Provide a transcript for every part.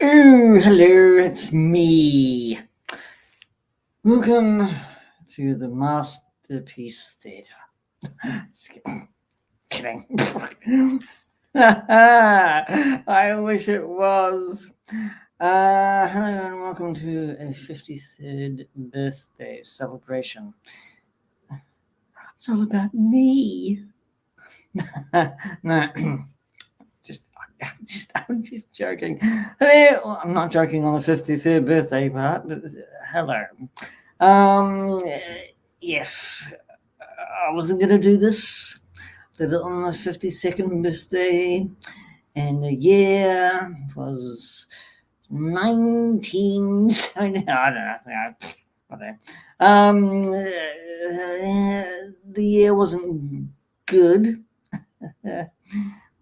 Oh, hello, it's me. Welcome to the Masterpiece Theatre. Just kidding. I wish it was. Hello and welcome to a 53rd birthday celebration. It's all about me. No, I'm just joking. Hello, I'm not joking on the 53rd birthday part, but hello. Yes, I wasn't gonna do this. Did it on my 52nd birthday, and the year was 1970. I don't know. Whatever. The year wasn't good.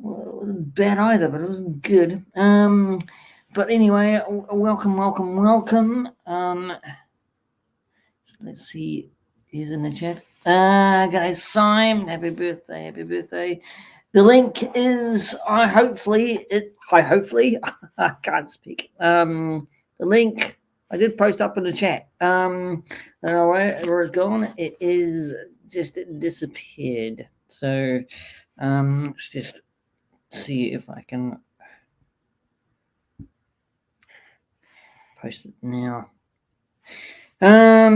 Well, it wasn't bad either, but it wasn't good. But anyway, welcome. Let's see who's in the chat. Guys, Simon, happy birthday. The link is I hopefully I can't speak. The link I did post up in the chat. I don't know where it's gone. It is just disappeared. So let's just see if I can post it now. There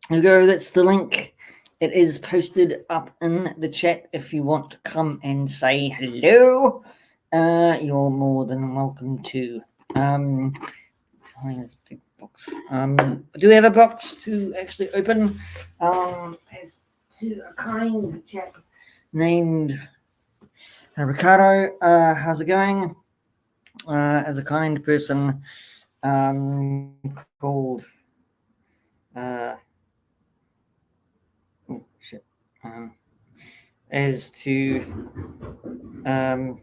we go, that's the link. It is posted up in the chat. If you want to come and say hello, you're more than welcome to. This big box. Do we have a box to actually open? As to a kind chap named Ricardo. How's it going? As a kind person called as to trying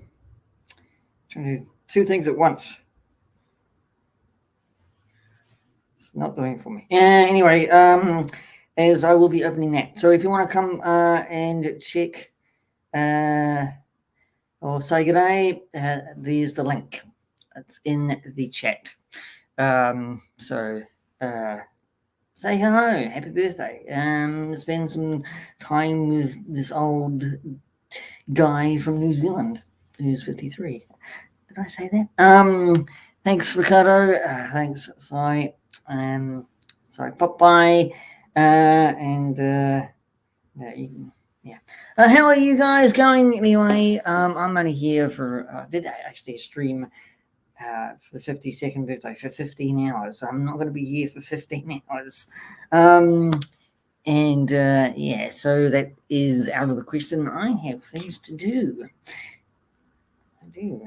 to do two things at once. It's not doing it for me. Anyway, as I will be opening that. So if you want to come and check or say good day, there's the link. It's in the chat. So say hello, happy birthday. Spend some time with this old guy from New Zealand who's 53. Did I say that? Thanks, Ricardo. Thanks, Sai. Sorry, Popeye. Yeah. How are you guys going anyway? I'm only here for, did I actually stream for the 52nd birthday for 15 hours. So I'm not going to be here for 15 hours. Yeah, so that is out of the question. I have things to do. I do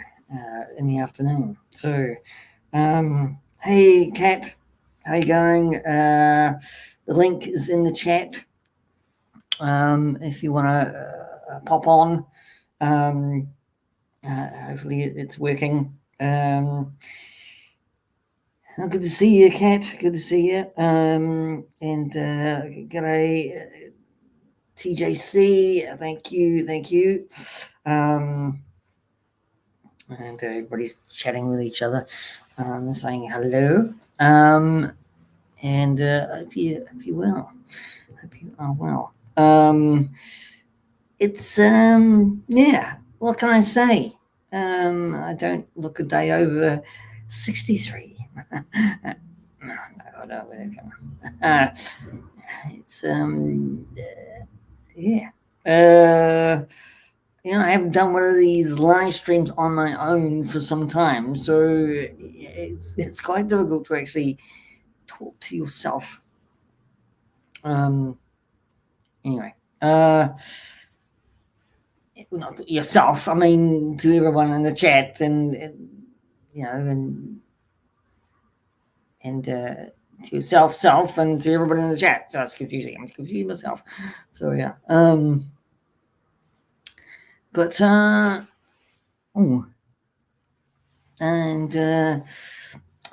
in the afternoon. So, hey, Kat, how you going? The link is in the chat. If you want to pop on, hopefully it's working. Good to see you, Kat. Good to see you. And g'day, TJC. Thank you. And everybody's chatting with each other, saying hello. And hope you well. Hope you are well. It's yeah. What can I say? I don't look a day over 63. No, I don't know. It's yeah. I haven't done one of these live streams on my own for some time, so it's quite difficult to actually talk to yourself. Anyway, not to yourself. I mean, to everyone in the chat, and to yourself, and to everybody in the chat. So it's confusing. I'm confusing myself. So yeah. But and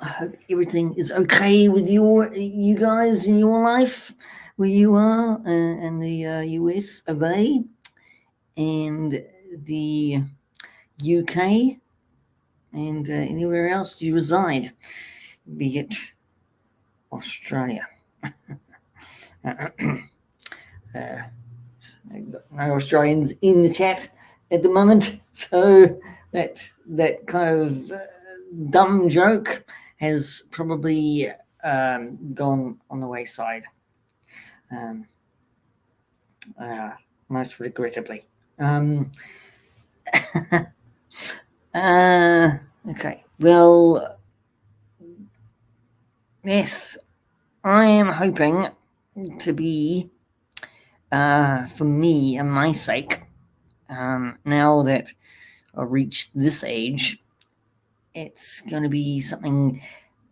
I hope everything is okay with you guys in your life where you are in the US of A and the UK. and anywhere else you reside, be it Australia. No Australians in the chat at the moment, so that kind of dumb joke has probably gone on the wayside, um, most regrettably. Okay, well, yes, I am hoping to be, for me and my sake, now that I've reached this age, it's going to be something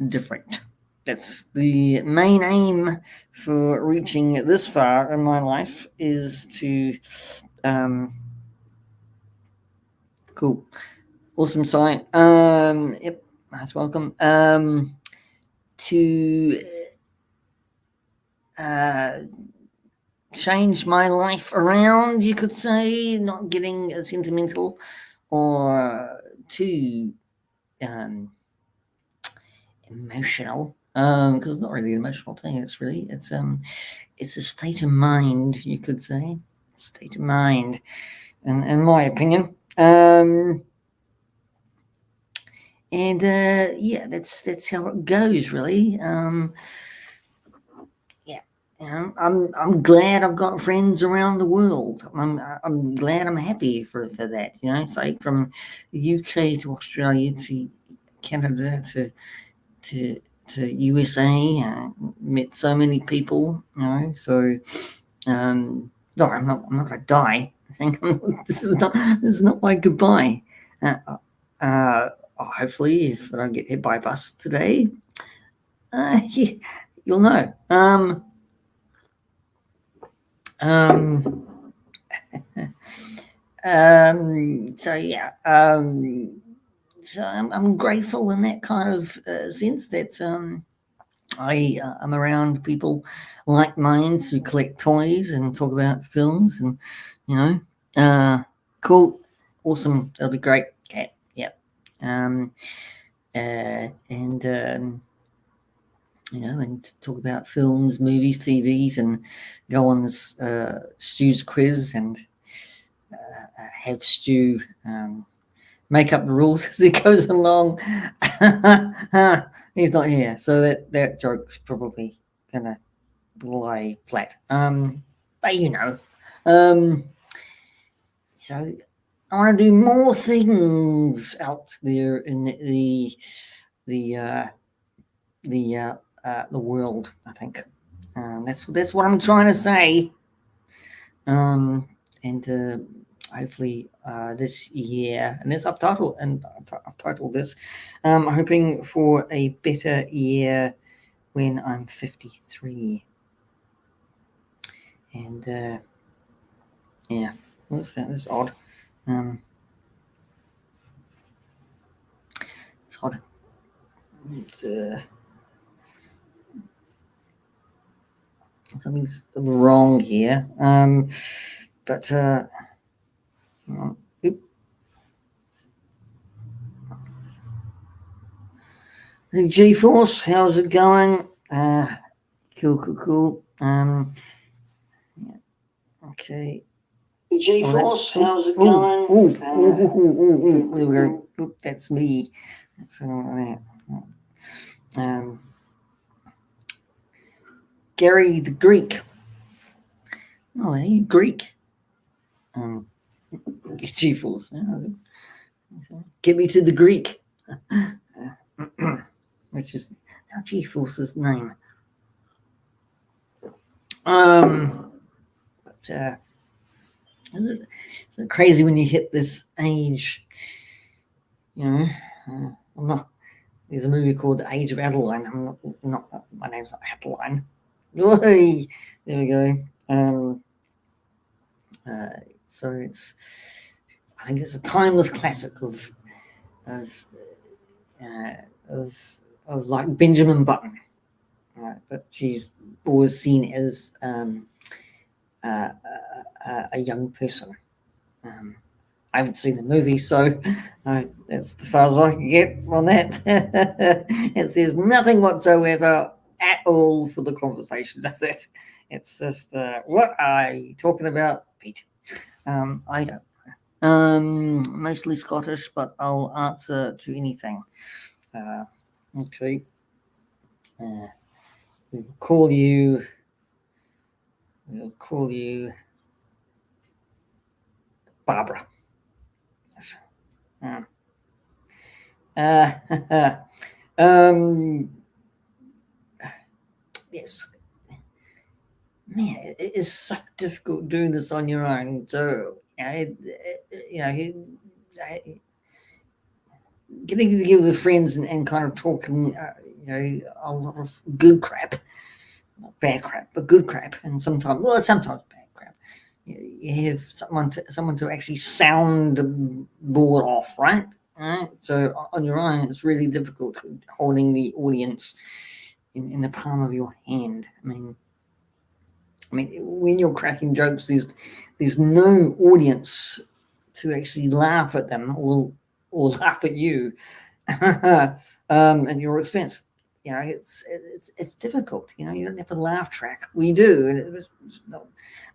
different. That's the main aim for reaching this far in my life, is to, cool, awesome site. Yep, that's welcome. To change my life around, you could say, not getting sentimental or too emotional, because it's not really an emotional thing. It's a state of mind, you could say, state of mind, in my opinion. And yeah, that's how it goes, really. Yeah, I'm glad I've got friends around the world. I'm glad, I'm happy for that. It's like from the UK to Australia to Canada to USA. Met so many people. So no, I'm not gonna die. I think this is not my goodbye. Hopefully, if I don't get hit by a bus today, you'll know. So yeah. So I'm grateful in that kind of sense that I'm around people like minds who collect toys and talk about films, and cool, awesome. That'll be great, Cat. Yep. And and talk about films, movies, TVs, and go on this Stu's quiz, and have Stu make up the rules as he goes along. He's not here, so that joke's probably gonna lie flat. But so I want to do more things out there in the world. I think that's what I'm trying to say. And hopefully this year, and this I've titled this. I'm hoping for a better year when I'm 53. And yeah, that's odd. It's odd. It's something's wrong here. But G-Force, how's it going? Cool. Yeah, okay. G-Force, how's it going? There we go. Oop, that's me. That's what that. Gary the Greek. Oh, hey, Greek. G-Force. Get me to the Greek. Which is now G-Force's name. But it's crazy when you hit this age. I'm not. There's a movie called The Age of Adeline. I'm not. My name's not Adeline. Oy, there we go. So it's. I think it's a timeless classic of like Benjamin Button, right? But she's always seen as a young person. I haven't seen the movie, so that's as far as I can get on that. It says nothing whatsoever at all for the conversation, does it? It's just, what are you talking about, Pete? I don't know. Mostly Scottish, but I'll answer to anything. Okay. We'll call you. We'll call you Barbara. Yes. Man, it is so difficult doing this on your own. So, getting together with friends and kind of talking, a lot of good crap, not bad crap, but good crap, and sometimes bad crap. You have someone to actually sound board off, right? All right. So on your own, it's really difficult holding the audience in the palm of your hand. I mean, when you're cracking jokes, there's no audience to actually laugh at them or laugh at you at your expense. It's difficult. You don't have a laugh track. We do, and it's not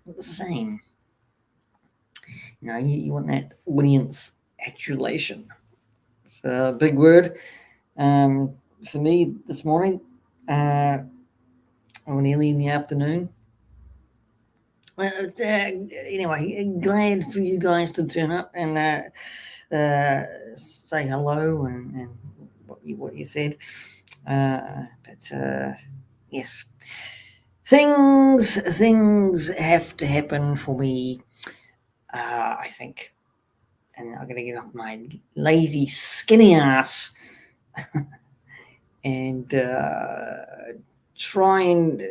the same. You want that audience adulation. It's a big word for me this morning, or nearly in the afternoon. Well, anyway, glad for you guys to turn up and say hello and what you said. But yes, things have to happen for me. I think, and I'm gonna get off my lazy, skinny ass and try and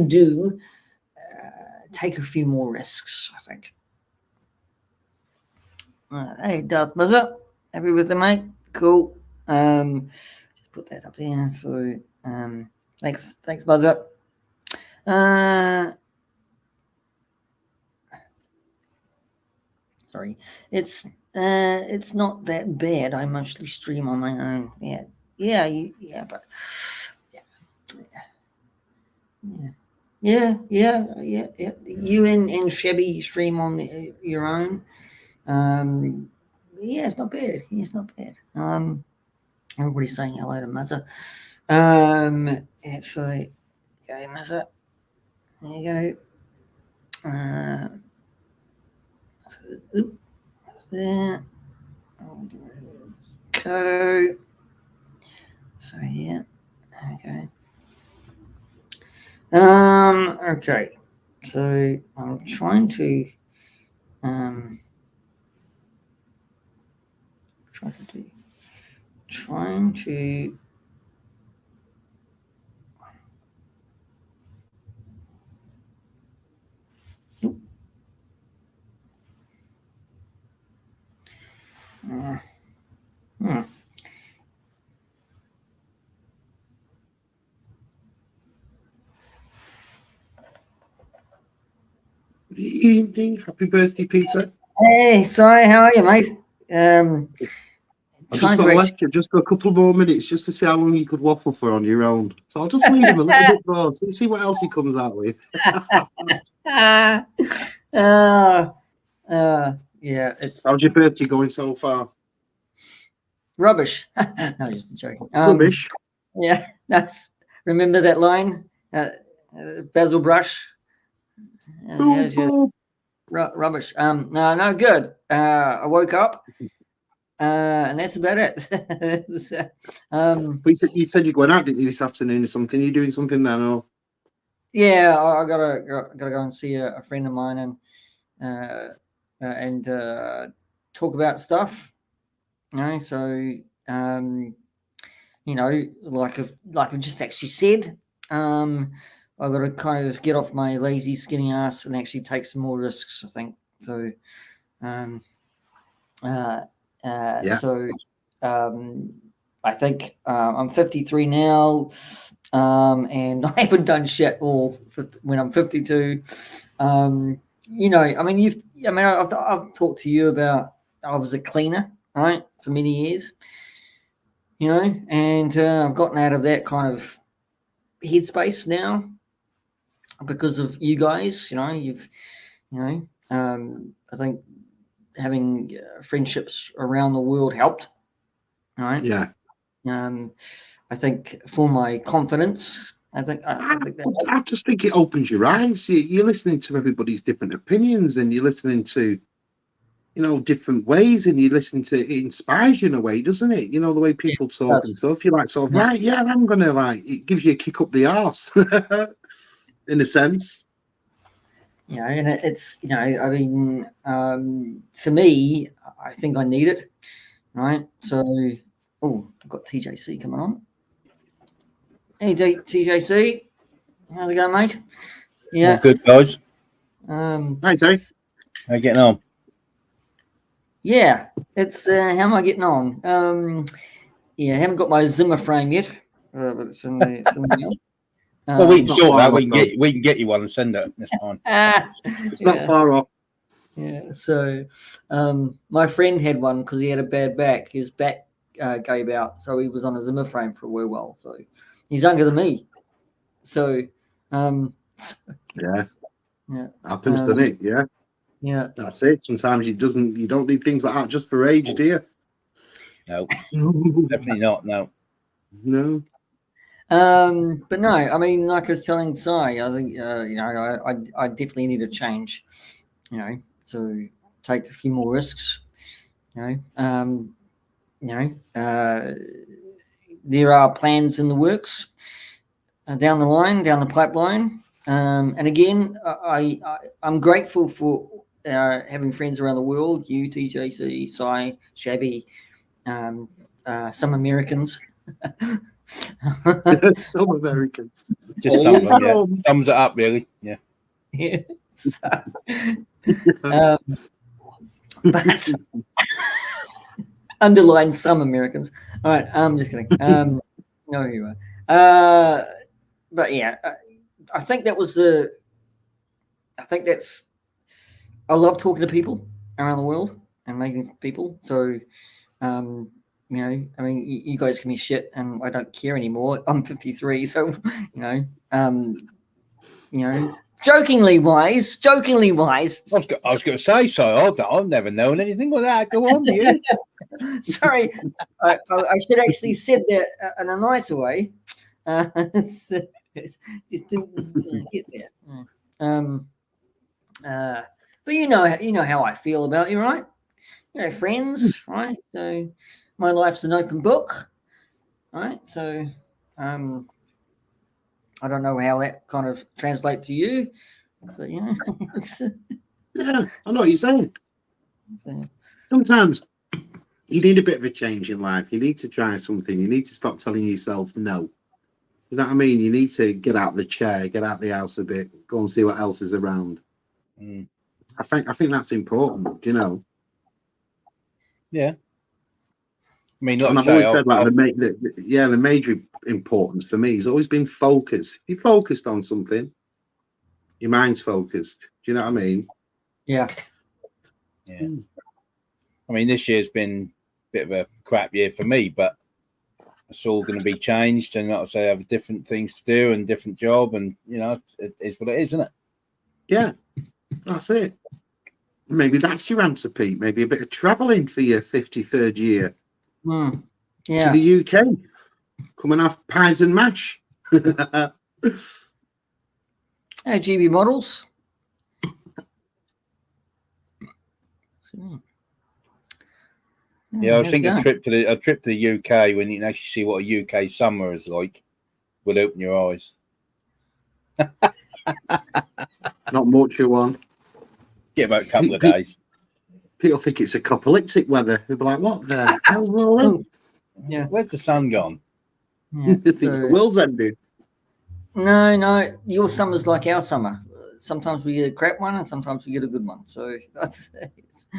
do take a few more risks, I think. Hey, Darth Buzzer, happy with the mate? Cool. Just put that up there. So, thanks, Buzzer. Sorry, it's not that bad. I mostly stream on my own. But yeah. You and Chevy stream on your own. It's not bad. Everybody's saying hello to Muzzer. Actually, go Muzzer. There you go. There. Go. So yeah. Okay. Okay. So I'm trying to Good evening. Happy birthday, Peter. Hey, sorry, how are you, mate? I've just got left you just for a couple more minutes just to see how long you could waffle for on your own. So I'll just leave him a little bit more. So see what else he comes out with. Yeah, it's How's your birthday going so far? rubbish. No, just joking. Rubbish. Yeah, remember that line? Basil Brush. Rubbish. No, good. I woke up, and that's about it. But you said you're going out, didn't you, this afternoon or something? Are you doing something then, or? Yeah, I gotta go and see a friend of mine and talk about stuff. So like I just actually said, I've got to kind of get off my lazy, skinny ass and actually take some more risks, I think. So, So, I think I'm 53 now, and I haven't done shit all when I'm 52. you know, I mean, I've talked to you about I was a cleaner, right, for many years, you know, and I've gotten out of that kind of headspace now because of you guys. You know, I think having friendships around the world helped, right? Yeah. I think for my confidence, I think that. I just think it opens your eyes. You're listening to everybody's different opinions, and you're listening to, different ways, and you listen to it inspires you in a way, doesn't it? You know, the way people talk and stuff. You're like, sort of, Yeah. right, yeah, I'm gonna it gives you a kick up the arse, in a sense. You know, and it's, you know, I mean, for me, I think I need it, right? So, oh, I've got TJC coming on. Hey, TJC, how's it going, mate? Yeah, all good, guys. Hi, Terry. How you getting on? Yeah, it's how am I getting on? Yeah, I haven't got my Zimmer frame yet, but it's in the Well, we can not sort far that. off, We can get you one and send it. That's fine. It's not far off. Yeah, so my friend had one because he had a bad back. His back gave out, so he was on a Zimmer frame for a wee while. So he's younger than me. So Yeah. yeah, Happens, doesn't it? Yeah. Yeah, That's it. Sometimes you don't need things like that just for age, do you? No, definitely not. No. No. But no, I mean, like I was telling Si, I think you know, I definitely need a change. You know, to take a few more risks. You know, there are plans in the works down the line, down the pipeline. And again, I'm grateful for having friends around the world. You, TJC, Si, Shabby, some Americans. Some Americans. Just some. Yeah. Sums it up, really. Yeah. Yeah. But underline some Americans. All right, I'm just kidding. No, you are. But yeah, I think that was the. I think that's. I love talking to people around the world and making people. So, you know, I mean, you guys can be shit, and I don't care anymore. I'm 53, so you know. Jokingly wise. I was going to say, so I've never known anything like that. Go on, you. Sorry, I should actually said that in a nicer way. Just didn't get that. But you know how I feel about you, right? You know, friends, right? So my life's an open book, right? So I don't know how that kind of translates to you, but you know, yeah, I know what you're saying. So, sometimes you need a bit of a change in life. You need to try something. You need to stop telling yourself no. You know what I mean? You need to get out of the chair, get out of the house a bit, go and see what else is around. Mm. I think that's important. Do you know? Yeah. I mean, like and I I've say, always said like the major importance for me has always been focus. If you're focused on something, your mind's focused. Do you know what I mean? Yeah. Yeah. I mean, this year's been a bit of a crap year for me, but it's all going to be changed. And like I say, I have different things to do and different job, and you know, it is what it is, isn't it? Yeah, that's it. Maybe that's your answer, Pete. Maybe a bit of travelling for your 53rd year. Yeah. To the UK. Come and have pies and mash. Hey, GB models. Yeah, I was thinking a trip to the UK when you can actually see what a UK summer is like will open your eyes. Not much of one. Get about a couple of days. People think it's apocalyptic weather. They'll be like, what the hell's all this? Yeah. Where's the sun gone? Yeah, it's the world's ending. No, your summer's like our summer. Sometimes we get a crap one and sometimes we get a good one. So that's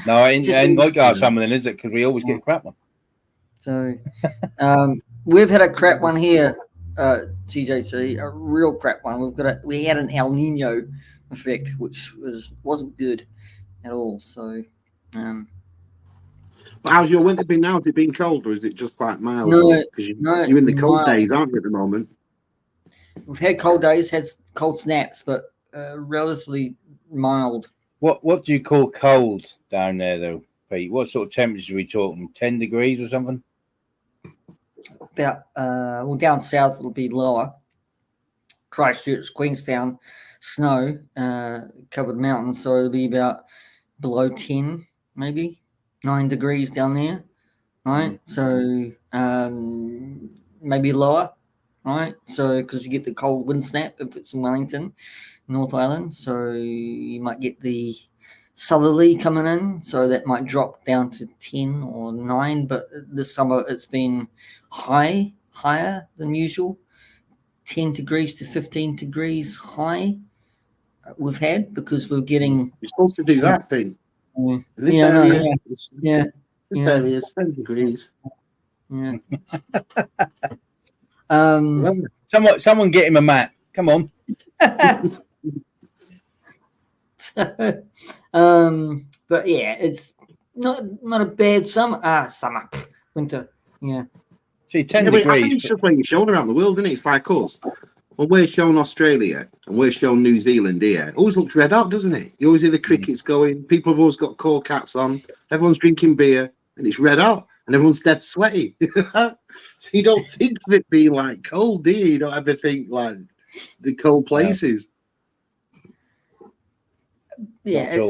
no, ain't like our summer then, is it? Because we always get a crap one. So we've had a crap one here, TJC, a real crap one. We had an El Nino effect, which wasn't good at all. So, But how's your winter been now? Has it been cold or is it just quite mild? no, Because no, you're it's in the been cold mild. days, aren't you, at the moment? We've had cold days, had cold snaps, but relatively mild. What do you call cold down there, though, Pete? What sort of temperature are we talking? 10 degrees or something? About well, down south it'll be lower. Christchurch, Queenstown, snow covered mountains, so it'll be about below 10, maybe 9 degrees down there, right? So maybe lower, right? So because you get the cold wind snap if it's in Wellington, North Island, so you might get the southerly coming in, so that might drop down to 10 or 9. But this summer it's been higher than usual. 10 degrees to 15 degrees high we've had because we're getting. You're supposed to do that, Pete. In this Yeah, no, area, yeah, this area is 10 degrees. yeah. Someone get him a map. Come on. But yeah, it's not a bad summer. Winter. Yeah. See, 10 Yeah, but I think degrees. it's just when you're shown around the world, isn't it? It's like us. When we're shown Australia and we're shown New Zealand here, it always looks red hot, doesn't it? You always hear the crickets going, people have always got cold cats on, everyone's drinking beer, and it's red hot, and everyone's dead sweaty. So you don't think of it being like cold, do you? You don't ever think like the cold places. Yeah,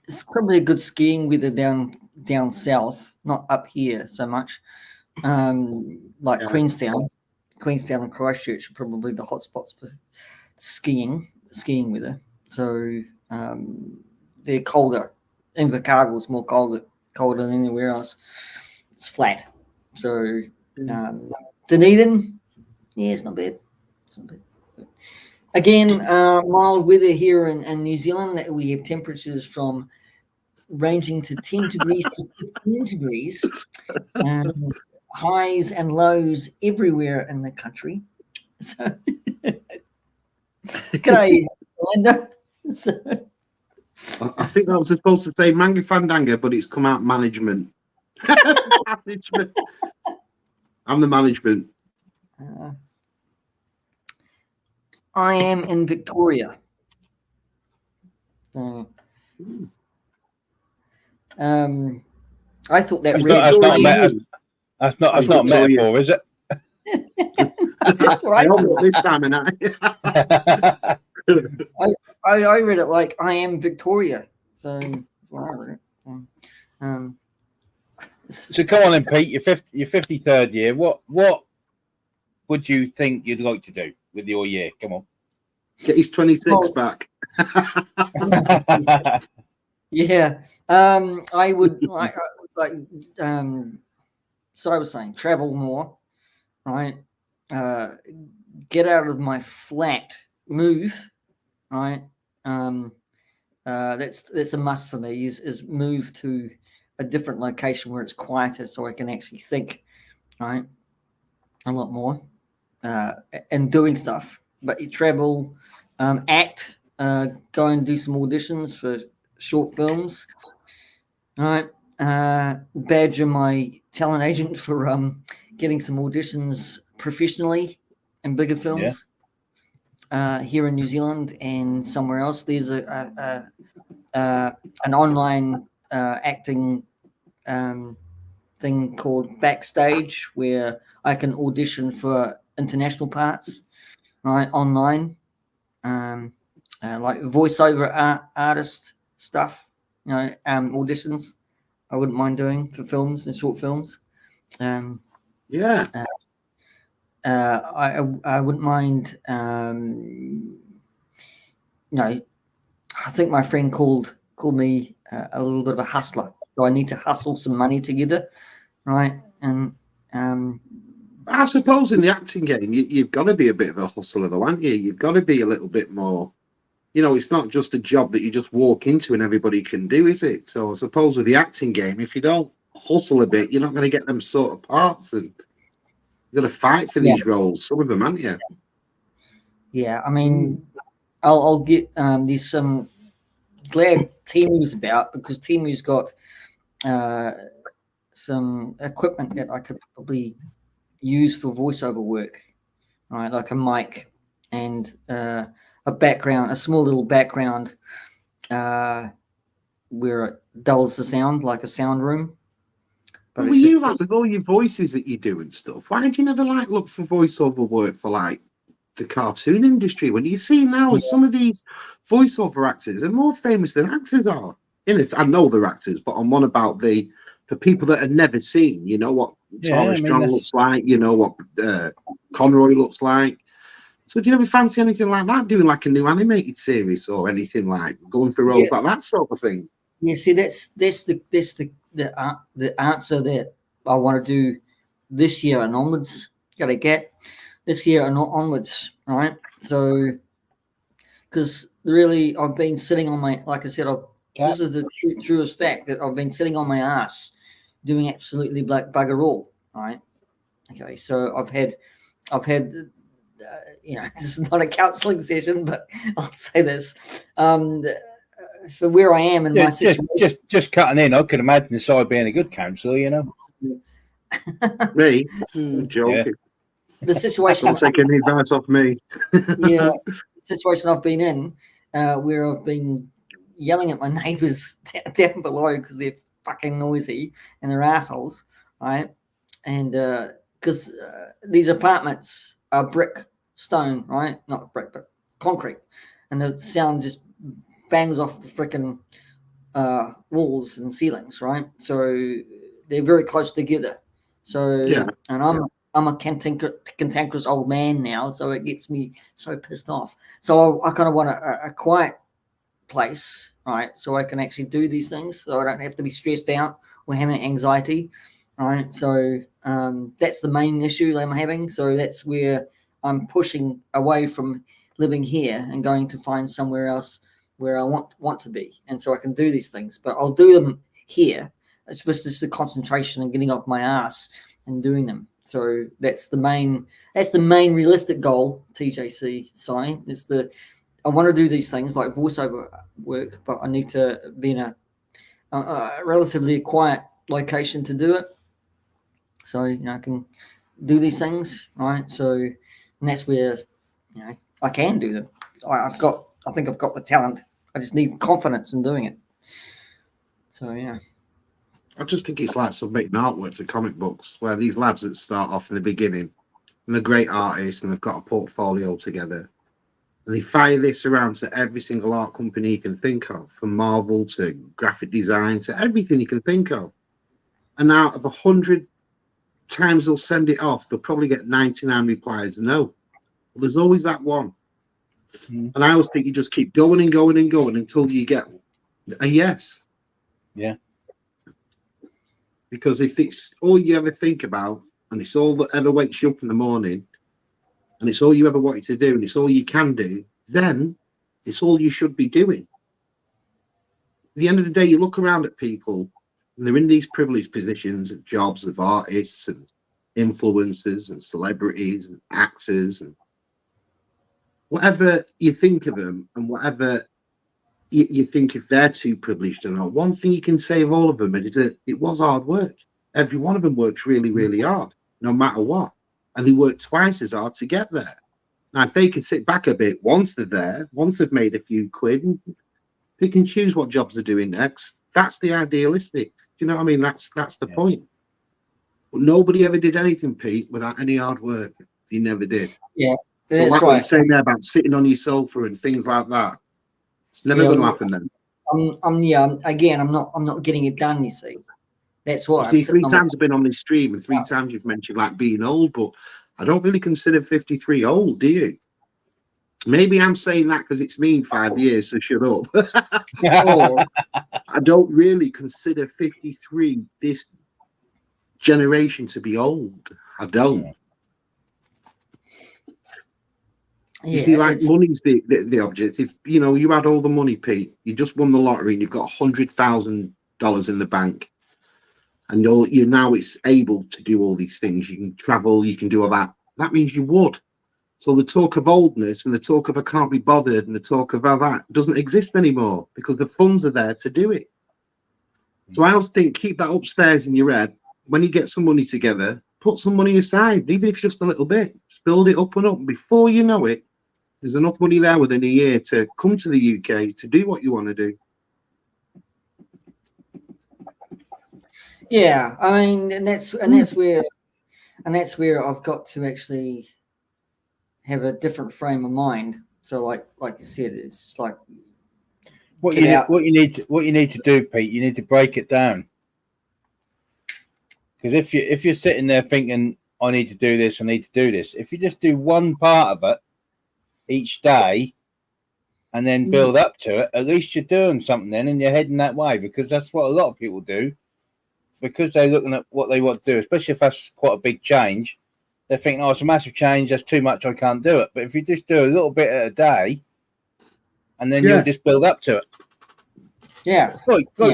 it's probably a good skiing weather down south, not up here so much. Like Yeah. Queenstown and Christchurch are probably the hotspots for skiing weather. So they're colder. Invercargill is more colder than anywhere else. It's flat. So Dunedin, yeah, it's not bad. Again, mild weather here in New Zealand. We have temperatures from ranging to 10 degrees to 15 degrees. Highs and lows everywhere in the country. So, g'day, Linda. I think I was supposed to say Manga Fandanga, but it's come out management. Management. I'm the management. I am in Victoria. I thought that that's not metaphor, is it? That's right. I hope not this time of night. I read it like I am Victoria, so that's what I read it. So come on then, Pete. Your 53rd year. What would you think you'd like to do with your year? Come on. Get his 26 back. Yeah. I would like so I was saying travel more, right? Get out of my flat, move, right? That's a must for me is move to a different location where it's quieter so I can actually think, right? A lot more and doing stuff. But you travel, act, go and do some auditions for short films, right? Badger my talent agent for getting some auditions professionally in bigger films here in New Zealand and somewhere else. There's an online acting thing called Backstage where I can audition for international parts, right, online, like voiceover artist stuff, auditions. I wouldn't mind doing for films and short films. I wouldn't mind. I think my friend called me a little bit of a hustler. So I need to hustle some money together, right? And I suppose in the acting game, you've got to be a bit of a hustler, though, aren't you? You've got to be a little bit more. It's not just a job that you just walk into and everybody can do, is it? So I suppose with the acting game, if you don't hustle a bit, you're not going to get them sort of parts, and you've got to fight for these roles. Some of them, aren't you? Yeah, I mean, I'll get there's some glad Timu's about, because Timu's got some equipment that I could probably use for voiceover work, right? Like a mic and a background, a small little background where it dulls the sound, like a sound room. But were you like with all your voices that you do and stuff? Why did you never like look for voiceover work for like the cartoon industry? When you see now some of these voiceover actors are more famous than actors are. In it, I know they're actors, but I'm on about for people that have never seen. You know what Tara Strong looks like. You know what Conroy looks like. So do you ever fancy anything like that? Doing like a new animated series or anything, like going for roles like that sort of thing? Yeah, see, that's the answer that I want to do this year and onwards. Gotta get this year and onwards, right? So, because really, I've been sitting on my, like I said, this is the truest fact, that I've been sitting on my ass doing absolutely bugger all, right? Okay, so I've had you know, this is not a counselling session, but I'll say this. For where I am in my situation, just cutting in, I could imagine the side being a good counsellor, you know. Me, joking. The situation. Don't take any advice off me. Yeah, the situation I've been in, where I've been yelling at my neighbours down below because they're fucking noisy and they're assholes, right? And because these apartments are brick, stone, right? Not brick, but concrete, and the sound just bangs off the freaking walls and ceilings, right? So they're very close together. So and I'm a cantankerous old man now, so it gets me so pissed off. So I kind of want a quiet place, right? So I can actually do these things, so I don't have to be stressed out or having anxiety, right? So that's the main issue I'm having. So that's where I'm pushing away from living here and going to find somewhere else where I want to be, and so I can do these things. But I'll do them here. It's just the concentration and getting off my ass and doing them. So that's the main realistic goal, TJC. Sorry, I want to do these things like voiceover work, but I need to be in a relatively quiet location to do it. So I can do these things, right? So, and that's where I can do them. I think I've got the talent. I just need confidence in doing it. So I just think it's like submitting artwork to comic books, where these lads that start off in the beginning and they're great artists and they've got a portfolio together, and they fire this around to every single art company you can think of, from Marvel to graphic design to everything you can think of. And out of 100 times they'll send it off, they'll probably get 99 replies no. Well, there's always that one. And I always think you just keep going and going and going until you get a yes. Yeah. Because if it's all you ever think about, and it's all that ever wakes you up in the morning, and it's all you ever wanted to do, and it's all you can do, then it's all you should be doing. At the end of the day, you look around at people, and they're in these privileged positions of jobs of artists and influencers and celebrities and actors, and whatever you think of them, and whatever you think if they're too privileged or not, one thing you can say of all of them is that it was hard work. Every one of them worked really, really hard, no matter what. And they worked twice as hard to get there. Now, if they can sit back a bit once they're there, once they've made a few quid, they can choose what jobs they're doing next. That's the idealistic. Do you know what I mean? That's the point. But nobody ever did anything, Pete, without any hard work. They never did. Yeah. So like what you're saying there about sitting on your sofa and things like that, it's never going to happen then. I'm not getting it done, you see. That's why. See, 3 times I've been on this stream, and 3 times you've mentioned like being old, but I don't really consider 53 old, do you? Maybe I'm saying that because it's me in 5 years, so shut up. Or I don't really consider 53 this generation to be old. I don't. You see, like money's the objective. You know, you had all the money, Pete. You just won the lottery and you've got $100,000 in the bank. And you're now it's able to do all these things. You can travel, you can do all that. That means you would. So the talk of oldness and the talk of I can't be bothered and the talk of that doesn't exist anymore because the funds are there to do it. So I always think keep that upstairs in your head. When you get some money together, put some money aside, even if just a little bit. Just build it up and up. Before you know it, there's enough money there within a year to come to the UK to do what you want to do. Yeah, I mean, and that's where I've got to actually have a different frame of mind. So, like you said, it's just like what you need to do, Pete. You need to break it down. Because if you're sitting there thinking, I need to do this, I need to do this, if you just do one part of it each day and then build up to it, at least you're doing something then and you're heading that way, because that's what a lot of people do. Because they're looking at what they want to do, especially if that's quite a big change, they're thinking, oh, it's a massive change, that's too much, I can't do it. But if you just do a little bit at a day and then you'll just build up to it. Yeah,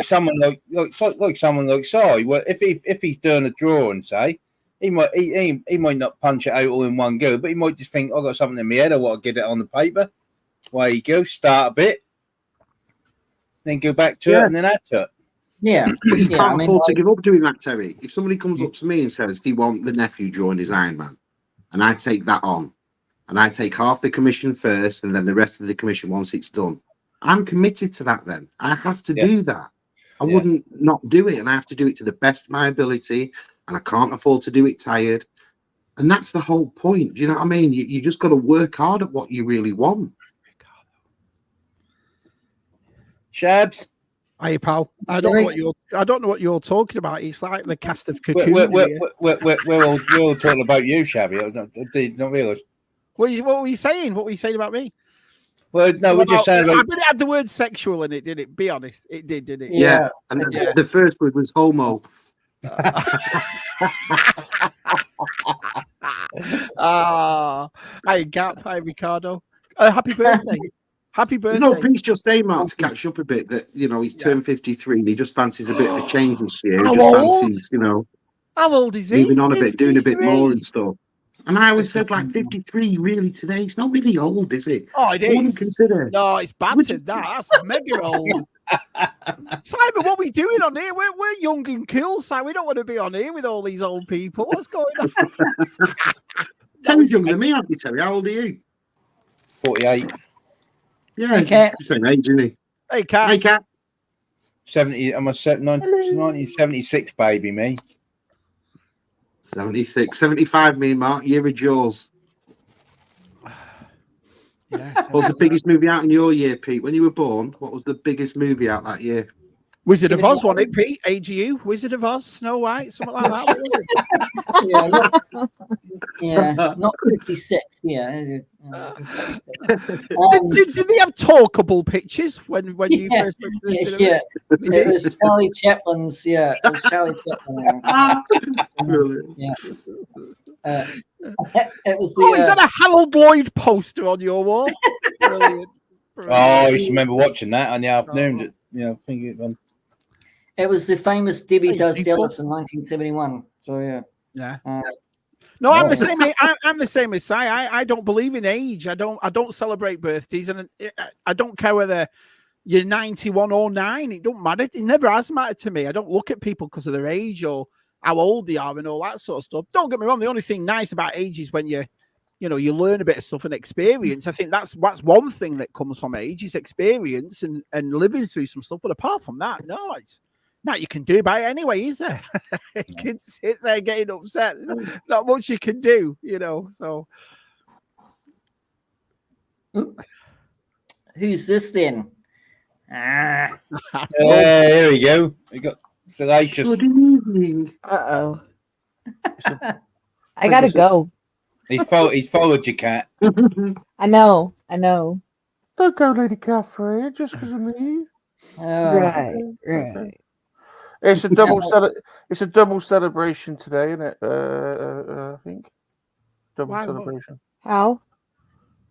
someone like Si. Well, if he's doing a drawing, say, he might not punch it out all in one go, but he might just think, I've got something in my head, I want to get it on the paper. Way you go, start a bit, then go back to it, and then add to it. Yeah, but you can't afford to give up doing that, Terry. If somebody comes up to me and says, "Do you want the nephew drawing his Iron Man?" and I take that on, and I take half the commission first, and then the rest of the commission once it's done. I'm committed to that then. I have to do that. I wouldn't not do it, and I have to do it to the best of my ability, and I can't afford to do it tired. And that's the whole point. Do you know what I mean? You just got to work hard at what you really want. Shabs. Hey, pal. I don't know what you're talking about. It's like the cast of Cocoon. We're all talking about you, Shabby. I did not realise. What were you saying? What were you saying about me? Well, no, we're just saying. I bet it had the word sexual in it, did it? Be honest, it did, didn't it? Yeah. And the first word was homo. Hey, Gap. Hi, Ricardo. Happy birthday. Happy birthday. No, please just say, Mark, to catch up a bit, that, he's turned 53 and he just fancies a bit of a change this year. Fancies, How old is he? Moving on a bit, doing a bit more and stuff. And I always said, 53 really today. It's not really old, is it? Oh, it is. I wouldn't consider. No, it's battered. That's mega old. Simon, what are we doing on here? We're young and cool, Simon. We don't want to be on here with all these old people. What's going on? Terry's younger than me, aren't you, Terry? How old are you? 48. Yeah, he's the same age, isn't he? Hey, Cat. Hey, Cat. 70. I'm a 1976 baby, me. 76, 75, me and Mark. Year of Jaws. What was the biggest movie out in your year, Pete? When you were born, what was the biggest movie out that year? Wizard of Oz, wasn't it, Pete? AGU, Wizard of Oz, Snow White, something like that. Not 56. Yeah. Did they have talkable pictures when you first went to the cinema? Yeah, it was Charlie Chaplin's. Yeah, it was Charlie Chaplin. It was is that a Harold Lloyd poster on your wall? Brilliant. Oh, I used to remember watching that on the afternoon. It was the famous Debbie Does Dallas in 1971. So yeah. No, I'm the same. I'm the same as Si. I don't believe in age. I don't celebrate birthdays, and I don't care whether you're 91 or 9. It don't matter. It never has mattered to me. I don't look at people because of their age or how old they are and all that sort of stuff. Don't get me wrong. The only thing nice about age is when you learn a bit of stuff and experience. I think that's one thing that comes from age is experience and living through some stuff. But apart from that, no, it's not you can do about it anyway, is there? You can sit there getting upset. Not much you can do, so. Who's this then? Here we go. We got Salacious. Good evening. Uh-oh. I gotta go. He's followed your cat. I know. Don't go, Lady Catherine, just because of me. Right. It's a double celebration today, isn't it? I think double celebration. How?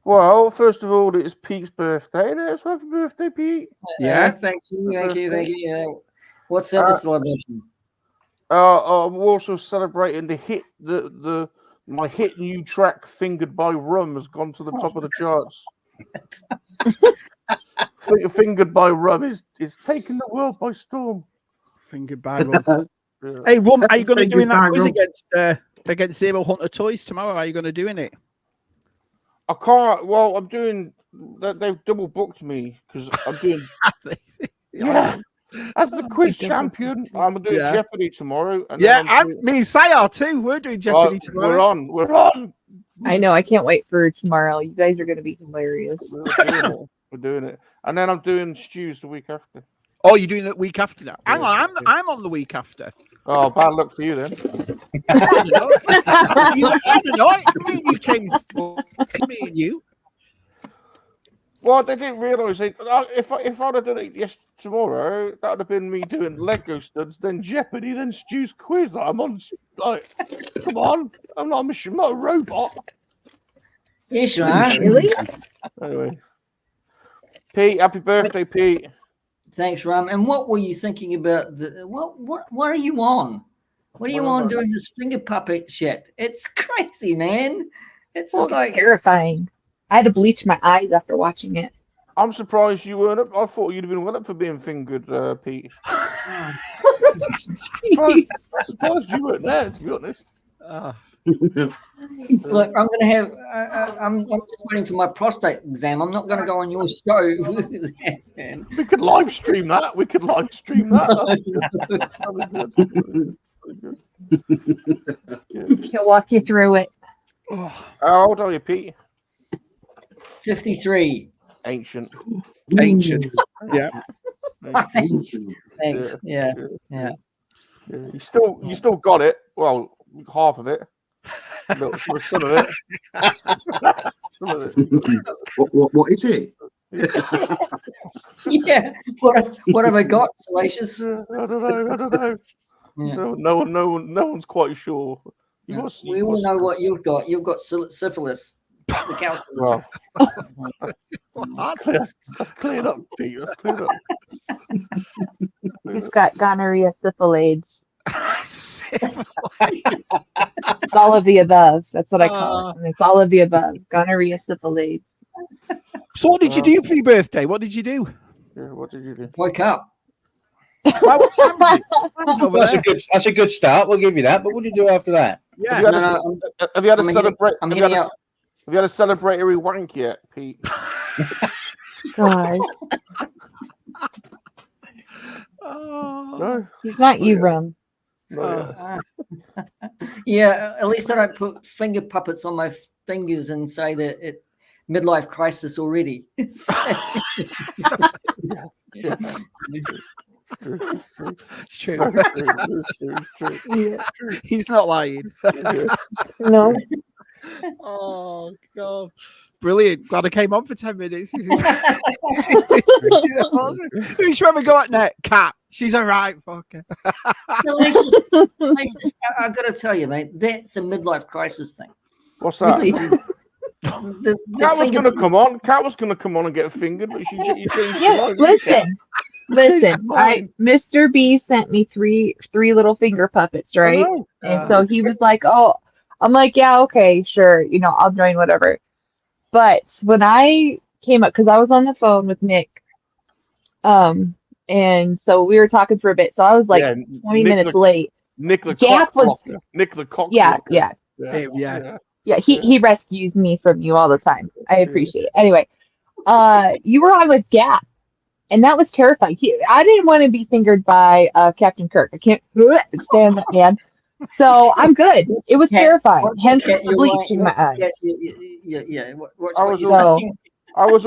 Well, first of all, it's Pete's birthday, isn't it? So happy birthday, Pete! Yeah, thank you. What's the other celebration? We're also celebrating the hit, the My hit new track, Fingered by Rum, has gone to the top of the charts. Fingered by Rum is taking the world by storm. Fingered by Rum. Yeah. Hey, Rum, are you going to do Fingered that by quiz Rum. against Zero Hunter Toys tomorrow? Are you going to do it? I can't. Well, I'm doing. They've double booked me because I'm doing. Yeah. As the quiz champion, I'm doing Jeopardy tomorrow. And Yeah, then me and Sayar too. We're doing Jeopardy tomorrow. We're on. I know. I can't wait for tomorrow. You guys are going to be hilarious. We're doing it. And then I'm doing Stews the week after. Oh, you're doing it week after now? Hang on, I'm on the week after. Oh, bad luck for you then. I don't know. Me and you came. Me and you. Well, they didn't realise if I'd have done it tomorrow, that would have been me doing Lego studs, then Jeopardy, then Stu's quiz. I'm on. Like, come on, I'm not a robot. Yes, you are. Really? Anyway, Pete, happy birthday, Pete. Thanks, Ram. And what were you thinking about? What are you on? What are you on doing this finger puppet shit? It's crazy, man. It's just like terrifying. I had to bleach my eyes after watching it. I'm surprised you weren't up. I thought you'd have been well up for being fingered, Pete. I'm surprised you weren't there, to be honest. Look, I'm going to have. I'm just waiting for my prostate exam. I'm not going to go on your show. We could live stream that. He'll walk you through it. How old are you, Pete? 53. Ancient. Yeah. Thanks. Yeah. You still got it. Well, half of it. Some of it. What is it? Yeah. What have I got, Salacious? I don't know. Yeah. No one's quite sure. We all know what you've got. You've got syphilis. The cow's well, that's cleared up, Pete. That's cleared up. He's got gonorrhea, syphilades. It's all of the above. That's what I call it. And it's all of the above. Gonorrhea, syphilades. So what did you do for your birthday? What did you do? Yeah, what did you do? Wake up. What time was it? That's a good start. We'll give you that. But what did you do after that? Yeah. Have you had a celebrate? Have you had a celebratory wank yet, Pete? God. No. He's not you, Rum. Yeah, at least I don't put finger puppets on my fingers and say that it midlife crisis already. Yeah. It's true. Yeah. He's not lying. No. Oh God. Brilliant. Glad I came on for 10 minutes. Who's ever got that cat? She's all right. Fuck her. I've got to tell you, mate, that's a midlife crisis thing. What's that? Really, Cat was going to come on. Cat was going to come on and get fingered, but you changed Yeah, your mind. listen. Mr. B sent me three little finger puppets, right? And so he was like, "Oh," I'm like, "Yeah, okay, sure, I'll join whatever." But when I came up, because I was on the phone with Nick, and so we were talking for a bit, so I was like 20 minutes late. Nick the Gap was Nick the cock. Yeah. He rescues me from you all the time. I appreciate it. Anyway, you were on with Gap. And that was terrifying. I didn't want to be fingered by Captain Kirk. I can't stand that man. So I'm good. It was terrifying. Hence the bleach in my eyes. Yeah. I was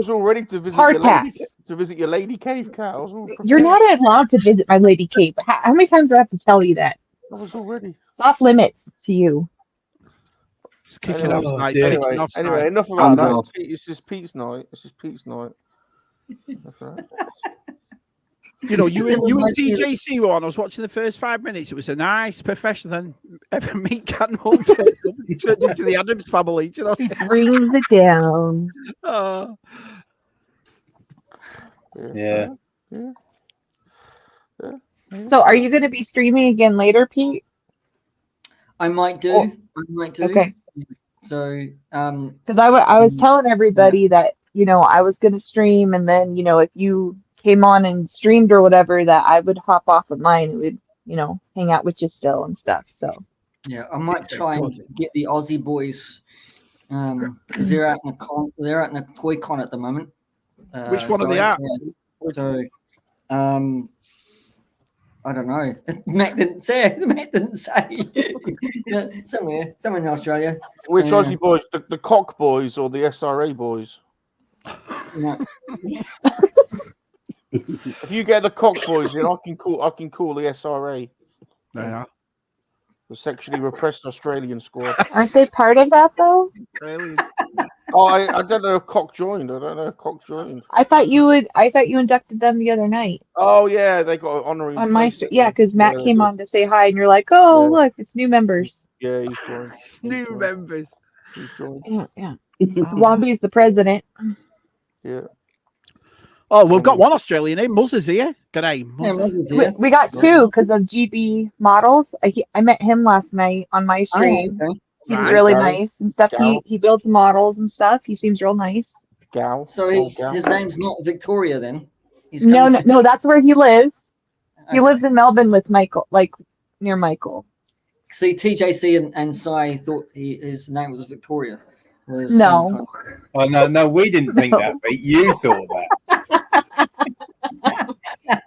all ready to visit your lady cave, Cat. You're not allowed to visit my lady cave. How many times do I have to tell you that? I was all ready. It's off limits to you. Just kicking off. Anyway, enough about that. It's just Pete's night. That's right. You and TJC were on. I was watching the first 5 minutes. It was a nice professional. Then meat can he turned into the Addams family. He brings it down. Yeah. So, are you going to be streaming again later, Pete? I might do. Oh, I might do. okay. So, Because I was telling everybody that, I was going to stream, and then, if you came on and streamed or whatever, that I would hop off of mine and would, hang out with you still and stuff. So, yeah, I might try and get the Aussie boys because they're out in a toy con at the moment. Which one are they guys, at? yeah. So, I don't know. Matt didn't say. Yeah, somewhere in Australia. Which Aussie boys? The Cock boys or the SRA boys? No. If you get the Cock boys, then I can call the SRA. Yeah. The sexually repressed Australian squad. aren't they part of that though? Brilliant. Oh, I don't know if Cock joined. I thought you inducted them the other night Oh yeah, they got an honorary on my place. stream. Yeah, because Matt Yeah, came on to say hi, and you're like, oh, Yeah. look, it's new members. Yeah, he's joined. New members. He's joined. Yeah. Zombie's the president. Yeah. Oh, we've got one Australian name. Muzz is here. G'day, Yeah, Muzz. Moses here. We got two because of GB Models. I met him last night on my stream. Oh, okay. Seems Right. really Gary. nice and stuff. Gal. He builds models and stuff. He seems real nice. Gal. So his name's not Victoria then. He's No, coming no, from- no, that's where he lives. He Okay. lives in Melbourne with Michael, like near Michael. See, TJC and Sai thought his name was Victoria. Was No. some Oh no, we didn't think that, but you thought that.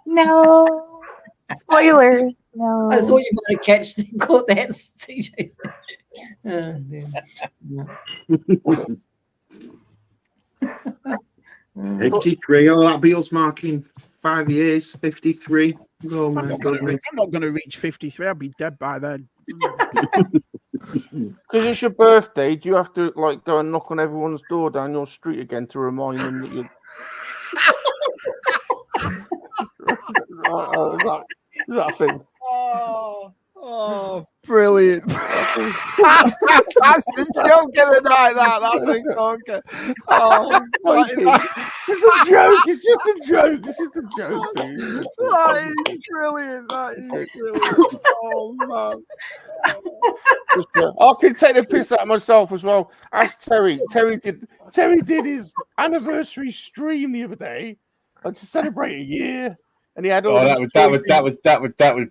No. Spoiler. No. I thought you might have caught that TJC. Yeah. 53. Oh, that'll be us marking 5 years. 53. Oh my I'm goodness. not going to reach 53. I'll be dead by then. Because it's your birthday, do you have to like go and knock on everyone's door down your street again to remind them that you're? Is that a thing? Oh, brilliant. That's the joke of the night, that's a conker. Oh, It's a joke. It's just a joke. It's just a joke. Dude. that is brilliant. That is brilliant. Oh, man. I can take the piss out of myself as well. As Terry did his anniversary stream the other day to celebrate a year, and he had all. Oh, that was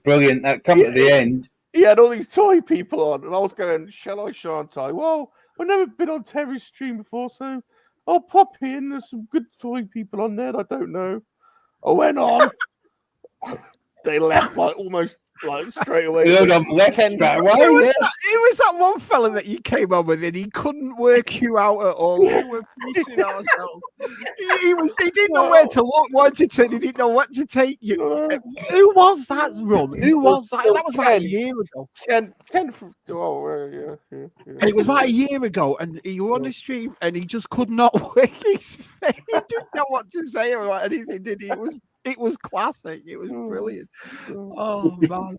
brilliant. That come at the end. He had all these toy people on, and I was going, "Shall I, shan't I?" Well, I've never been on Terry's stream before, so I'll pop in. There's some good toy people on there. I don't know. I went on. They left almost straight away. Left straight away. It was that one fella that you came on with, and he couldn't work you out at all. We were piecing ourselves. He didn't know where to look, what to turn. He didn't know what to take you. Who was that, Rum? Who was that? That was about a year ago. Ken yeah. And it was about a year ago, and he was on the stream, and he just could not work his face. He didn't know what to say or anything, did he? It was classic. It was brilliant. Oh man.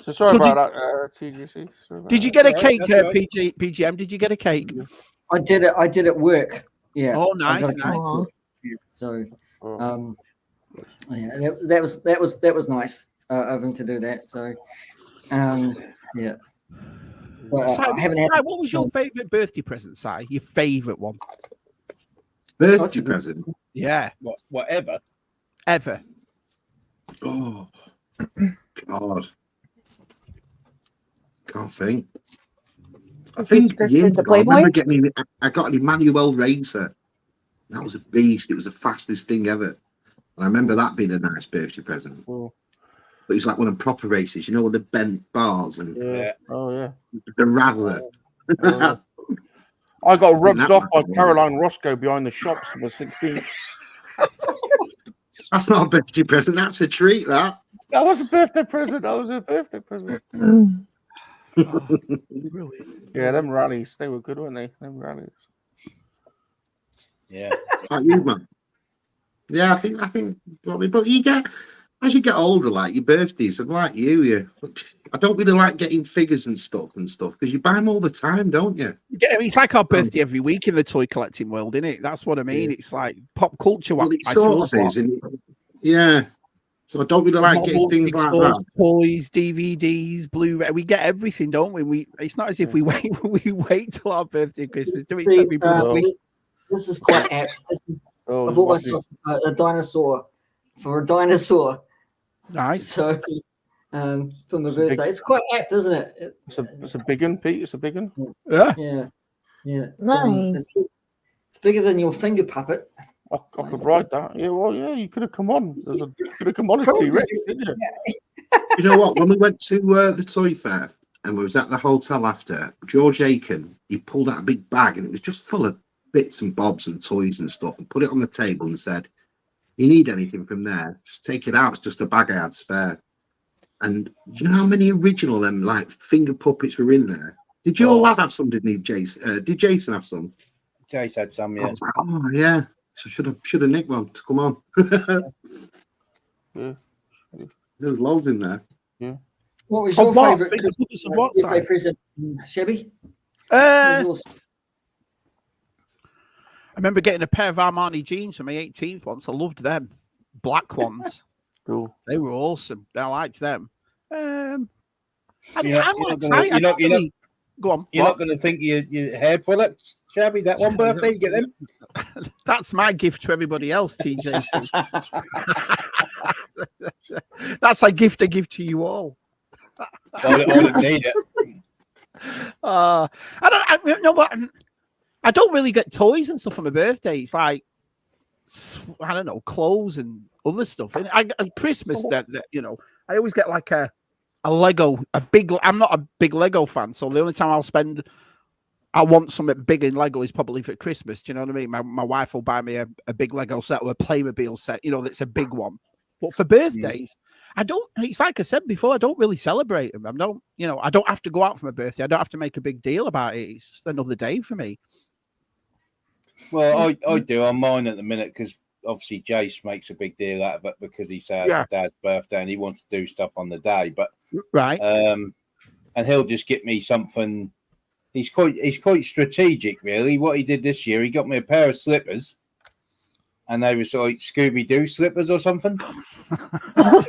So sorry about that, TGC. Did you get a cake, P.G.M? Did you get a cake? I did at work. Yeah. Oh, I nice. got a Aw. cake. So, yeah, that was nice of him to do that. So, yeah. But, Si, I haven't had. what was your favourite birthday present, Si? Your favourite one? Birthday present. Yeah. Whatever. Ever. Oh, God. Can't think. I think years ago, I remember I got an Emmanuel Racer. That was a beast. It was the fastest thing ever. And I remember that being a nice birthday present. But it was like one of the proper races, with the bent bars and Yeah. Oh yeah. the rattler. I got rubbed that off by might be Caroline Roscoe behind the shops on the 16th. That's not a birthday present. That's a treat. That was a birthday present. Brilliant. Yeah, them rallies, they were good, weren't they? Them rallies. Yeah. like you, man. Yeah, I think probably. But as you get older, like your birthdays, I'm like you. I don't really like getting figures and stuff because you buy them all the time, don't you? Yeah, it's like our birthday every week in the toy collecting world, isn't it? That's what I mean. It's like pop culture. Well, it sort of is, yeah. So I don't really like getting Models, things like jigsaws, that. toys, DVDs, Blu-ray. We get everything, don't we? It's not as if we wait till our birthday, Christmas. Do it See, every bloody week. this is quite apt. I Oh, bought what is- myself a dinosaur for a dinosaur. Nice. So for my It's a big- birthday, it's quite apt, isn't it? It's a big one, Pete. It's a big one. Yeah. Yeah, yeah. Nice. It's bigger than your finger puppet. I could ride that. Yeah, well, yeah, you could have come on. You could have come on a T-Rex, didn't you? You know what? When we went to the toy fair and we was at the hotel after, George Aiken, he pulled out a big bag and it was just full of bits and bobs and toys and stuff, and put it on the table and said, "You need anything from there? Just take it out. It's just a bag I had spare." And do you know how many original them like finger puppets were in there? Did your lad have some? Didn't he, Jason? Did Jason have some? Jace had some, I yeah. was like, oh yeah. So should have nicked one to come on. Yeah. There's loads in there. What was Of your what? favourite Finger puppets of what, birthday Si? present, Chevy? I What was yours? remember getting a pair of Armani jeans for my 18th once. I loved them. Black ones. Cool. They were awesome. I liked them. I'm You're not gonna- excited. Go on. You're What? not going to think your hair products, Shabby, that one birthday, you get them? That's my gift to everybody else, TJC. That's a gift I give to you all. I don't need it. I don't really get toys and stuff for my birthday. It's like, I don't know, clothes and other stuff. And Christmas, that I always get like a Lego, I'm not a big Lego fan, so the only time I want something big in Lego is probably for Christmas. Do you know what I mean? My wife will buy me a big Lego set or a Playmobil set, that's a big one. But for birthdays, it's like I said before, I don't really celebrate them. I don't have to go out for my birthday. I don't have to make a big deal about it. It's just another day for me. Well, I do on mine at the minute because obviously Jace makes a big deal out of it because he says Dad's birthday and he wants to do stuff on the day. But right, and he'll just get me something. He's quite strategic, really. What he did this year, he got me a pair of slippers, and they were sort of like Scooby-Doo slippers or something. I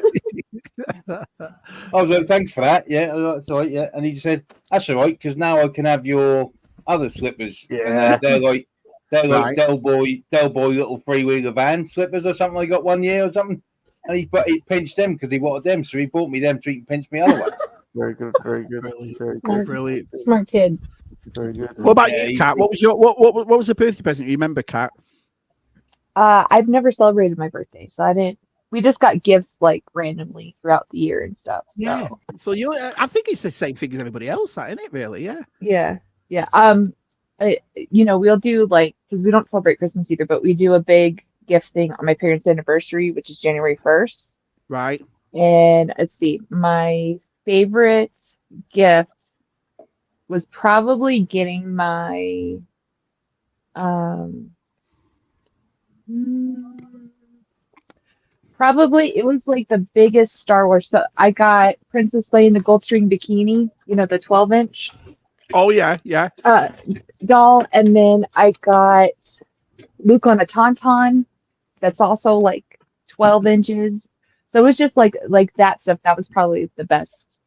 was like, "Thanks for that." Yeah, that's all right. Yeah, and he said, "That's all right because now I can have your other slippers." Yeah. And they're like Right. Del Boy little 3-wheeler van slippers or something. I got one year or something, and he pinched them because he wanted them, so he bought me them so he can pinch me other ones. Very good. Very good. Very good. Brilliant. Smart kid. Very good. What about Yeah, you, Kat? What was your what was the birthday present you remember, Kat? I've never celebrated my birthday, so I didn't. We just got gifts like randomly throughout the year and stuff. So. Yeah. So I think it's the same thing as everybody else, isn't it? Really? Yeah. Yeah. We'll do because we don't celebrate Christmas either, but we do a big gift thing on my parents' anniversary, which is January 1st. Right. And let's see, my favorite gift was probably getting my probably it was like the biggest Star Wars. So I got Princess Leia in the Goldstring bikini, the 12-inch Oh yeah. doll, and then I got Luke on a tauntaun that's also like 12 inches. So it was just like that stuff. That was probably the best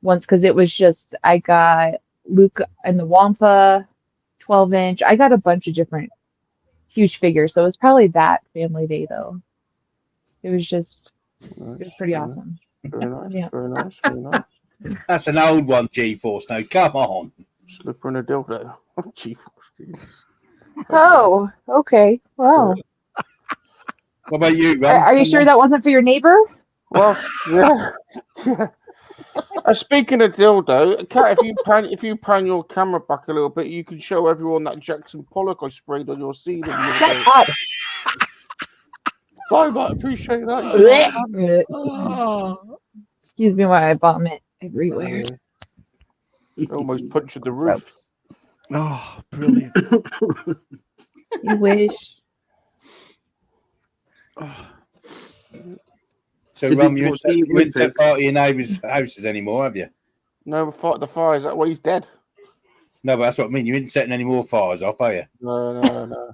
ones because it was just I got Luke and the Wampa 12-inch. I got a bunch of different huge figures. So it was probably that family day though. It was pretty awesome. Very nice. Yeah. Very nice. Very nice. That's an old one, G-Force. No, come on. Slipper and a dildo. Jesus. Oh, okay. Well, What about you, Ron? are you Come sure on. that wasn't for your neighbor? Well, yeah. Speaking of dildo, Kat, if you pan your camera back a little bit, you can show everyone that Jackson Pollock I sprayed on your ceiling. Shut up. Sorry, mate. Appreciate that. Oh. Excuse me while I vomit everywhere. Almost punched the roof. Gross. Oh, brilliant. You wish. Oh. So, Did Ron, you you watch the wouldn't set Olympics? fire to your neighbours' houses anymore, have you? No, fight the fire. Is that why he's dead? No, but that's what I mean. You ain't setting any more fires off, are you? No.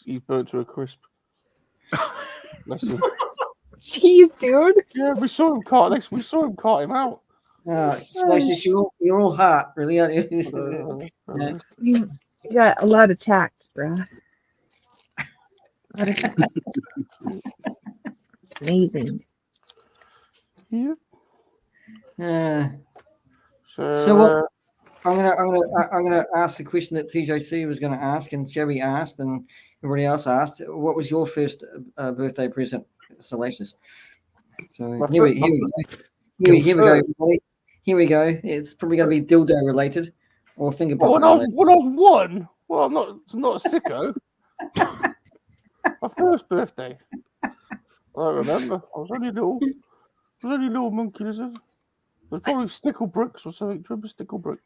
He's burnt to a crisp. Bless him. Jeez, dude. Yeah, we saw him cart this. We saw him cart him out. Spices, you're all heart, really, aren't you? Yeah. You got a lot of tact, bruh. A lot of tact. It's amazing. Yeah. So what? I'm gonna ask the question that TJC was going to ask, and Sherry asked, and everybody else asked. What was your first birthday present, Salacious? So here we go. Everybody. Here we go. It's probably going to be dildo related or finger pop. When I was one, well, I'm not a sicko. My first birthday. I remember. I was only a little monkey lizard. It was probably stickle bricks or something. Do you remember stickle bricks?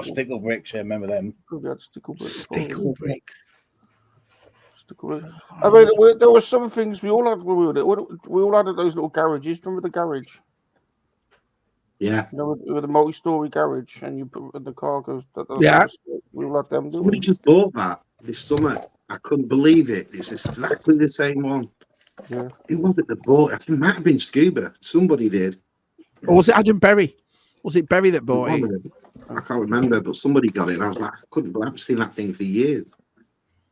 Stickle bricks. I remember them. We had stickle bricks. Stickle bricks. Stickle bricks. I mean, there were some things we all had. We all had those little garages. Do you remember the garage? Yeah. You know, with a multi-story garage, and you put the car goes. Yeah. We all had them. Somebody just bought that this summer. I couldn't believe it. It's exactly the same one. Yeah. Who was it that bought it? It might have been Scuba. Somebody did. Or was it Adam Berry? Was it Berry that bought it? I can't remember, but somebody got it, and I was like, I haven't seen that thing for years.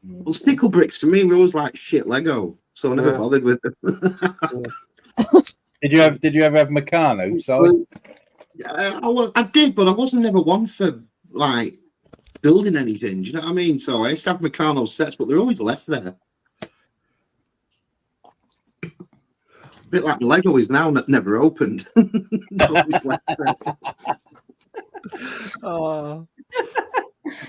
Well, stickle bricks to me were always like shit Lego, so I never bothered with them. Did you ever have Meccano? Sorry. I did, but I wasn't never one for like building anything. Do you know what I mean? So I used to have Meccano sets, but they're always left there. A bit like Lego is now never opened. Always left there. Oh.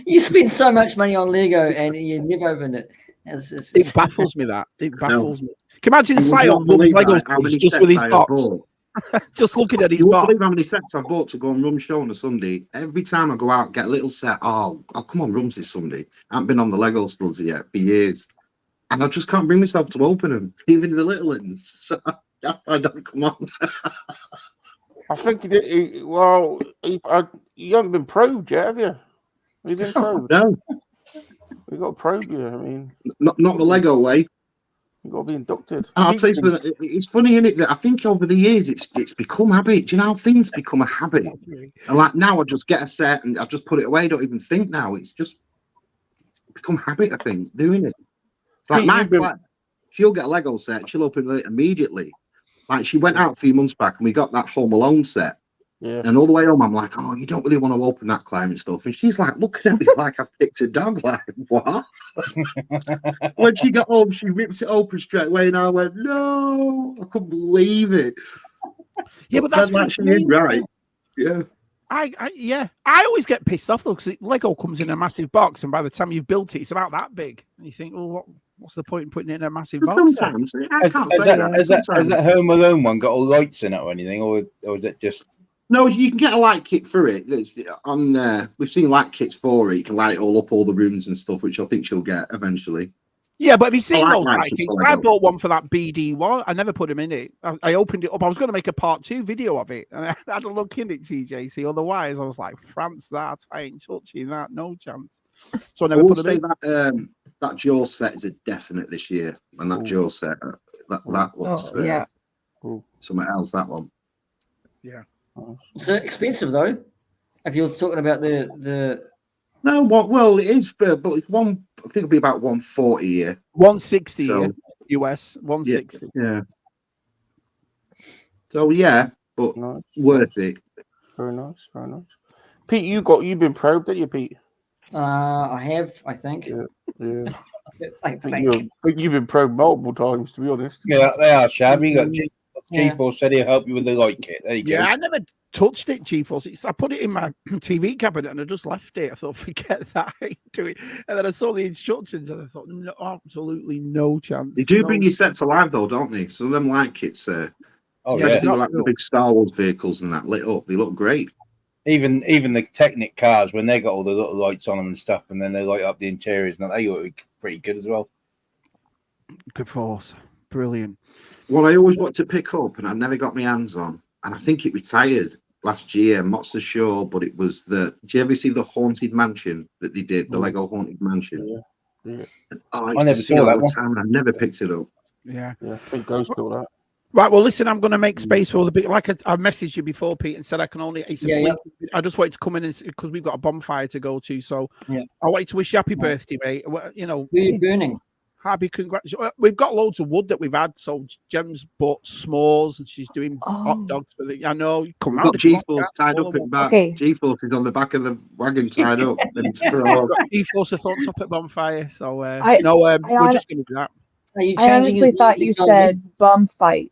You spend so much money on Lego and you never open it. It baffles me that. It baffles me. Can you imagine You Sion won't loves believe Lego how many just sets with his I have box? bought. Just looking at his You won't box. believe how many sets I've bought to go on Rum Show on a Sunday. Every time I go out, get a little set. Oh, come on, Rum's this Sunday. I haven't been on the Lego studs yet for years. And I just can't bring myself to open them, even the little ones. So I don't come on. I think he did. You haven't been probed yet, have you? Have you been probed? No, We got probed you. I mean, not the Lego way. you got to be inducted. And I'll tell you something, it's funny, isn't it, that I think over the years it's become habit. Do you know how things become a habit? And like now I just get a set and I just put it away. I don't even think now. It's just become habit, I think, doing it. Like my flat, she'll get a Lego set, she'll open it immediately. Like she went out a few months back and we got that Home Alone set. Yeah. And all the way home, I'm like, oh, you don't really want to open that climate stuff. And she's like, looking at me like I've picked a dog. Like, what? When she got home, she rips it open straight away. And I went, no, I couldn't believe it. Yeah, but that's like she is right. Yeah. I always get pissed off though because Lego comes in a massive box, and by the time you've built it, it's about that big. And you think, well, what's the point in putting it in a massive box? Sometimes I can't say that. Has that Home Alone one got all lights in it or anything, or is it just? No, you can get a light kit for it. It's on. We've seen light kits for it. You can light it all up, all the rooms and stuff, which I think she'll get eventually. Yeah, but have you seen those light light kits kits? for I Lego. bought one for that BD one. I never put them in it. I opened it up. I was going to make a part 2 video of it, and I had a look in it, TJC. Otherwise, I was like, France, that I ain't touching that, no chance. So I never put them in. That Jaws set is a definite this year, and that Jaws set that looks something else. That one. Yeah. So expensive though. If you're talking about the No, well, it is, but it's one. I think it'll be about 140 a year. 160 So, US. 160. Yeah. So yeah, but Nice. worth it. Very nice, very nice. Pete, you've been probed, didn't you, Pete? I have, I think. Yeah. I think. You've been probed multiple times, to be honest. Yeah, they are shabby. You got G4 said he'll help you with the light kit. There you go. Yeah, I never touched it, G4. I put it in my TV cabinet and I just left it. I thought, forget that. I ain't do it. And then I saw the instructions and I thought, no, absolutely no chance. They do bring your sets alive though, don't they? Some of them light kits, especially like the big Star Wars vehicles and that lit up. They look great. Even the Technic cars, when they got all the little lights on them and stuff, and then they light up the interiors, and they look pretty good as well. Good force. Brilliant. What I always want to pick up, and I never got my hands on, and I think it retired last year. I'm not so sure, but it was do you ever see the Haunted Mansion that they did, the Lego Haunted Mansion? Yeah. Oh, I never saw that one. time, and I never picked it up. Yeah. I think Ghost built that. Right. Well, listen, I'm going to make space for all the big. Like I messaged you before, Pete, and said I can only. It's a fleet. I just wanted to come in because we've got a bonfire to go to. So I wanted to wish you happy birthday, mate. You know, who are you burning? Happy congratulations. We've got loads of wood that we've had. So Gem's bought s'mores and she's doing hot dogs for the. I know. Come We've round got if you want. G-Force tied up at the back. Okay. G-Force is on the back of the wagon tied up. Ready to throw up. G-Force are thoughts up at bonfire. So I we're just going to do that. Are you I changing honestly his thought name you to Golden? said bum fight.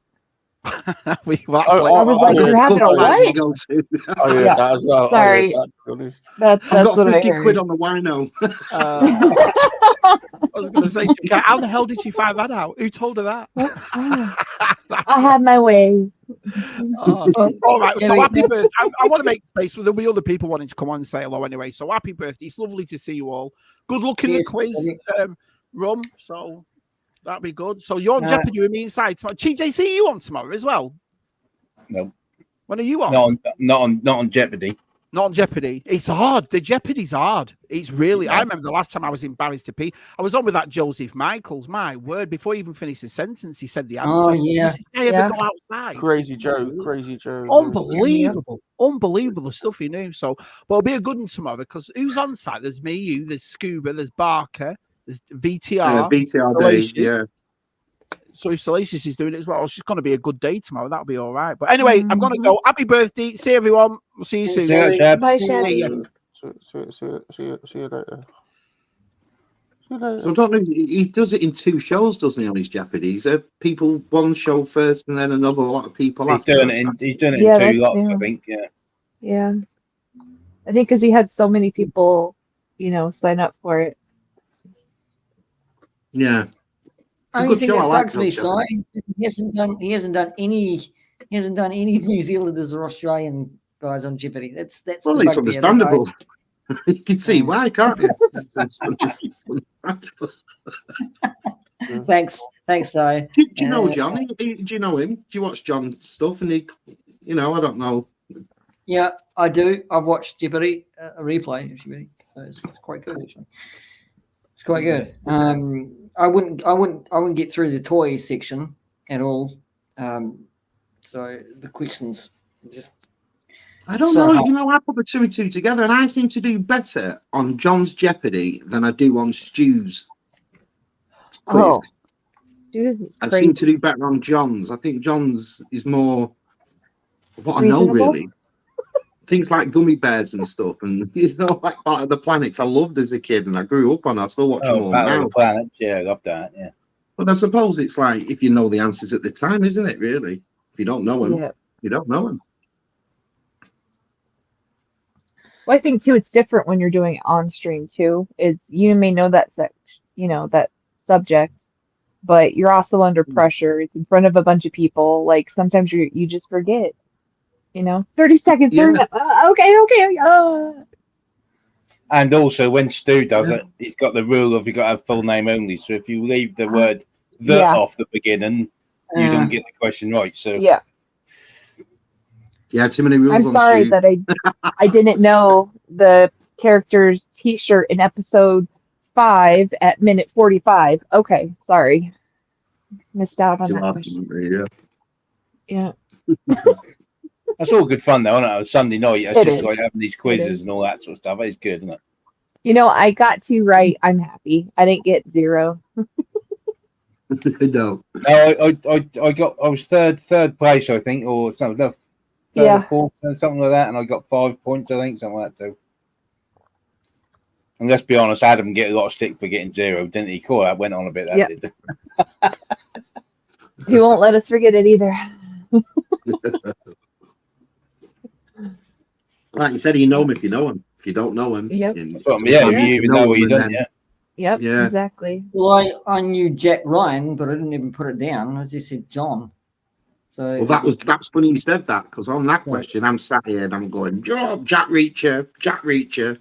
That's I was I like, heard you're having a Pub fight what? you go to. I heard Yeah. that as well. Sorry. I heard that, to be honest. I've That's got what I 50 heard. quid on the wino. I was going to say to Kat, how the hell did she find that out? Who told her that? I have my way. All right. So happy birthday. I want to make space. There'll be other people wanting to come on and say hello anyway. So happy birthday. It's lovely to see you all. Good luck in the quiz, Rum. So that'd be good. So you're on Jeopardy with me inside tomorrow. TJ, see you on tomorrow as well? No. When are you on? Not on Jeopardy. Not on Jeopardy. It's hard. The Jeopardy's hard. It's really. I remember the last time I was embarrassed to pee. I was on with that Joseph Michaels. My word! Before he even finished his sentence, he said the answer. Oh yeah. Does this guy ever go outside? Crazy Joe. Unbelievable the stuff he knew. So, but it'll be a good one tomorrow because who's on site? There's me, you, there's Scuba, there's Barker, there's VTR. VTR Salacious. Dave, yeah. So if Salacious is doing it as well, it's just going to be a good day tomorrow. That'll be all right. But anyway, I'm going to go. Happy birthday. See everyone. We'll see you soon. See you, Shabs. Bye, See you later. So I don't know. He does it in 2 shows, doesn't he? On his Jeopardy, people one show first, and then another lot of people He's after. doing it in 2 that's lots, new. I think. Yeah. Yeah. I think because he had so many people, sign up for it. Yeah. Only thing that bugs me, Si, he hasn't done any New Zealanders or Australian guys on Jeopardy. That's well, the it's bugbear. understandable. You can see why, can't you? Thanks, Si. Do you know John? Do you know him? Do you watch John's stuff? And I don't know. Yeah, I do. I've watched Jeopardy, a replay of Jeopardy, so it's quite good actually. It's quite good. I wouldn't get through the toys section at all. So the questions just. I don't know. I put the 2 and 2 together, and I seem to do better on John's Jeopardy than I do on Stu's quiz. Oh, Stu's is crazy. I seem to do better on John's. I think John's is more what reasonable? I know, really. Things like gummy bears and stuff, and like Part of the Planets. I loved as a kid, and I grew up on. I still watch them all Part now. of the Planet. Yeah, I love that. Yeah. But I suppose it's like if you know the answers at the time, isn't it? Really, if you don't know them, you don't know them. Well, I think too, it's different when you're doing it on stream too. You may know that that subject, but you're also under pressure. It's in front of a bunch of people. Like sometimes you just forget. 30 seconds. Yeah. Okay. And also, when Stu does it, he's got the rule of you got to have full name only. So if you leave the word off the beginning, you don't get the question right. So yeah, too many rules. I'm sorry that I didn't know the character's T-shirt in episode 5 at minute 45. Okay, sorry, missed out on that question. Yeah. That's all good fun, though, isn't it? On Sunday night, it's just like having these quizzes and all that sort of stuff. It's good, isn't it? I got 2 right. I'm happy. I didn't get 0. No, I was third place, I think, or something. Third or fourth, something like that, and I got 5 points, I think, something like that too. And let's be honest, Adam get a lot of stick for getting 0, didn't he? Cool, that went on a bit. That did. He won't let us forget it either. Like you said, you know him if you know him. If you don't know him, Yep. If you even know what he done, Yep. Yeah. Exactly. Well, I knew Jack Ryan, but I didn't even put it down. I just said John. So that's funny you said that, because on that question I'm sat here and I'm going, Jack Reacher,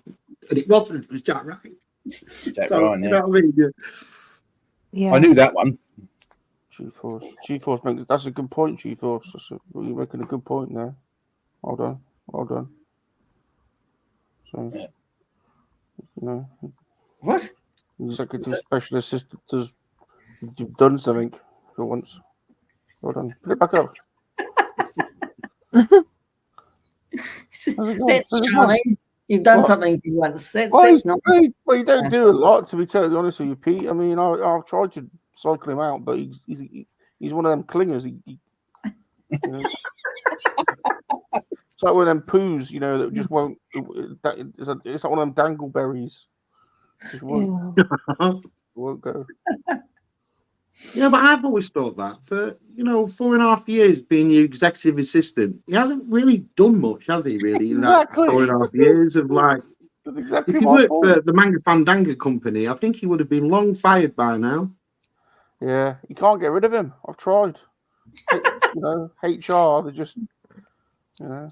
and it wasn't. It was Jack Ryan. Jack Ryan, You know what I mean? Yeah. I knew that one. G-Force, that's a good point, G-Force. You're making a good point there. Well done. So, what? Executive Special Assistant you've done something for once. Well done. Put it back up. That's charming. You've done something for once. That's not. Well, you don't do a lot, to be totally honest with you, Pete. I mean, I've tried to cycle him out, but he's one of them clingers. You know. It's like one of them poos, you know, that just won't. It's like one of them dangleberries. Just won't go. Yeah, but I've always thought that for 4.5 years being the executive assistant, he hasn't really done much, has he? Really, Exactly. In that 4.5 years of like, That's exactly if he my worked point. for the Manga Fandango company, I think he would have been long fired by now. Yeah, you can't get rid of him. I've tried. HR, they just, they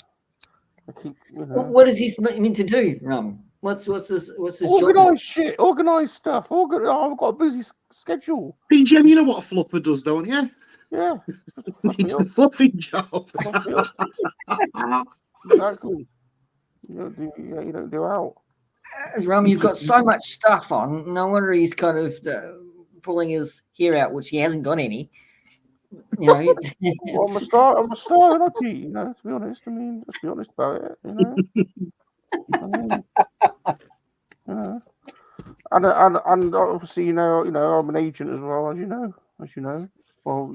keep, What does he mean to do, Rum? What's his organize job? shit, organize stuff. I've got a busy schedule. P.G.M, you know what a fluffer does, don't you? Yeah, It's a fluffing job. Exactly. You don't do out. Rum, you've got so much stuff on. No wonder he's kind of pulling his hair out, which he hasn't got any. Well, I'm a star, and I Pete, to be honest. I mean, let's be honest about it, And obviously, I'm an agent as well, as you know. Well,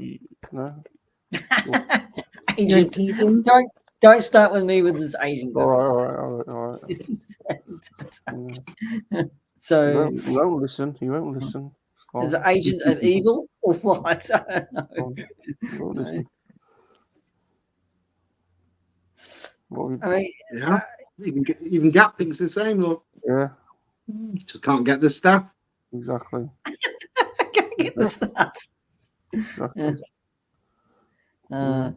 agent. Don't start with me with this agent. All right. So you won't listen. Is it agent of evil or what? I don't know. You won't listen. I mean, yeah. Even Gap thinks the same. Look. Yeah. You just can't get the staff. Exactly. Can't get the staff. Exactly. I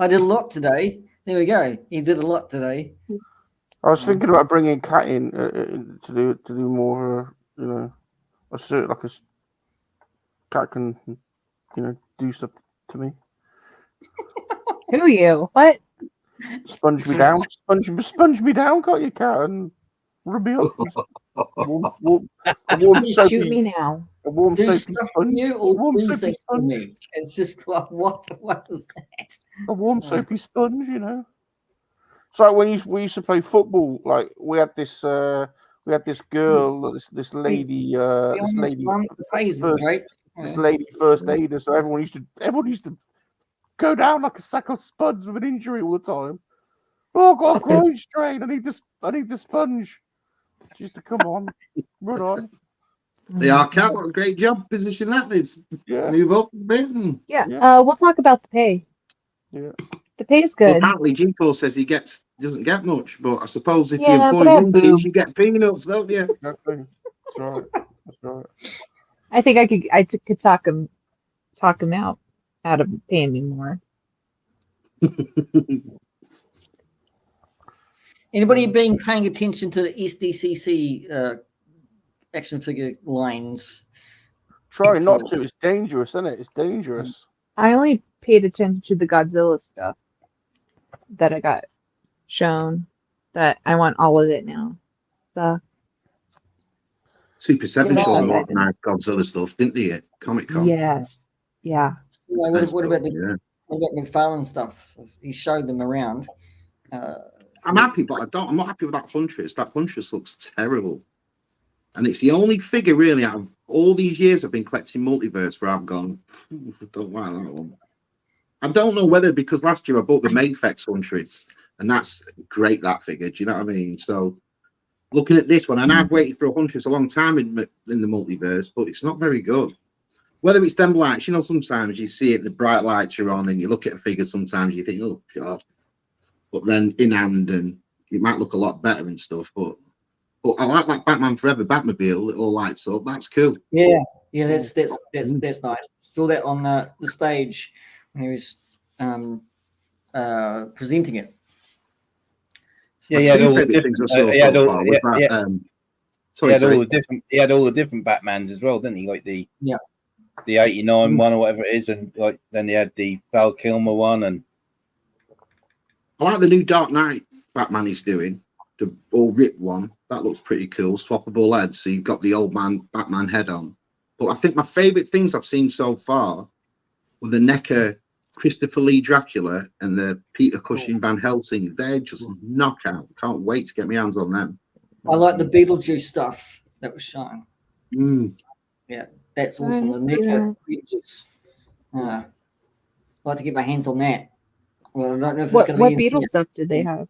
did a lot today. There we go. He did a lot today. I was thinking about bringing Kat in to do more, a certain like a Kat can, do stuff to me. Who are you? What? Sponge me down, sponge me down, got you, Kat, and rub me up. A warm Just soapy, shoot me now. a warm Do soapy stuff sponge. for you or warm do soapy things for sponge. me? It's just like what is that? A warm soapy sponge, It's like when we used to play football. Like we had this girl, this lady, this lady first aider. So everyone used to go down like a sack of spuds with an injury all the time. Oh, I've got a groin strain. I need the sponge. She used to come on, run on. Yeah, Kat, what a great job position that is. Yeah. Move up a bit. Yeah. We'll talk about the pay. Yeah. The pay is Well, good. apparently, G4 says he doesn't get much, but I suppose if you Yeah, employ but I have monkeys, boobs. you get peanuts, don't you? Exactly. That's right. I think I could talk him out of paying me more. Anybody been paying attention to the SDCC action figure lines? Try not to. It's dangerous, isn't it? It's dangerous. I only paid attention to the Godzilla stuff that I got shown. That I want all of it now. So Super 7 Yeah. showed a lot of nice Godzilla stuff, didn't they? At Comic Con. yes, yeah. What about McFarlane stuff? He showed them around. I'm happy, but I'm not happy with that Huntress. That Huntress looks terrible. And it's the only figure really out of all these years I've been collecting Multiverse where I've gone, I don't like that one. I don't know whether because last year I bought the Mayfex Huntress, and that's great, that figure. Do you know what I mean? So looking at this one, and I've waited for a Huntress a long time in the Multiverse, but it's not very good. Whether it's them lights, sometimes you see it, the bright lights are on, and you look at a figure, sometimes you think, oh God. But then in hand, and it might look a lot better and stuff. But I like that Batman Forever Batmobile. It all lights up. That's cool. Yeah, that's nice. Saw that on the stage when he was presenting it. Yeah, he had all the different things I saw so far. He had all the different Batmans as well, didn't he? Like the 89 one or whatever it is, and like then he had the Val Kilmer one, and I like the new Dark Knight Batman he's doing, the all ripped one. That looks pretty cool. Swappable heads, so you've got the old man Batman head on. But I think my favourite things I've seen so far were the NECA Christopher Lee Dracula and the Peter Cushing Van Helsing, they're just knockout. Can't wait to get my hands on them. I like the Beetlejuice stuff that was shown. Mm. Yeah, that's awesome. The NECA Beetlejuice. I'd like to get my hands on that. Well, I don't know if it's going to be What Beatles stuff did they have?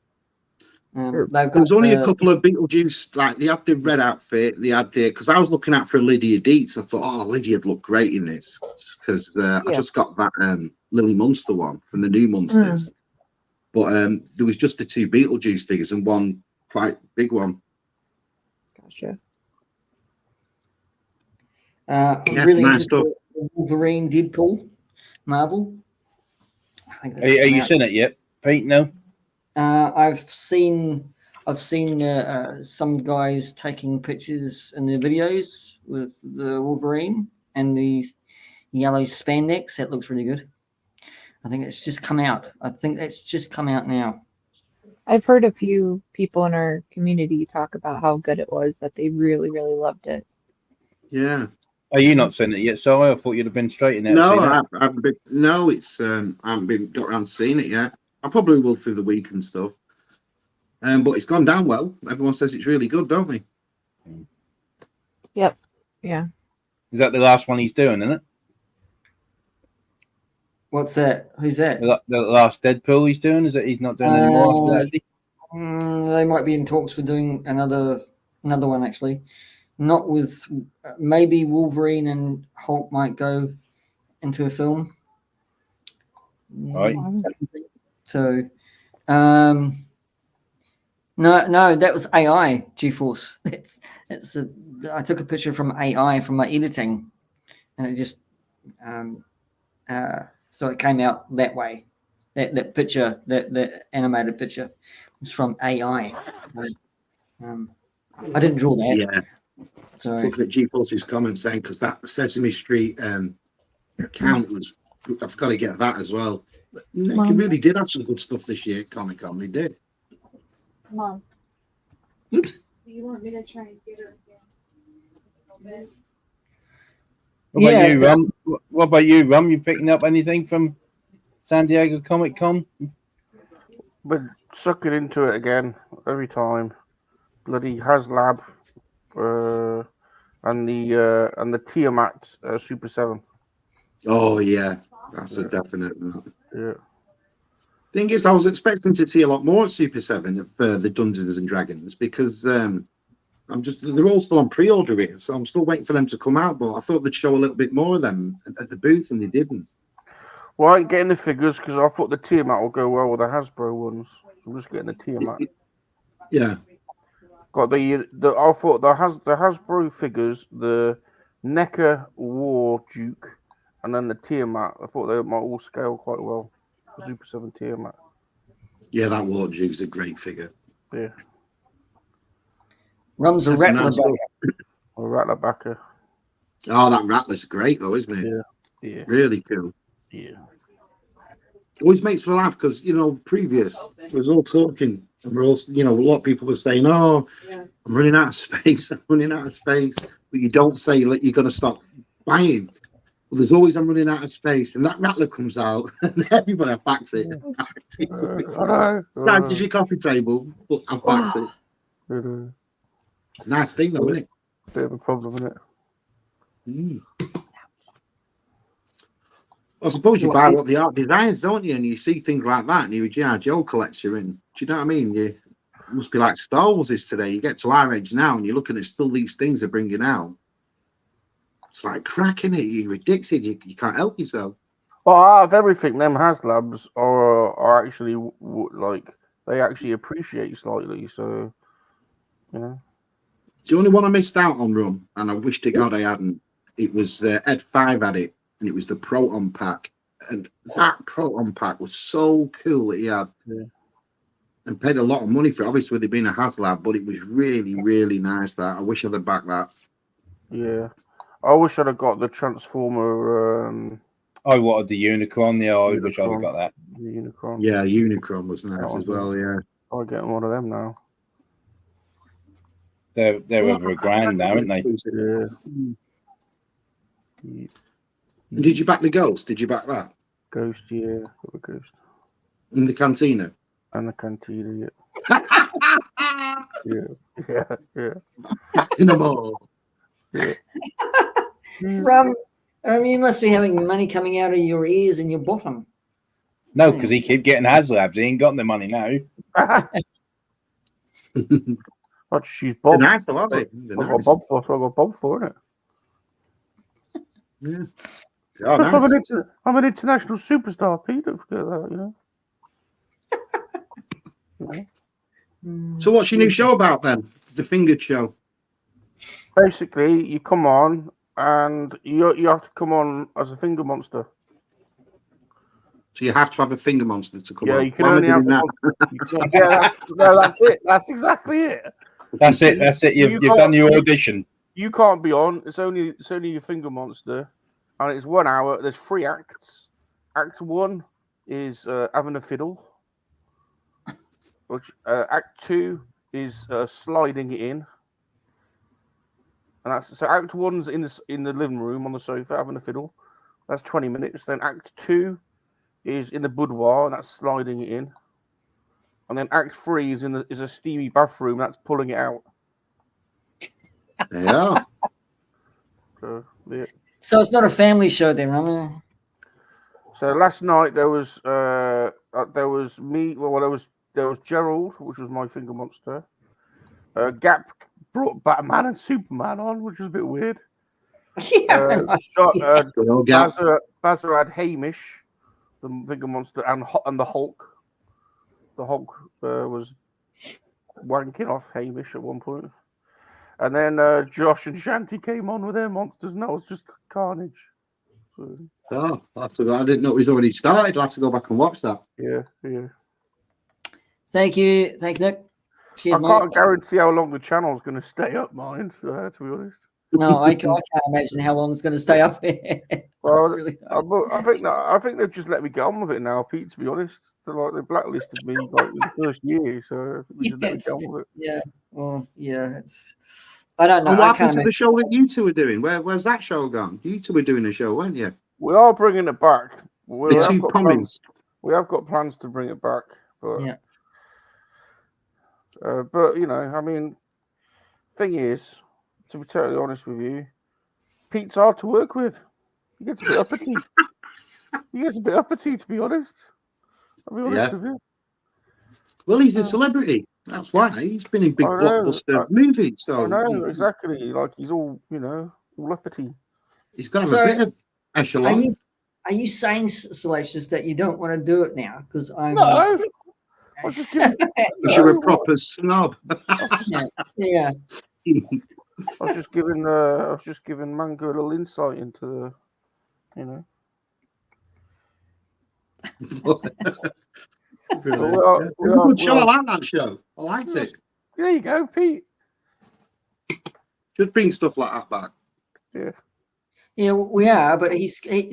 they've There got was only a couple of Beetlejuice, like they had the red outfit, they had the, because I was looking out for Lydia Deetz. I thought, oh, Lydia'd look great in this, because I just got that Lily Munster one from the new Munsters. But there was just the two Beetlejuice figures and one quite big one. Gotcha. I'm really interested in Wolverine, Deadpool, Marvel. I think Are you seen it yet, Pete? No. I've seen some guys taking pictures in their videos with the Wolverine and the yellow spandex. That looks really good. I think it's just come out. I think that's just come out now. I've heard a few people in our community talk about how good it was, that they really, really loved it. Yeah. Are you not seen it yet, Si? I thought you'd have been straight in there. No, I haven't been got around to seeing it yet. I probably will through the week and stuff. But it's gone down well. Everyone says it's really good, don't they? Yep. Yeah. Is that the last one he's doing, isn't it? What's that? Who's that? The last Deadpool he's doing? Is it he's not doing any more after that? They might be in talks for doing another one, actually. Not with maybe Wolverine and Hulk might go into a film. Right. So, no, that was AI GeForce. I took a picture from AI from my editing, and it just so it came out that way. That picture, that animated picture, was from AI. So, I didn't draw that. Yeah. So looking at GeForce's comments saying, because that Sesame Street account was, I've got to get that as well. But NECA really did have some good stuff this year at Comic-Con. They did. Mom. Oops. Do you want me to try and get her again? What about you, Rum? What about you, Rum? You picking up anything from San Diego Comic-Con? But sucking into it again every time. Bloody HasLab and the Tiamat Super 7. Oh yeah, that's a definite. Yeah. Thing is, I was expecting to see a lot more at Super 7 of the Dungeons and Dragons, because they're all still on pre-order here, so I'm still waiting for them to come out. But I thought they'd show a little bit more of them at the booth, and they didn't. Well, I ain't getting the figures because I thought the Tiamat will go well with the Hasbro ones. I'm just getting the Tiamat. Yeah. Got I thought the Hasbro figures, the NECA War Duke, and then the Tiamat. I thought they might all scale quite well. The Super 7 Tiamat. Yeah, that War Duke's a great figure. Yeah. Rum's a Rattler Or Rattler backer. Oh, that Rattler's great though, isn't it? Yeah. Yeah. Really cool. Yeah. Always makes me laugh because, previous, we was all talking and we're all, a lot of people were saying, oh, I'm running out of space. But you don't say that you're going to stop buying. Well, there's always I'm running out of space. And that Rattler comes out and everybody backs it. Size as your coffee table, but I've backed it. It's a nice thing though, isn't it? Bit of a problem, isn't it? I suppose you buy what the art designs, don't you? And you see things like that, and you're a G.I. Joe collector, and do you know what I mean? It must be like Star Wars is today. You get to our age now, and you're looking at still these things they're bringing out. It's like cracking it. You're addicted. You can't help yourself. Well, out of everything, them HasLabs are actually like they actually appreciate slightly. So, The only one I missed out on, Rum, and I wish to God I hadn't. It was Ed 5 had it. And it was the Proton Pack, and that Proton Pack was so cool that he had, and paid a lot of money for it. Obviously, with it being a HasLab, but it was really, really nice. That I wish I'd have backed that. Yeah, I wish I'd have got the Transformer. I wanted the Unicron. Yeah, I wish I'd have got that. The Unicron. Yeah, Unicron was nice as well. Yeah, I'm getting one of them now. They're over $1,000 now, aren't they? Yeah. Did you back the Ghost? Did you back that? Ghost, yeah. Got a ghost. In the cantina. And the cantina, yeah. In the mall. Yeah. Rum, you must be having money coming out of your ears and your bottom. No, because he keep getting HasLabs. He ain't got the money now. But she's Bob. They're nice, aren't they? I got Bob for it. Yeah. Plus, Nice. I'm an international superstar, Pete. Don't forget that, you know. So what's your new show about then? The Fingered Show. Basically, you come on and you have to come on as a finger monster. So you have to have a finger monster to come on. Yeah, you can only have that. That's it. That's exactly it. That's it. You've done your audition. You can't be on. It's only your finger monster, and it's 1 hour. There's 3 acts. Act 1 is having a fiddle. Which Act 2 is sliding it in. And that's so Act 1's in the living room on the sofa having a fiddle. That's 20 minutes. Then Act 2 is in the boudoir, and that's sliding it in. And then Act 3 is is a steamy bathroom, that's pulling it out. Yeah. So it's not a family show then, right? So last night there was me. Well, there was Gerald, which was my finger monster. Gap brought Batman and Superman on, which was a bit weird. Yeah. Bazza had Hamish, the finger monster, and the Hulk. The Hulk was wanking off Hamish at one point. And then Josh and Shanti came on with their monsters, and that was just carnage. So, I didn't know it was already started. I'll have to go back and watch that. Yeah. Thank you, Nick. Cheers, I can't guarantee how long the channel's going to stay up, mind, to be honest. No, I can't imagine how long it's going to stay up. Well, really I think they've just let me get on with it now, Pete. To be honest, they blacklisted me like in the first year, so I think they just let me get on with it. Yeah, well, yeah, it's. I don't know. And what happened to the show that you two were doing? Where's that show gone? You two were doing a show, weren't you? We are bringing it back. We have got plans to bring it back, but yeah. But you know, I mean, thing is, to be totally honest with you, Pete's hard to work with. He gets a bit uppity. To be honest. I'll be honest with you. Well, he's a celebrity. That's why he's been in big blockbuster movies. So I know exactly. Like he's all all uppity. He's got a bit of echelon. Are you saying, Salacious, that you don't want to do it now? Because I'm. No. You're a proper snob. Yeah. I was just giving Mango a little insight into the, Good show. I like that show. I liked it. There you go, Pete. Should bring stuff like that back. Yeah. Yeah, we are, but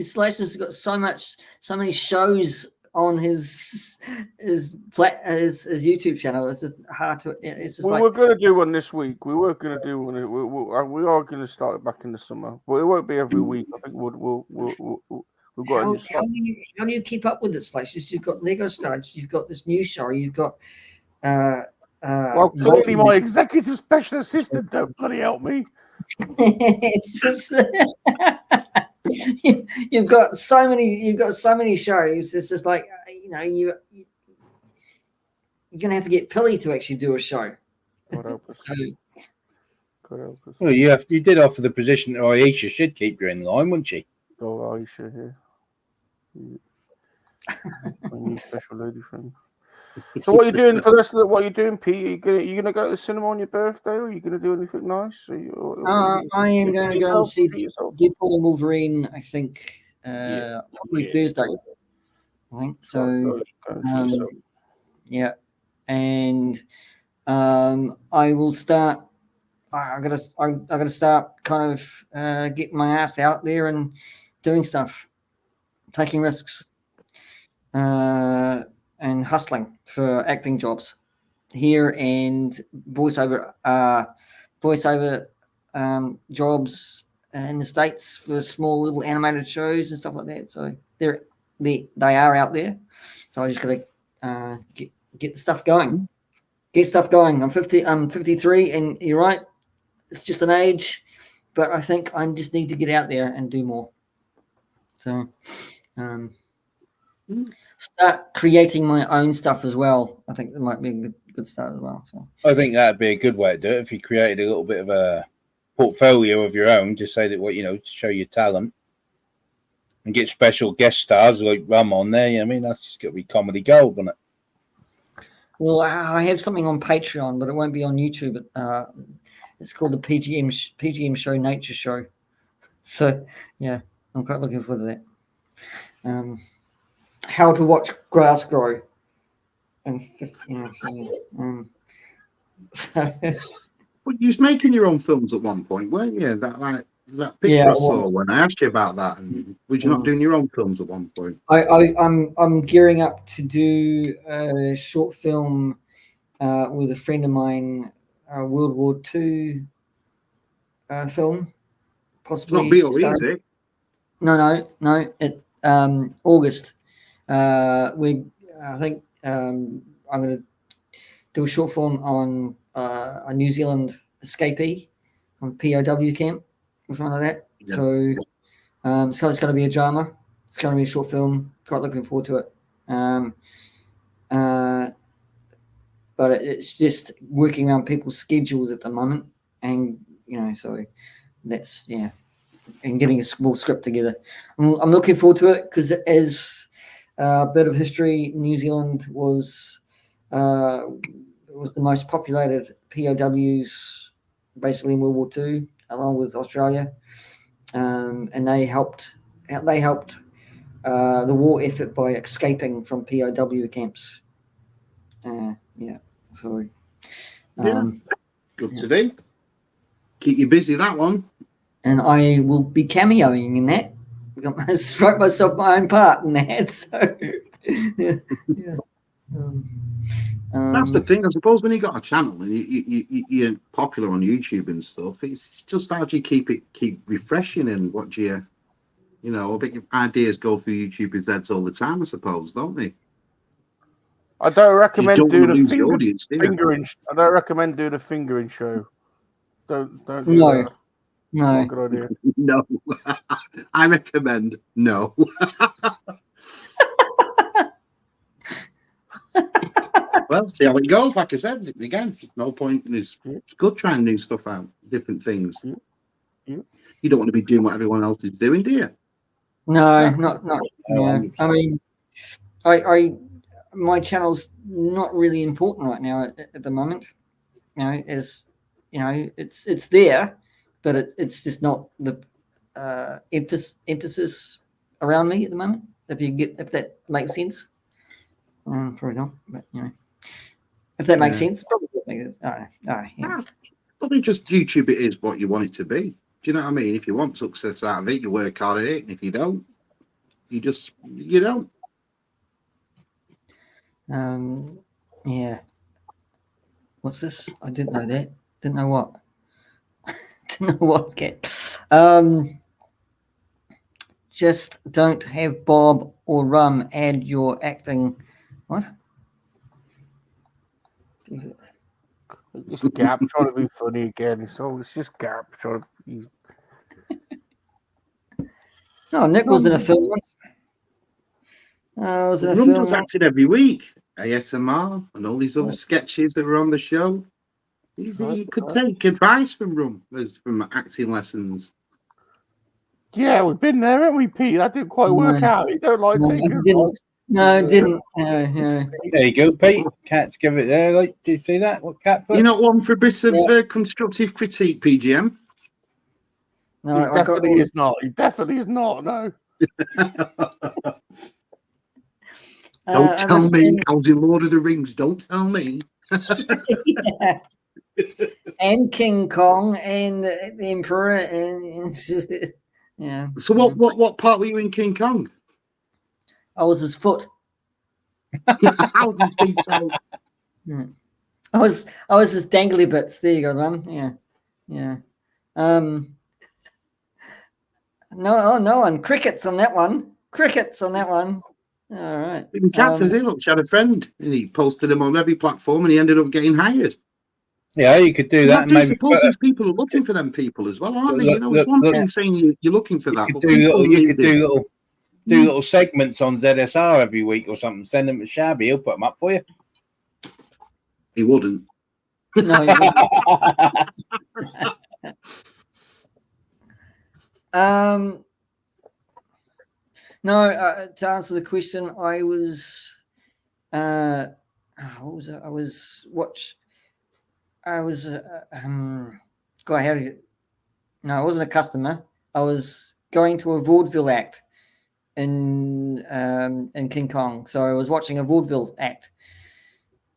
Slash has got so many shows on his YouTube channel. It's just hard to. It's just we're going to do one this week. We were going to do one. We are going to start it back in the summer, but it won't be every week. I think we've got. How do you keep up with it, Slash? You've got Lego Stars. You've got this new show. You've got. Well, clearly my executive special assistant don't bloody help me. It's just, you've got so many shows. It's just like you're gonna have to get Pilly to actually do a show. God help us. Well, you did offer the position to Aisha. Should keep you in line, wouldn't she? Oh, Aisha, yeah. My new special lady friend. So what are you doing for the rest of what are you doing, Pete? Are you gonna go to the cinema on your birthday, or are you gonna do anything nice? I am going to go and see Deadpool and Wolverine. I think probably Thursday. I think so. Yeah, and I will start. I gotta start kind of getting my ass out there and doing stuff, taking risks. And hustling for acting jobs here and voiceover jobs in the States for small little animated shows and stuff like that. So they're they are out there. So I just got to get stuff going. Get stuff going. I'm 53, and you're right. It's just an age, but I think I just need to get out there and do more. So, start creating my own stuff as well. I think that might be a good start as well. So I think that'd be a good way to do it if you created a little bit of a portfolio of your own, just say that to show your talent and get special guest stars like Rum on there. You know what I mean? That's just got to be comedy gold, isn't it? Well, I have something on Patreon, but it won't be on YouTube. It's called the P.G.M Show Nature Show. So yeah, I'm quite looking forward to that. How to watch grass grow. And 15. But you was making your own films at one point, weren't you? That picture I saw when I asked you about that, and was you not doing your own films at one point? I'm gearing up to do a short film with a friend of mine, World War II film, possibly. It's not BOE, is it? No. It August. I think I'm going to do a short film on a New Zealand escapee on POW camp or something like that. Yeah. So it's going to be a drama. It's going to be a short film. Quite looking forward to it. But it's just working around people's schedules at the moment, and so that's and getting a small script together. I'm looking forward to it because as a bit of history, New Zealand was the most populated POWs basically in World War II, along with Australia, and they helped the war effort by escaping from POW camps. Good to do. Keep you busy, that one. And I will be cameoing in that. I wrote myself my own part in that. So, yeah. That's the thing. I suppose when you got a channel and you're popular on YouTube and stuff, it's just how do you keep refreshing, and what do a bit of ideas go through YouTubers' heads all the time, I suppose, don't they? I don't recommend doing a fingering. I don't recommend doing a fingering show. Don't do that. No. Good idea. No. I recommend no. Well, see how it goes. Like I said, again, no point. It's good trying new stuff out, different things. You don't want to be doing what everyone else is doing, do you? No, not. Yeah. I mean, my channel's not really important right now at the moment. It's there, but it's just not the emphasis around me at the moment. If that makes sense. Probably not, but if that makes sense, probably makes sense. All right. Probably just YouTube. It is what you want it to be. Do you know what I mean? If you want success out of it, you work hard at it, and if you don't, you don't. Yeah. What's this? I didn't know that. Didn't know what. Didn't know what. Just don't have Bob or Rum add your acting. What? It's Gap trying to be funny again. It's just Gap trying to be... No, Nick was in a film once. Rum does acting every week. ASMR and all these other sketches that were on the show. He could take advice from Rum from acting lessons. Yeah, we've been there, haven't we, Pete? That didn't quite work out. You don't like taking advice. No, it didn't. There you go, Pete. Cat's give it there. Did you see that? What Cat put? You're not one for a bit of constructive critique, P.G.M. No, he definitely is not. He definitely is not. No. Don't tell me. I was in Lord of the Rings. Don't tell me. And King Kong and the Emperor and yeah. So what part were you in King Kong? I was his foot. How did you so? Yeah. I was his dangly bits. There you go, Mum. Yeah. No one. Crickets on that one. All right. Even Cat says, "Hey, look, she had a friend, and he posted him on every platform, and he ended up getting hired." Yeah, you could do that. And maybe suppose these people are looking for them people as well, aren't they? Look, You know, look, it's one look. thing saying you're looking for that, you but could do people little, you need could it. do little segments on ZSR every week or something. Send them to Shabby. He'll put them up for you. He wouldn't. No, he wouldn't. No, to answer the question, I was, what was it? I was God, how did it? No, I wasn't a customer. I was going to a vaudeville act in King Kong. So I was watching a vaudeville act.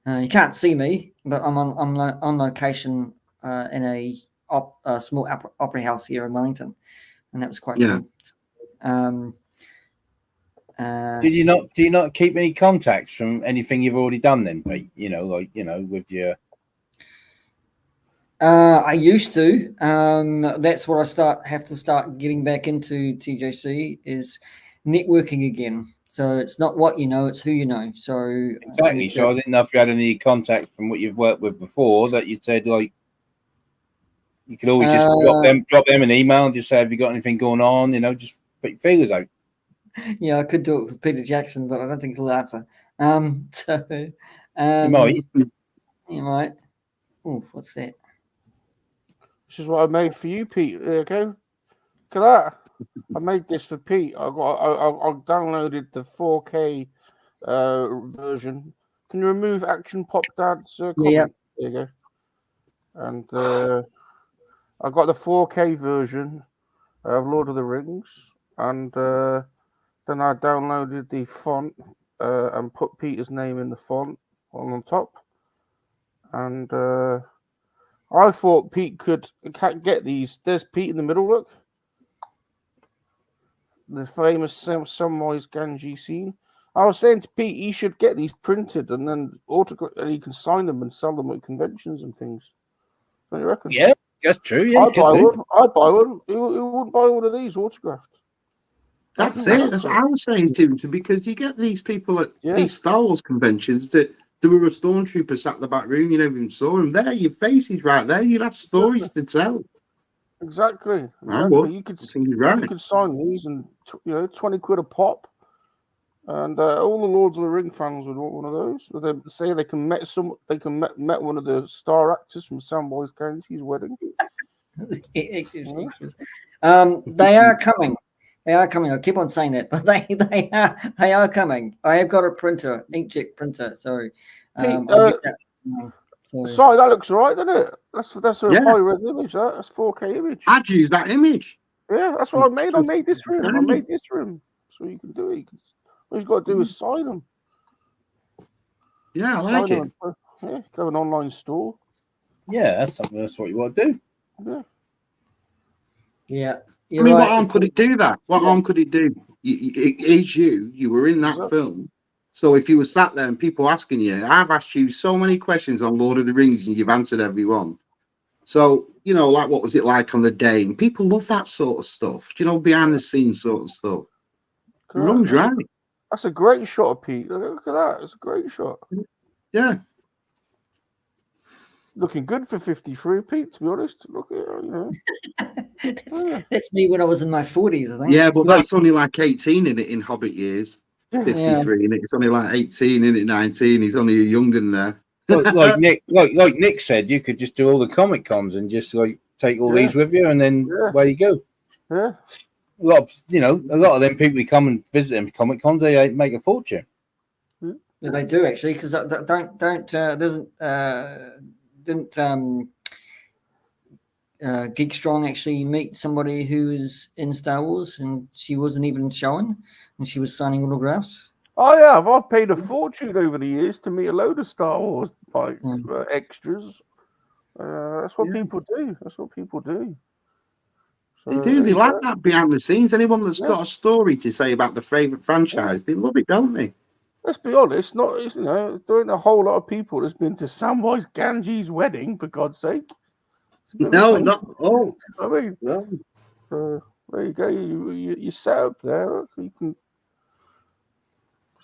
You can't see me, but I'm on location in a small opera house here in Wellington, and that was quite cool. Do you not keep any contacts from anything you've already done then, Pete? You know, like, you know, with your I used to. That's what I have to start getting back into TJC is networking again. So it's not what you know, it's who you know. So exactly. So I didn't know if you had any contact from what you've worked with before that you said like you could always just drop them an email and just say, have you got anything going on? You know, just put your feelers out. Yeah, I could do it with Peter Jackson, but I don't think he'll answer. You might. You might. Oh, what's that? This is what I made for you, Pete. There you go. Look at that. I made this for Pete. I downloaded the 4K version. Can you remove Action Pop Dad's comment? Yeah. There you go. And I got the 4K version of Lord of the Rings, and then I downloaded the font and put Peter's name in the font on top. And I thought Pete could get these. There's Pete in the middle, look. The famous Samwise Gamgee scene. I was saying to Pete, he should get these printed and then and he can sign them and sell them at conventions and things. What do you reckon? Yeah, that's true. Yeah, I'd buy one. I'd buy one. Who wouldn't buy one of these autographed? That's it. That's what I was saying to him, because you get these people at these Star Wars conventions that there were a stormtrooper sat in the back room, you never even saw him. There, your face is right there. You'd have stories to tell. Exactly. You could sign these and 20 quid a pop, and all the Lords of the Ring fans would want one of those. They say they can met one of the star actors from Samwise Gamgee's wedding. They are coming. They are coming. I keep on saying that, but they are coming. I have got a printer, inkjet printer. So I'll get that. Sorry, that looks all right, doesn't it? That's a high res image. That's 4K image. I'd use that image. Yeah, that's what I made. I made this for him. So you can do it. All he's got to do is sign them. Yeah, I like it. Yeah, go an online store. Yeah, that's what you want to do. Yeah. Yeah. I mean, what harm could it do that? What harm could it do? You were in that film. So if you were sat there and people asking you, I've asked you so many questions on Lord of the Rings and you've answered every one. So, like what was it like on the day? And people love that sort of stuff, behind the scenes sort of stuff. Runs right. That's a great shot of Pete. Look at that. It's a great shot. Yeah. Looking good for 53, Pete, to be honest. Look at that's me when I was in my 40s, I think. Yeah, but that's only like 18 in it in Hobbit years. 53 in it. It's only like 18 in it, 19. He's only a young'un there. like Nick said, you could just do all the Comic Cons and just take all these with you, and then where you go. Yeah. A lot of them people who come and visit them Comic Cons, they make a fortune. Yeah, they do actually, because didn't Geek Strong actually meet somebody who was in Star Wars and she wasn't even showing and she was signing autographs? Oh yeah, I've paid a fortune over the years to meet a load of Star Wars extras. That's what people do. So, they do. They like that behind the scenes. Anyone that's got a story to say about the favourite franchise, they love it, don't they? Let's be honest. There ain't a whole lot of people that's been to Samwise Gamgee's wedding, for God's sake. No, not all. I mean, there you go. You set up there. You can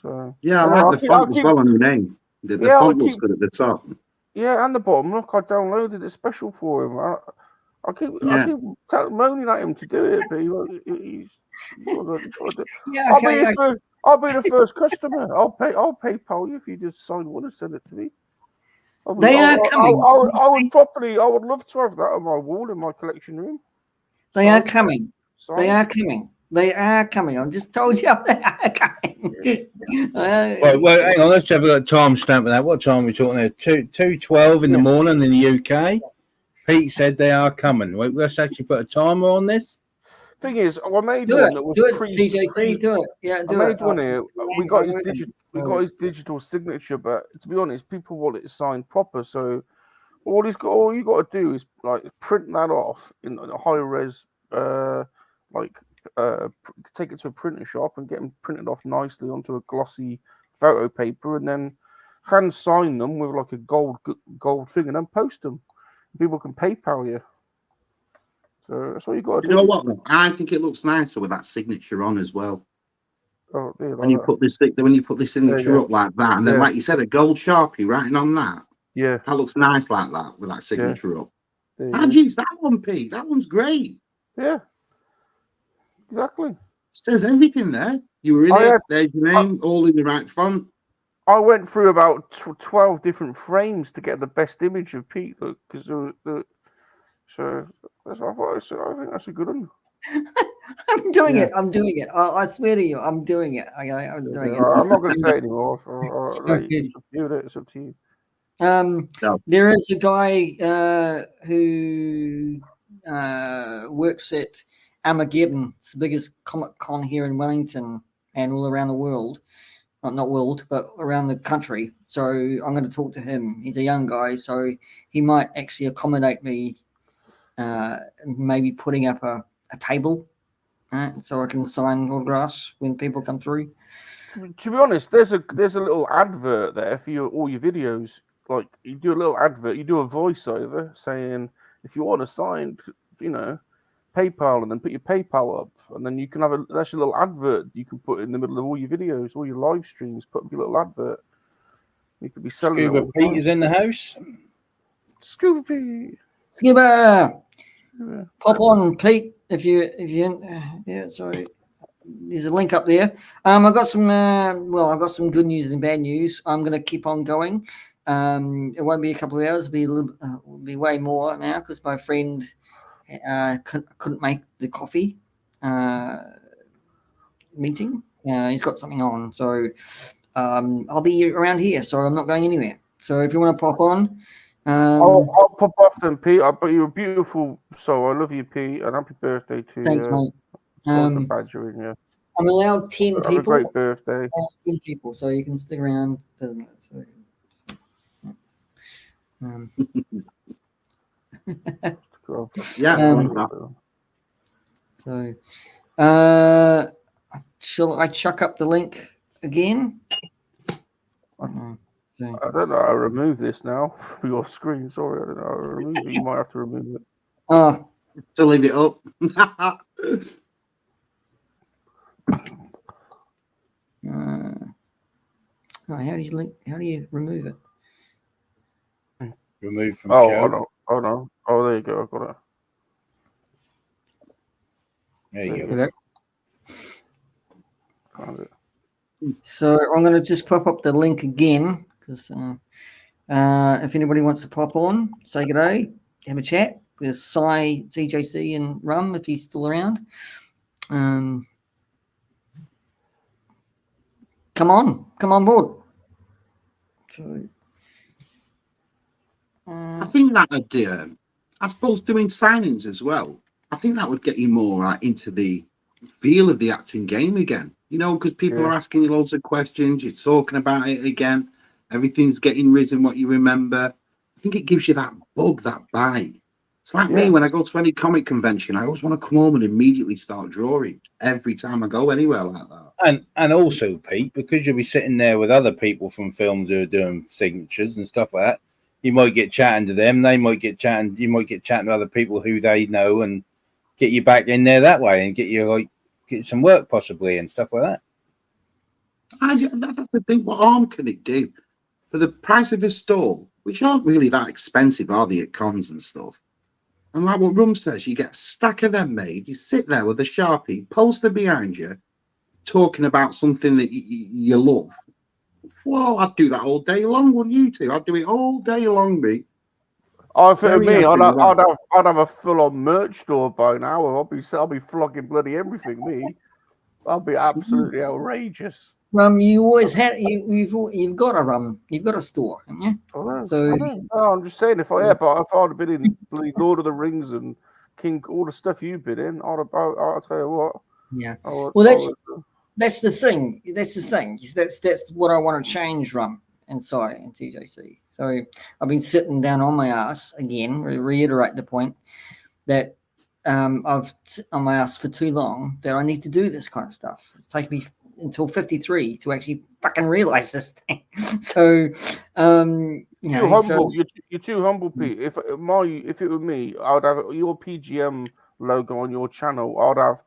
So Yeah, I anyway, like the font as well on your name. The font looks good at the top. Yeah, and the bottom. Look, I downloaded it special for him. I keep moaning at him to do it, but he's Yeah, I'll be okay. his first. I'll be the first customer. I'll PayPal you if you just sign one and send it to me. They are coming. I would love to have that on my wall in my collection room. They are coming. They are coming. They are coming. I just told you they are coming. Well, hang on. Let's have a time stamp of that. What time are we talking there? 2:12 in the morning in the UK. Pete said they are coming. Wait, let's actually put a timer on this. Thing is, I made one that was TJC, do it. Yeah, I made one here. We got his digital signature, but to be honest, people want it signed proper. So all you got to do is like print that off in a high res, take it to a printer shop and get them printed off nicely onto a glossy photo paper, and then hand sign them with like a gold thing, and then post them. People can PayPal you. So that's what you got to do. You know what? I think it looks nicer with that signature on as well. Oh, yeah, when you put this signature up like that, and then like you said, a gold Sharpie writing on that. Yeah, that looks nice like that with that signature up. I'd use that one, Pete. That one's great. Yeah, exactly. Says everything there. You were in it. There's your name, all in the right font. I went through about 12 different frames to get the best image of Pete, because so that's what I think that's a good one. I'm doing it. I swear to you, I'm doing it. I'm doing it. I'm not going to say it anymore. It's up to you. There is a guy who works at Armageddon. It's the biggest Comic Con here in Wellington and all around the world. Not world, but around the country. So I'm going to talk to him. He's a young guy, so he might actually accommodate me. Maybe putting up a table, so I can sign autographs when people come through. To be honest, there's a little advert there for all your videos. Like you do a little advert, you do a voiceover saying if you want to sign, PayPal, and then put your PayPal up, and then you can have that's a little advert you can put in the middle of all your videos, all your live streams. Put up your little advert. You could be selling. Scuba Pete is in the house. Scuba Pete. Scuba. Pop on, Pete, if you sorry. There's a link up there. I've got some good news and bad news. I'm going to keep on going. It won't be a couple of hours. It'll be way more now because my friend couldn't make the coffee meeting. He's got something on, so I'll be around here. So I'm not going anywhere. So if you want to pop on. I'll pop off then, Pete. But you're a beautiful soul. I love you, Pete, and happy birthday to you. Thanks, mate. Sorry for badgering you. I'm allowed 10 people. Have a great birthday. 10 people, so you can stick around. Shall I chuck up the link again? I don't know how to remove this now from your screen. Sorry, I don't know how to remove it. You might have to remove it. To leave it up. How do you remove it? Remove from show. Oh no. Oh, there you go. I got it. There you go. Found it. So I'm going to just pop up the link again because if anybody wants to pop on, say good day, have a chat with Cy, TJC, and Rum if he's still around. Come on board. So, I think that would, I suppose, doing signings as well. I think that would get you more into the feel of the acting game again. Because people are asking you loads of questions. You're talking about it again. Everything's getting risen what you remember. I think it gives you that bug, that bite. It's like me when I go to any comic convention. I always want to come home and immediately start drawing every time I go anywhere like that. And also, Pete, because you'll be sitting there with other people from films who are doing signatures and stuff like that, you might get chatting to them. They might get chatting. You might get chatting to other people who they know and get you back in there that way and get you get some work possibly and stuff like that. That's the thing. What harm can it do for the price of a stall, which aren't really that expensive, are they, at cons and stuff? And like what Rum says, you get a stack of them made. You sit there with a Sharpie poster behind you, talking about something that you love. Well, I'd do that all day long, wouldn't you two? I'd do it all day long, me. Oh, if it were Very me, happy with that. I'd have a full-on merch store by now. I'll be flogging bloody everything. Me, I'll be absolutely outrageous. You always had you've got a store, haven't you? So Oh, I'm just saying, if I'd have been in bloody Lord of the Rings and King, all the stuff you've been in, I'll tell you what. yeah. Well, that's the thing. That's what I want to change, Rum and Sai and TJC. So I've been sitting down on my ass again. Reiterate the point that I've on my ass for too long that I need to do this kind of stuff. It's taken me until 53 to actually fucking realize this thing. So you're too humble, Pete. If it were me, I'd have your P.G.M logo on your channel. I'd have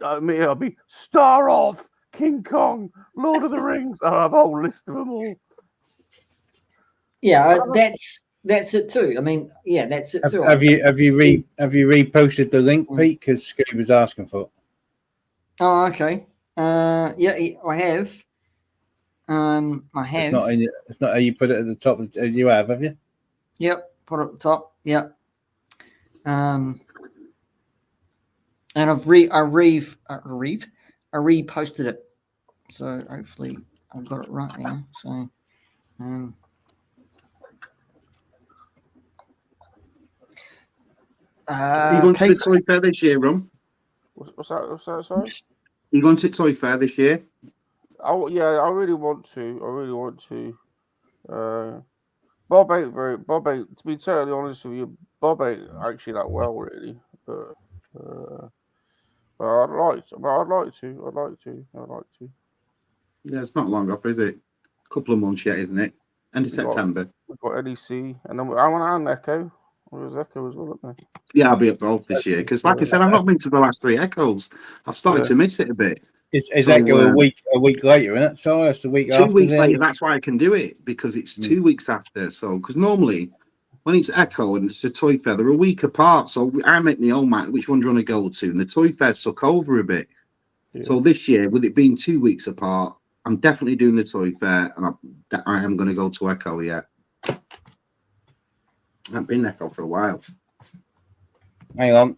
I'll be Star of King Kong, Lord of the Rings. I'll have a whole list of them all. Yeah, that's it too. I mean, yeah, that's it too. Have you reposted the link, Pete? Because Scooby was asking for it. Oh, okay. Yeah, I have. I have. It's not how you put it at the top. You have you? Yep, put it at the top. Yep. And I reposted it. So hopefully I've got it right now. So Are you going to the Toy Fair this year, Rum? What's that? Sorry. Are you going to Toy Fair this year? Oh yeah, I really want to. Bob ain't. To be totally honest with you, Bob ain't actually that well, really. But I'd like to. Yeah, it's not long off, is it? A couple of months yet, isn't it? End of September. We've got NEC, and then I want an Echo. There's Echo as well, isn't there? Yeah, I'll be at both this year because, like I said, I've not been to the last 3 Echoes. I've started to miss it a bit. Is Echo a week later, isn't it? So it's a week 2 after. weeks later. That's why I can do it because it's 2 weeks after. So because normally when it's Echo and it's a Toy Fair, they're a week apart. So I make my own mind which one do you want to go to, and the Toy Fair took over a bit. Yeah. So this year, with it being 2 weeks apart, I'm definitely doing the Toy Fair, and I am going to go to Echo yet. I haven't been Echo for a while. Hang on.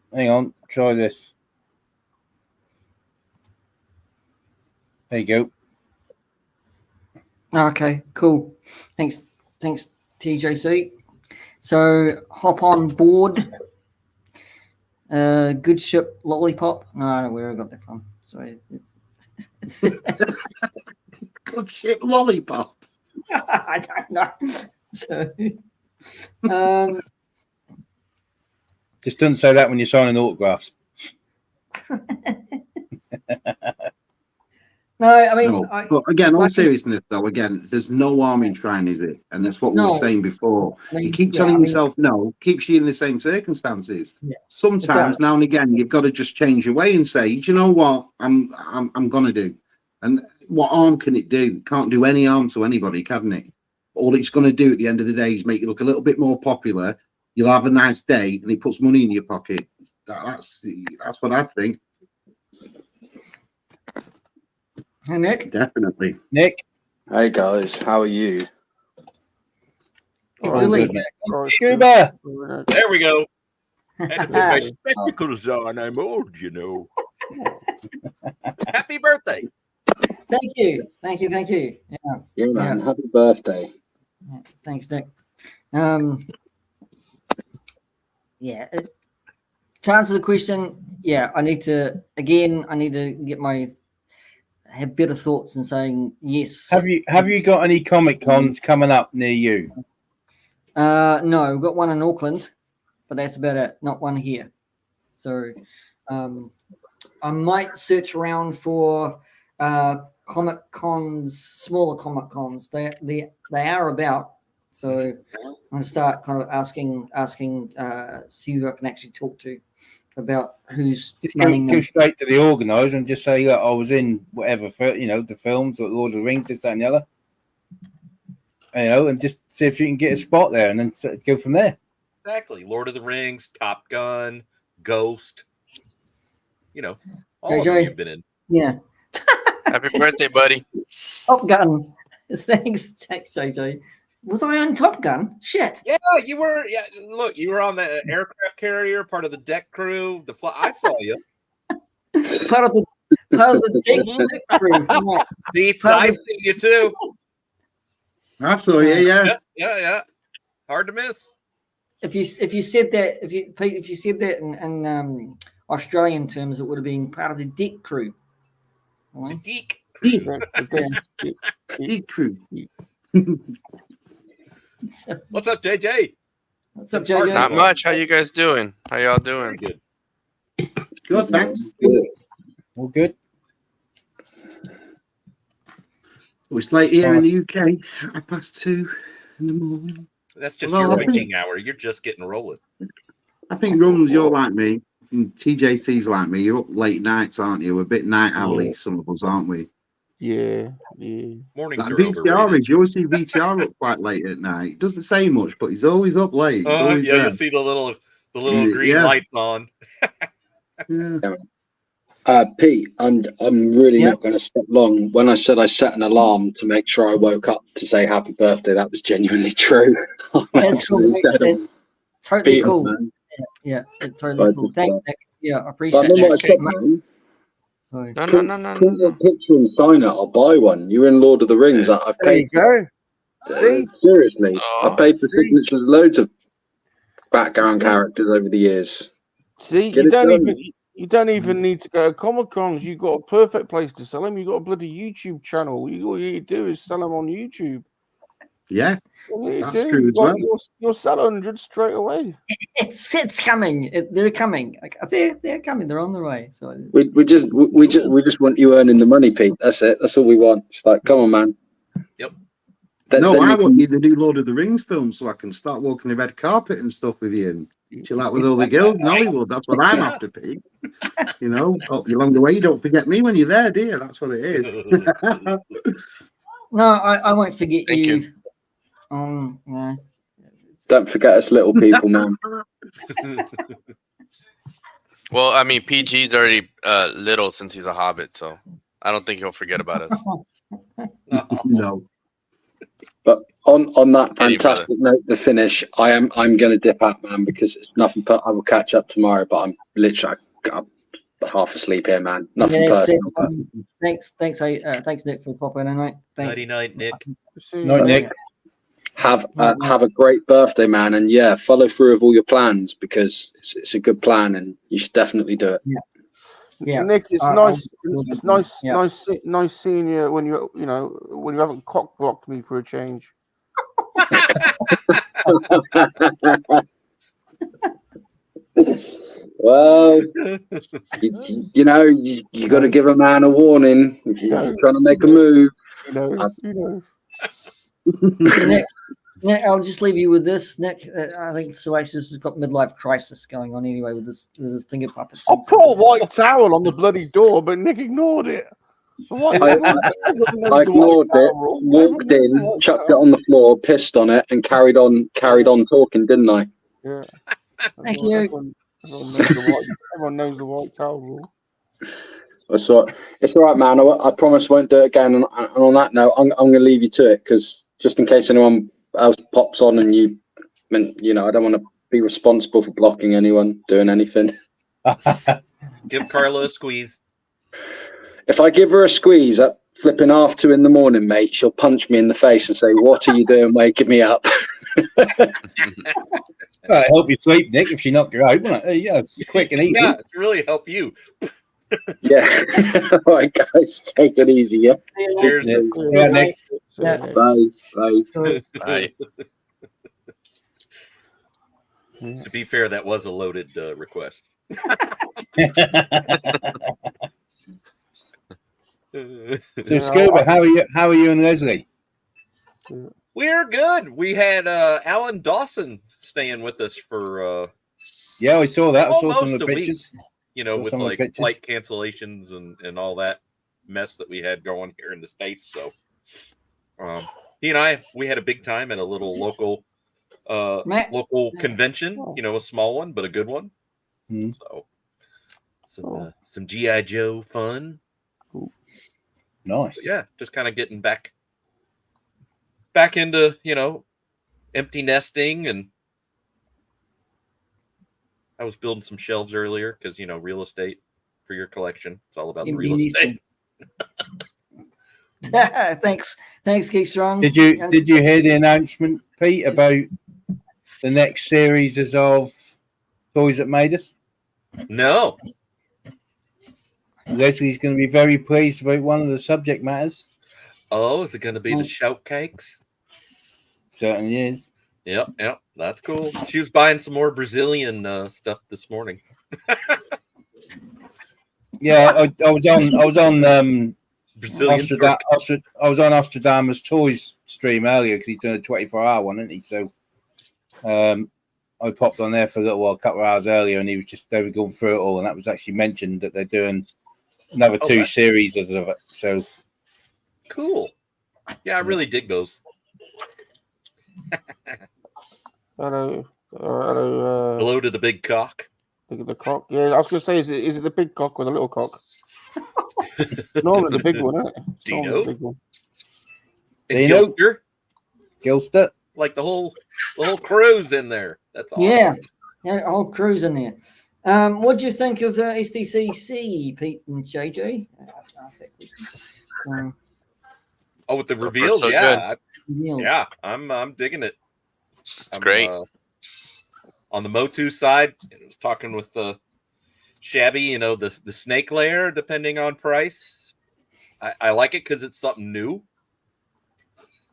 Try this. There you go. Okay, cool. Thanks, TJC. So hop on board. Good ship lollipop. No, I don't know where I got that from. Sorry. It's Good ship lollipop. I don't know. So, just don't say that when you're signing autographs. No, I mean, but again, all seriousness though, again, there's no harm in trying, is it? And that's what we were saying before. I mean, you keep telling yourself no, keeps you in the same circumstances. Yeah, sometimes now and again, you've got to just change your way and say, do you know what, I'm gonna do. And what harm can it do? Can't do any harm to anybody, can it? All it's going to do at the end of the day is make you look a little bit more popular. You'll have a nice day, and it puts money in your pocket. That's what I think. Hey, Nick. Definitely. Nick. Hey guys, how are you? Scuba. There we go. Had to put my spectacles on. I'm old, you know. Happy birthday. Thank you. Yeah, man. Happy birthday. Yeah, thanks, Nick. To answer the question, I need to have better thoughts and saying yes. Have you got any Comic Cons coming up near you? No, we've got one in Auckland, but that's about it. Not one here. So I might search around for Comic Cons, smaller Comic Cons. They are about. So I'm going to start kind of asking, see who I can actually talk to, about who's Just running go them. straight to the organizer and just say, look, I was in whatever, the films, or Lord of the Rings, this, that, and the other. And just see if you can get a spot there, and then go from there. Exactly. Lord of the Rings, Top Gun, Ghost. All JJ? of them you've been in. Yeah. Happy birthday, buddy. Top Gun. Thanks, JJ. Was I on Top Gun? Shit. Yeah, you were. Yeah, look, you were on the aircraft carrier, part of the deck crew. I saw you. Part of the deck crew. Right. See, I see you too. I saw you, yeah. Yeah. Hard to miss. If you said that if you said that in Australian terms, it would have been part of the deck crew. The deck Deep crew. What's up, JJ? What's up, JJ? Not much. How you guys doing? How y'all doing? Good. Good, thanks. All good. It's late here in the UK. 2:30 in the morning. That's just Well, your I think- waking hour. You're just getting rolling. I think Rums, you're like me. And TJC's like me. You're up late nights, aren't you? We're a bit night owly, some of us, aren't we? Yeah. Mornings Like are VTR overrated. is. You always see VTR up quite late at night. He doesn't say much, but he's always up late. He's always Yeah, there. you see the little green Yeah. lights on. Yeah. Pete, I'm really Yeah. not going to stop long. When I said I set an alarm to make sure I woke up to say happy birthday, that was genuinely true. I'm That's cool. absolutely dead on. Totally Peter, cool. man. Yeah, it's totally Right, cool. good Thanks, stuff. Nick. Yeah, I But appreciate then what I it. said, man, Sorry. No. print a picture and sign it. I'll buy one. You're in Lord of the Rings. I've There you paid. go. See? Seriously, Aw. I paid for signatures of loads of background characters over the years. See, Get you it don't done. even need to go to Comic Cons. You've got a perfect place to sell them. You've got a bloody YouTube channel. All you need to do is sell them on YouTube. Yeah, All you that's do, true as like, well. you'll sell 100 straight away. It's coming. They're coming. Like, they're coming. They're on the way. So We just want you earning the money, Pete. That's it. That's all we want. It's like, come on, man. Yep. No, Then I you want can- you to do Lord of the Rings films so I can start walking the red carpet and stuff with you and chill out with all the girls in Hollywood. That's what I'm after, Pete. Along the way, you don't forget me when you're there, dear. That's what it is. no, I won't forget Thank you. Yeah. Don't forget us little people, man. Well, I mean, PG's already little since he's a hobbit, so I don't think he'll forget about us. No. But on that Kidding, fantastic note to finish, I'm going to dip out, man, because it's nothing. I will catch up tomorrow, but I'm literally I'm half asleep here, man. Nothing Yes, personal. but thanks, Nick, for popping in, mate. Thanks. Nighty night, Nick. Night, Nick. have a great birthday, man, and yeah, follow through with all your plans because it's a good plan and you should definitely do it. Yeah, Nick, it's I- nice. I'll- It's nice, yeah. nice seeing you when when you haven't cock blocked me for a change. Well, you got to give a man a warning if you're trying to make a move. Who knows? Who knows? Nick, I'll just leave you with this. Nick, I think Salacious has got midlife crisis going on anyway with this finger puppet. I put a white towel on the bloody door, but Nick ignored it. So what? I ignored it, walked in, chucked it on the floor, pissed on it, and carried on talking, didn't I? Yeah. Thank you. Everyone knows the white towel rule. It's all right, man. I promise I won't do it again. And on that note, I'm going to leave you to it because just in case anyone else pops on and I don't want to be responsible for blocking anyone doing anything. Give Carla a squeeze. If I give her a squeeze at flipping 2:30 in the morning, mate, she'll punch me in the face and say, "What are you doing waking me up?" Well, it'll help you sleep, Nick, if she knocked you out, wouldn't it? Yeah, it's quick and easy. Yeah, to really help you. Yeah. All right, guys, take it easy. Yeah. Cheers. Yeah, Nick. Yeah. Bye. Bye. Bye. To be fair, that was a loaded request. So, Scuba, how are you and Leslie? We're good. We had Alan Dawson staying with us for Yeah, I saw that. I saw some almost of the a week. pictures. You know, Saw with some of the like pictures. flight cancellations and all that mess that we had going here in the States. So he and I, we had a big time at a little local convention, you know, a small one, but a good one. So some G.I. Joe fun. Nice. But yeah, just kind of getting back into, you know, empty nesting. And I was building some shelves earlier because, you know, real estate for your collection. It's all about the real estate. Thanks, Geek Strong. Did you hear the announcement, Pete, about the next series of Toys That Made Us? No. Leslie's going to be very pleased about one of the subject matters. Oh, is it going to be the shout cakes? Certainly is. Yep, that's cool. She was buying some more Brazilian stuff this morning. Yeah, I was on Brazilian. I was on Ostradamus Toys stream earlier because he's doing a 24-hour one, isn't he? So, I popped on there for a little while, a couple of hours earlier, and they were going through it all, and that was actually mentioned that they're doing another two series of it. So cool. Yeah, I really dig those. Hello. Hello to the big cock. The cock. Yeah, I was going to say, is it the big cock or the little cock? Normally the big one, isn't it? Dino. The big one. And Gilster. Gilster. Like the whole crew's in there. That's awesome. Yeah, the whole crew's in there. What do you think of the SDCC, Pete and JJ? Ask that question. Oh, with the reveals, so yeah, Reveals. Yeah, I'm digging it. It's great. On the Motu side, I was talking with Shabby. You know, the snake layer, depending on price. I like it because it's something new.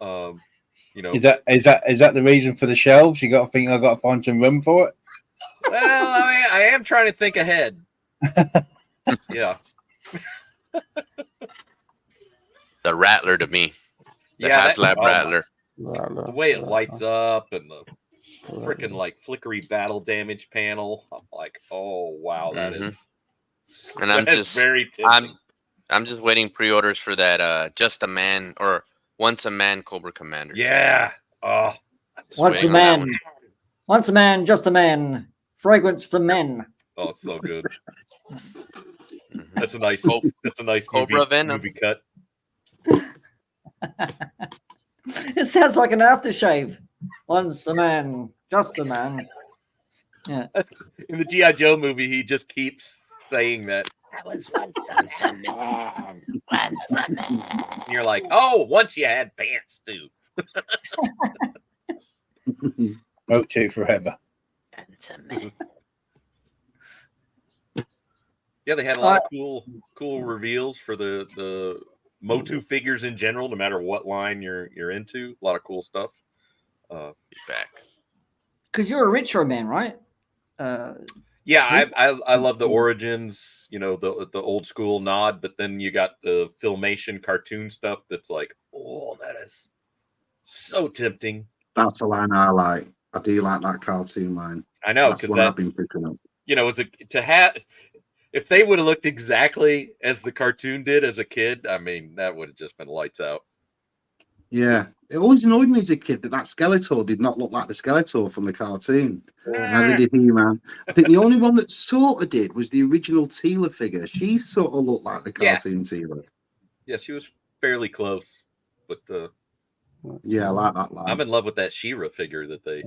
You know, is that the reason for the shelves? You got to think I got to find some room for it. Well, I am trying to think ahead. Yeah. The Rattler to me. The HasLab Rattler. The way it lights up and the freaking like flickery battle damage panel. I'm like, oh wow, that is. And I'm just very tempting. I'm just waiting pre-orders for that Just a Man or Once a Man Cobra Commander. Yeah. Oh. Once a man, just a man. Fragrance for men. Oh, it's so good. That's a nice Cobra movie cut. It sounds like an aftershave. Once a man, just a man. Yeah. In the G.I. Joe movie, he just keeps saying that. I was once a man. Once a man. And you're like, oh, once you had pants, too. Motu forever. Yeah, they had a lot of cool reveals for the Motu figures in general, no matter what line you're into. A lot of cool stuff. Back. Because you're a retro man, right? Yeah, I love the origins, you know, the old school nod, but then you got the Filmation cartoon stuff that's like, oh, that is so tempting. That's the line I like. I do like that cartoon line. I know, because that's I've been picking up. You know, to have, if they would have looked exactly as the cartoon did as a kid, I mean, that would have just been lights out. Yeah, it always annoyed me as a kid that Skeletor did not look like the Skeletor from the cartoon. Never did He-Man. I think the only one that sort of did was the original Teela figure. She sort of looked like the cartoon Teela. Yeah, she was fairly close, but yeah, I like that line. I'm in love with that She-Ra figure that they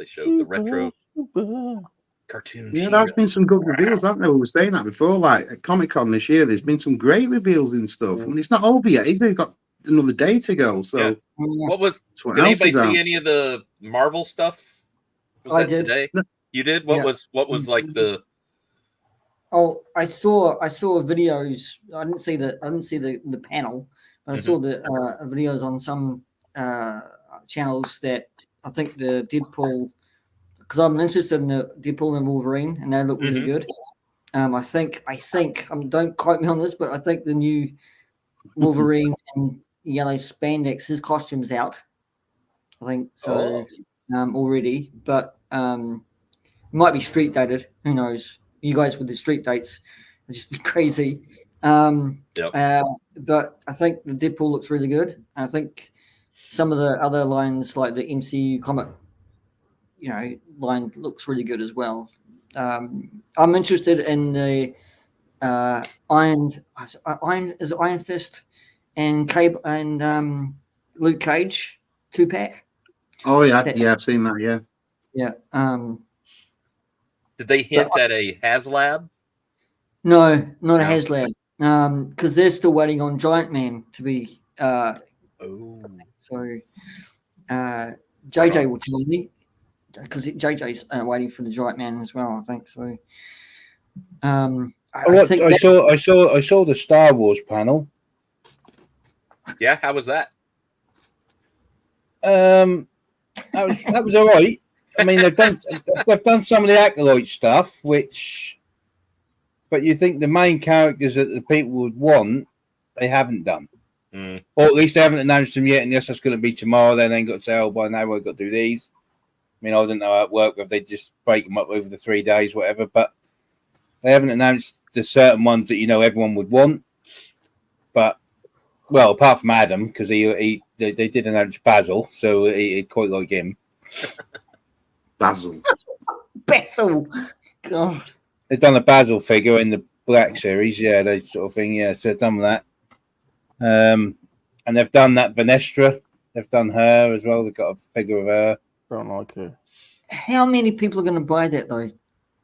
showed, the retro cartoon. Yeah, She-Ra. there's been some good reveals, haven't there? We were saying that before, like at Comic-Con this year, there's been some great reveals and stuff. I mean, it's not over yet, is it? We've got another day to go. So, yeah. Did anybody see any of the Marvel stuff? Was that today? You did? What was like the? Oh, I saw videos. I didn't see the panel, but I saw the videos on some channels that I think the Deadpool, because I'm interested in the Deadpool and Wolverine, and they look really good. I think don't quote me on this, but I think the new Wolverine and yellow spandex, his costume's out. I think so already, but might be street dated. Who knows? You guys with the street dates are just crazy. But I think the Deadpool looks really good. I think some of the other lines, like the MCU comic, line, looks really good as well. I'm interested in the Iron Fist and Cable and Luke Cage 2-pack. Oh yeah, I've seen that. Yeah. Yeah. Did they hint at a HasLab? No, not a HasLab. Because they're still waiting on Giant Man to be. So JJ will tell me, because JJ's waiting for the Giant Man as well, I think. So. I saw the Star Wars panel. Yeah, how was that? That was all right. I mean, they've done some of the acolyte stuff, but you think the main characters that the people would want, they haven't done, or at least they haven't announced them yet. And yes, that's going to be tomorrow. Then they got to say, "Oh, by now we've got to do these." I mean, I don't know how it worked, if they just break them up over the 3 days, whatever. But they haven't announced the certain ones that everyone would want. But well, apart from Adam, because they did announce Basil, so he quite like him. Basil. God. They've done a Basil figure in the Black series, yeah, that sort of thing, yeah. So they've done that. And they've done that Vanestra. They've done her as well. They've got a figure of her. Don't like her. How many people are going to buy that though,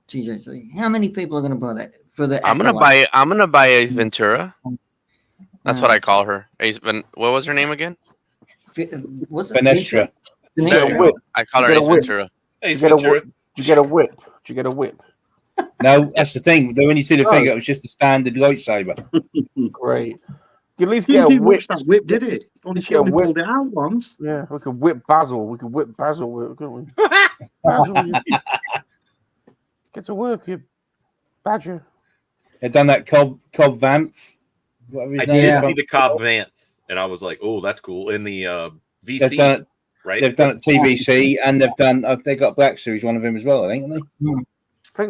TJC? How many people are going to buy that for the? I'm gonna buy Ace Ventura. That's what I call her. What was her name again? What's it? Vanestra. I call her Ace Ventura. Did you get a whip? Did you get a whip? No, that's the thing. When you see the figure, it was just a standard lightsaber. Great. You at least get a whip. That whip, did it? Only she only pulled it out once. Yeah, we could whip Basil. We could whip Basil with it, couldn't we? Basil, get to work, you badger. They've done that Cobb Vanth. I did see the Cobb Vanth, and I was like, "Oh, that's cool." In the VC, right? They've done it TVC, and they got Black Series, one of them as well, I think, haven't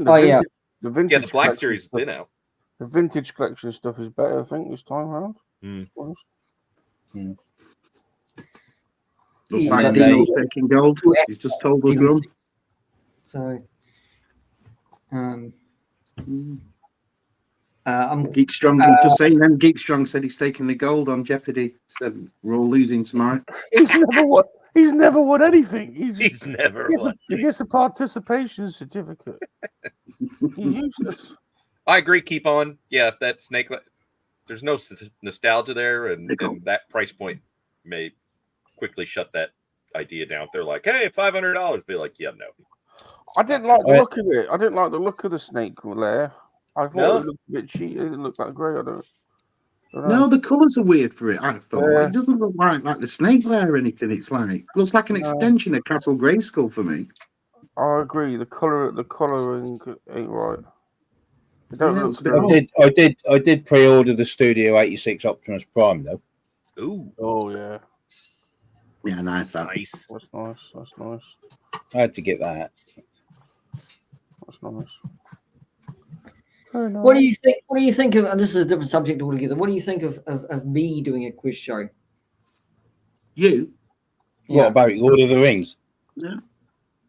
they? I think the vintage the Black Series has been out. The vintage collection stuff is better, I think, this time around. Looks like Dino's taking gold. He's just told us drum. So, Geek Strong. Just saying. Then Geek Strong said he's taking the gold on Jeopardy. Said we're all losing tomorrow. He's never won anything. He's never won. He gets a participation certificate. He's useless. I agree. Keep on. Yeah, if that snake, there's no nostalgia there, and that price point may quickly shut that idea down. If they're like, "Hey, $500," be like, "Yeah, no." I didn't like the look of it. I didn't like the look of the snake lair. I thought it looked a bit cheap. It didn't look that great. I don't know. No, the colours are weird for it. I thought it doesn't look like the snake lair or anything. It's looks like an extension of Castle Grayskull for me. I agree. The colouring ain't right. I did pre-order the Studio 86 Optimus Prime though. Ooh. Oh yeah. Yeah, nice. Nice. That's nice. That's nice. I had to get that. That's nice. What do you think? What do you think of? And this is a different subject altogether. What do you think of me doing a quiz show? You? What about Lord of the Rings? Yeah.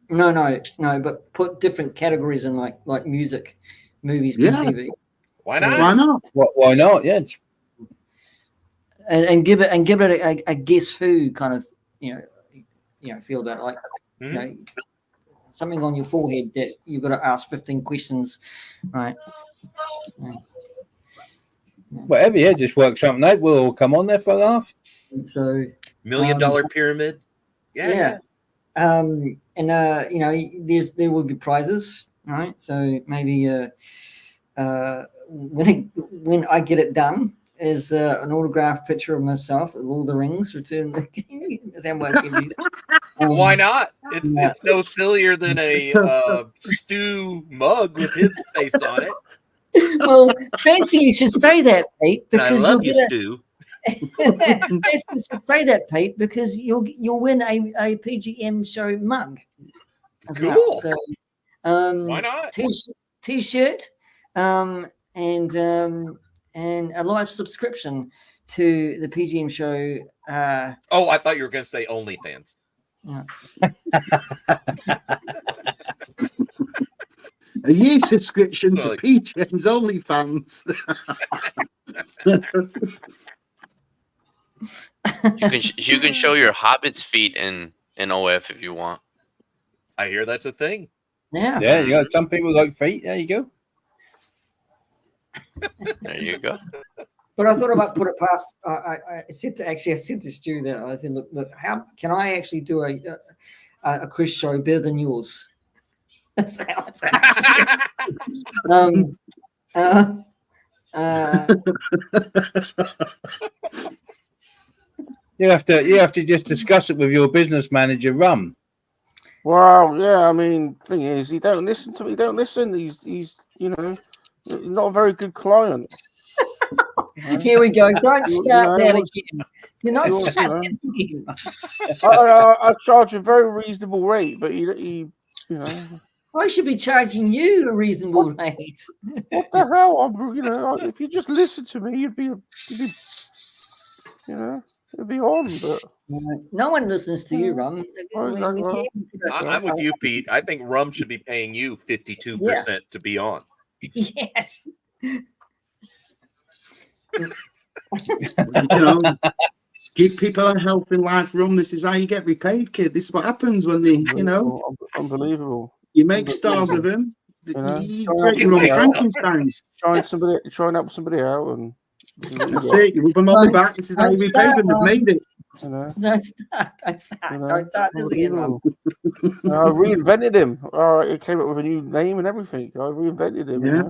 No. But put different categories in like music, movies, and TV. Why not? Why not? Why not? Yeah. And give it a guess who kind of feel about it. Like something on your forehead that you've got to ask 15 questions, right? Whatever, yeah, just work something out. We'll all come on there for a laugh. So $1 Million Pyramid. Yeah. And there will be prizes, right? So maybe when I get it done is an autographed picture of myself with all the rings. Return the game. Is that what it's going to be? Why not? It's no sillier than a Stu mug with his face on it. Well, fancy you should say that, Pete, because I love you, Stu. You should say that, Pete, because you'll win a P.G.M show mug. Cool. Well. Why not? T-shirt, and a live subscription to the PGM show. Oh, I thought you were going to say OnlyFans. A year subscription to P.G.M's OnlyFans. You can show your Hobbit's feet in OF if you want. I hear that's a thing. Yeah. Yeah, you got some people like feet. There you go. There you go. But I thought I might put it past. I said to Stu that I said, look, how can I actually do a quiz show better than yours? That's how it's actually. You have to just discuss it with your business manager, Rum. Well, yeah, I mean, thing is, he don't listen to me. He don't listen. He's not a very good client. Here we go. Don't start that again. You're not starting again. I charge a very reasonable rate, but he I should be charging you a reasonable rate. What the hell? If you just listen to me, you'd be on. But no one listens to you, Rum. I'm with you, Pete. I think Rum should be paying you 52% to be on. Yes. Give people a healthy life, Rum. This is how you get repaid, kid. This is what happens when they, unbelievable. You make stars of them. You break your own Frankenstein. Try and help somebody out, and that's it. You rub them on the back. This is how you repay them. They've made it. Don't start this again, Rum. I reinvented him. It came up with a new name and everything. I reinvented him. Yeah.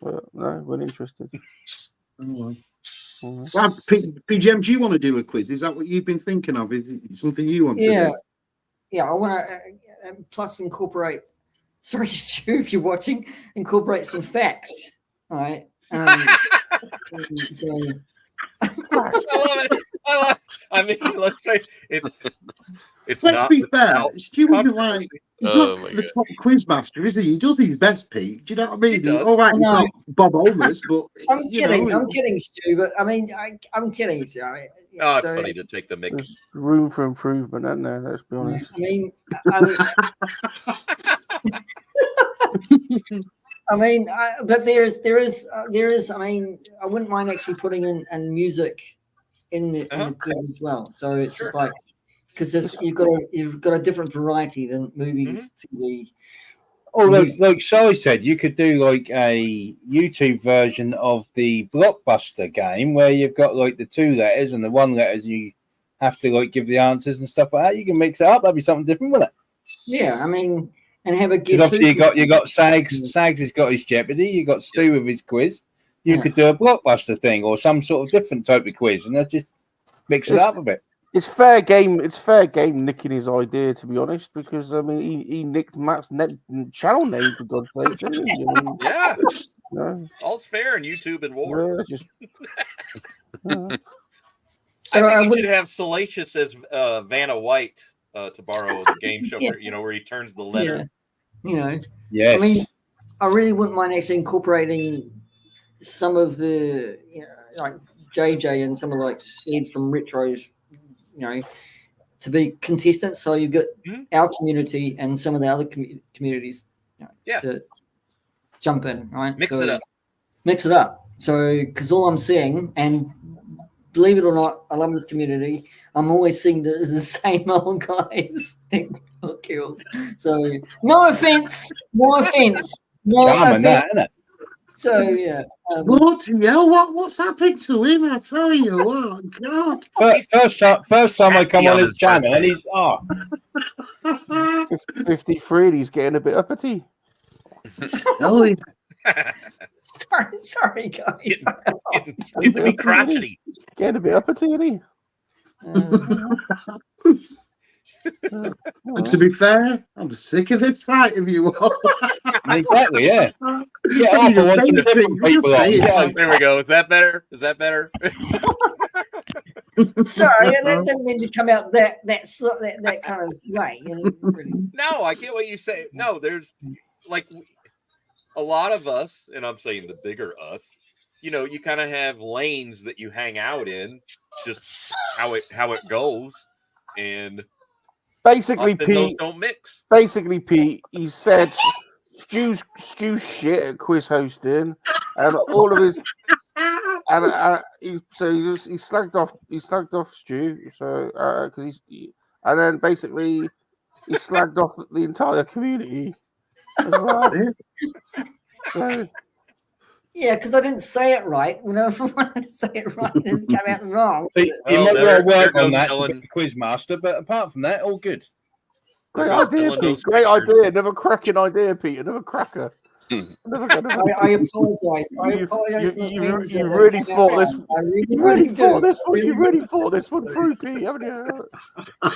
But no, we're interested. Well, P.G.M, do you want to do a quiz? Is that what you've been thinking of? Is it something you want to do? Yeah, I want to plus incorporate. Sorry, Stu, if you're watching, incorporate some facts. All right. I love it. I mean, let's face it. Let's be fair. Stu isn't like he's not the top quiz master, is he? He does his best, Pete. Do you know what I mean? All right, he's not Bob Olmers, but I'm kidding, Stu. But I mean, I'm kidding, Stu. It's funny to take the mix. There's room for improvement, isn't there? Let's be honest. But there is. I mean, I wouldn't mind actually putting in music in the quiz as well. So it's just like because you've got a different variety than movies, TV. Oh, like Sally said, you could do like a YouTube version of the Blockbuster game where you've got like the 2 letters and the 1 letters, and you have to like give the answers and stuff like that. You can mix it up. That'd be something different with it. Yeah, I mean, and have a guess. Obviously, you got Sags. Sags has got his Jeopardy. You got Stu with his quiz. You could do a Blockbuster thing or some sort of different type of quiz, and just mix it up a bit. It's fair game. It's fair game nicking his idea, to be honest, because I mean he nicked Matt's channel name for God's sake, didn't he? Yeah. All's fair in YouTube and war. I think you should have Salacious as Vanna White to borrow the game show, where he turns the letter. Yes. I mean, I really wouldn't mind actually incorporating some of the, like JJ and some of like Ed from Retros, to be contestants. So you get our community and some of the other communities to jump in, right? Mix it up. So, because all I'm seeing, and believe it or not, I love this community. I'm always seeing the same old guys and kills. So, no offense. That, isn't it? So yeah. Bloody hell! What's happened to him? I tell you what, God. First time I come on his channel, and he's 53, and he's getting a bit uppity. Sorry, guys. Getting to be crotchety. Getting a bit uppity, isn't he? To be fair, I'm sick of this sight of you all. Exactly, yeah. There we go. Is that better? Sorry, that didn't mean to come out that kind of way. You know, really. No, I get what you say. No, there's like a lot of us, and I'm saying the bigger us. You know, you kind of have lanes that you hang out in, just how it goes, and Basically, often those Pete. don't mix. Basically, Pete. He said Stu's shit at quiz hosting, and all of his. And he slagged off Stu. So because and then basically he slagged off the entire community as well. So, Yeah, because I didn't say it right. You know, if I wanted to say it right, it's come out wrong. So you might well work on that to be a quiz master, but apart from that, all good. Great idea, Pete. Great idea. Another cracking idea, Pete. Another cracker. I apologize. You really thought this. You really thought this one. You really thought this one through, Pete, haven't you?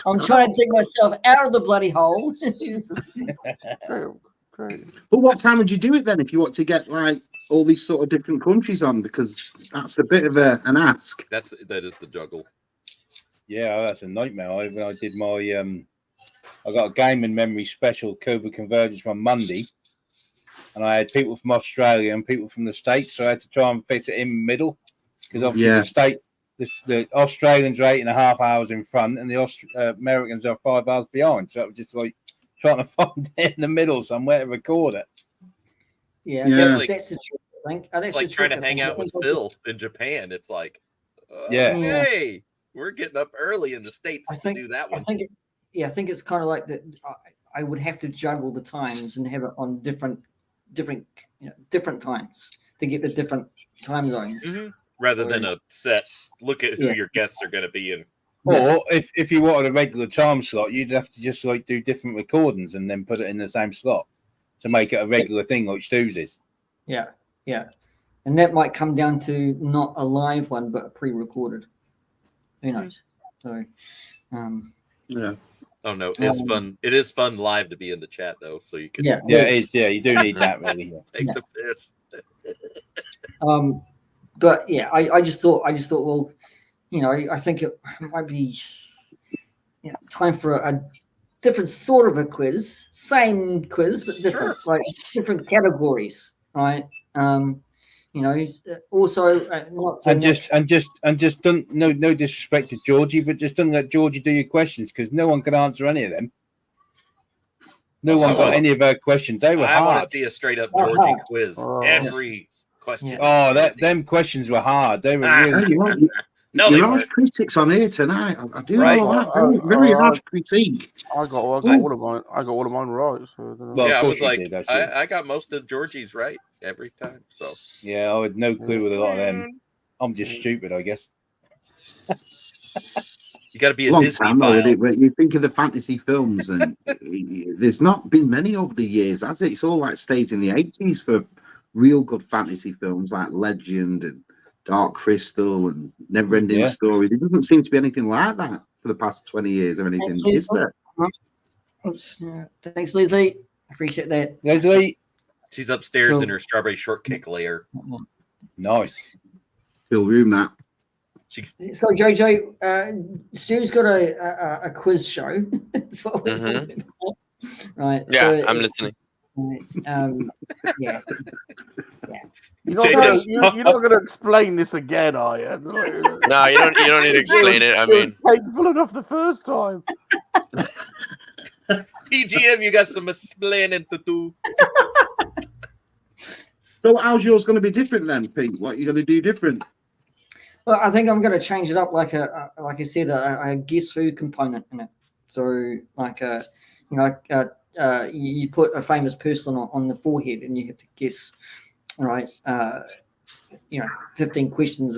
I'm trying to dig myself out of the bloody hole. Great. But what time would you do it then if you want to get like all these sort of different countries on? Because that's a bit of an ask. That is the juggle. Yeah, that's a nightmare. I did my I got a gaming memory special Cobra Convergence on Monday, and I had people from Australia and people from the States, so I had to try and fit it in the middle because obviously the Australians are 8.5 hours in front, and the Americans are 5 hours behind. So it was just like trying to find it in the middle somewhere to record it. Yeah, that's the truth. I think. It's like trying to hang out with Phil in Japan. It's like, hey, we're getting up early in the States to do that one. I think it's kind of like that. I would have to juggle the times and have it on different times to get the different time zones. Mm-hmm. Rather than a set, look at who your guests are going to be in. Or if you wanted a regular time slot, you'd have to just like do different recordings and then put it in the same slot to make it a regular thing like Stu's is. Yeah. And that might come down to not a live one, but a pre-recorded. Who knows? So, yeah. Oh no, it's fun. It is fun live to be in the chat though, so you can. Yeah, it is. Yeah, you do need that really. Take the piss. But yeah, I just thought, well, you know, I think it might be time for a different sort of a quiz, same quiz, but different, like different categories, right? You know, also and just don't no disrespect to Georgie, but just don't let Georgie do your questions because no one can answer any of them. No one got any of her questions. They were hard. I want to see a straight up Georgie quiz. Every question. Oh, them questions were hard. They were really. You're harsh critics on here tonight. I do know that. Very harsh critique. I got all of mine right. So I was like, I got most of Georgie's right every time. So yeah, I had no clue with a lot of them. I'm just stupid, I guess. You got to be a long Disney time file. already, but you think of the fantasy films, and there's not been many over the years, has it? It's all like stayed in the 80s for real good fantasy films like Legend and Dark Crystal and Never Ending Story. There doesn't seem to be anything like that for the past 20 years or anything, is there? Thanks, Leslie. I appreciate that. Leslie, she's upstairs in her strawberry shortcake layer. Nice. Fill room that. So Jojo, Stu's got a quiz show. That's what we're talking about. Right. Yeah, so I'm listening. Yeah. You're not going to explain this again, are you? No, you don't need to explain it. I mean, painful enough the first time. P.G.M, you got some explaining to do. So how's yours going to be different then, Pete? What are you going to do different? Well, I think I'm going to change it up, like I said, a guess who component in it. So, like you put a famous person on the forehead, and you have to guess, right? 15 questions.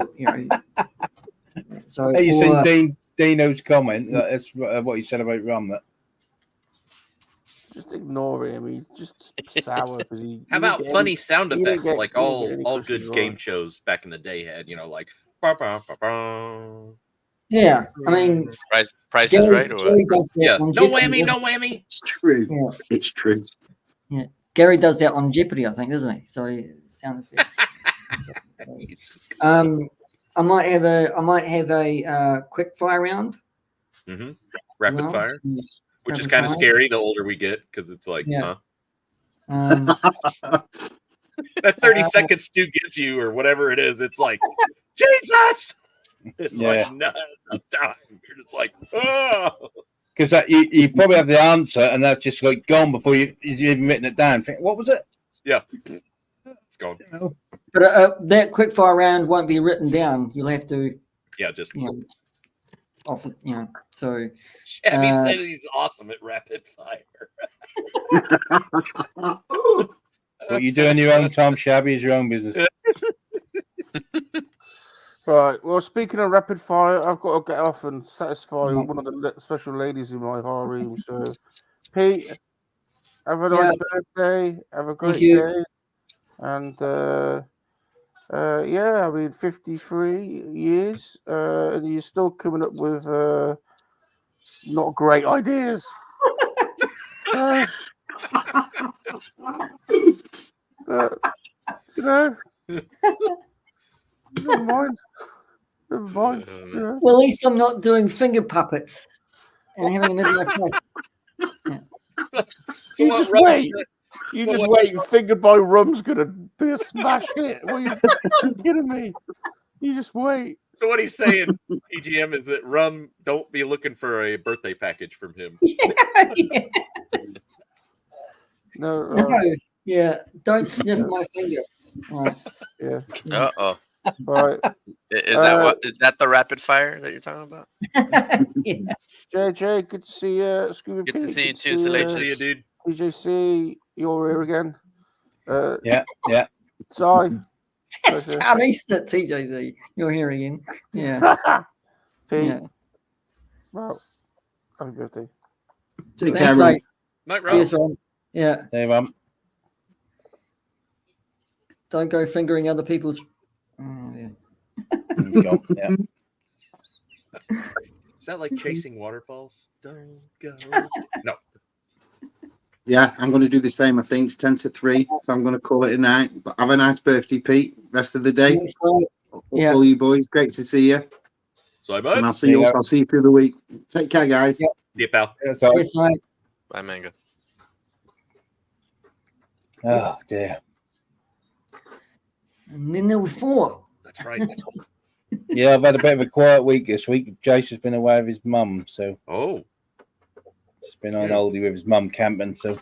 So have you seen Dino's comment? That's what he said about Rum. That just ignore him. He's just sour because he. How about funny sound effects like all good game shows back in the day had? Like. Yeah, I mean, price is right. Or yeah, no whammy. It's true. Yeah. It's true. Yeah, Gary does that on Jeopardy, I think, doesn't he? So sound effects. I might have a quick fire round. Mm-hmm. Rapid Well, fire, which rapid is kind of fire. scary the older we get because it's like, Yeah. huh? That 30-second Stu gives you or whatever it is, it's like, Jesus! It's like, not enough time. You're just like, oh. Because you probably have the answer, and that's just like gone before you've even written it down. Think, what was it? Yeah. It's gone. But that quick fire round won't be written down. You'll have to. Yeah, just. So. Shabby said he's awesome at rapid fire. What you do in your own time, Shabby, is your own business. Right. Well, speaking of rapid fire, I've got to get off and satisfy one of the special ladies in my harem. So, Pete, have a nice birthday. Have a great day. And I mean, 53 years, and you're still coming up with not great ideas. Never mind. Yeah. Well, at least I'm not doing finger puppets and having a midlife crisis. You just wait. You just wait. Fingered by Rum's gonna be a smash hit. What are you kidding me? You just wait. So what he's saying, P.G.M, is that Rum don't be looking for a birthday package from him. No. Yeah. Don't sniff my finger. Right. Yeah. Uh-oh. Right. Is that the rapid fire that you're talking about? JJ, good to see you. Scuba Good Pete, to see you too, Salacious. See you, dude. PJC, you're here again. Yeah. Sorry. I'm East at TJZ. You're here again. Yeah. Pete. Yeah. Well, happy birthday. Take care, mate. Night, Cheers, Rob. Ron. Yeah. Hey, Ron. Don't go fingering other people's. Oh, yeah. Yeah. Is that like chasing waterfalls? Don't go. No. Yeah, I'm going to do the same. I think it's 10 to 3, so I'm going to call it a night. But have a nice birthday, Pete. Rest of the day. Yeah. All you boys, great to see you. So, bud. And I'll see you. I'll see you through the week. Take care, guys. Yep. See you, pal. Yes, mate. Bye, Manga. Oh dear. And then there were 4. That's right. Yeah, I've had a bit of a quiet week this week. Jace has been away with his mum, so he's been on oldie with his mum camping. So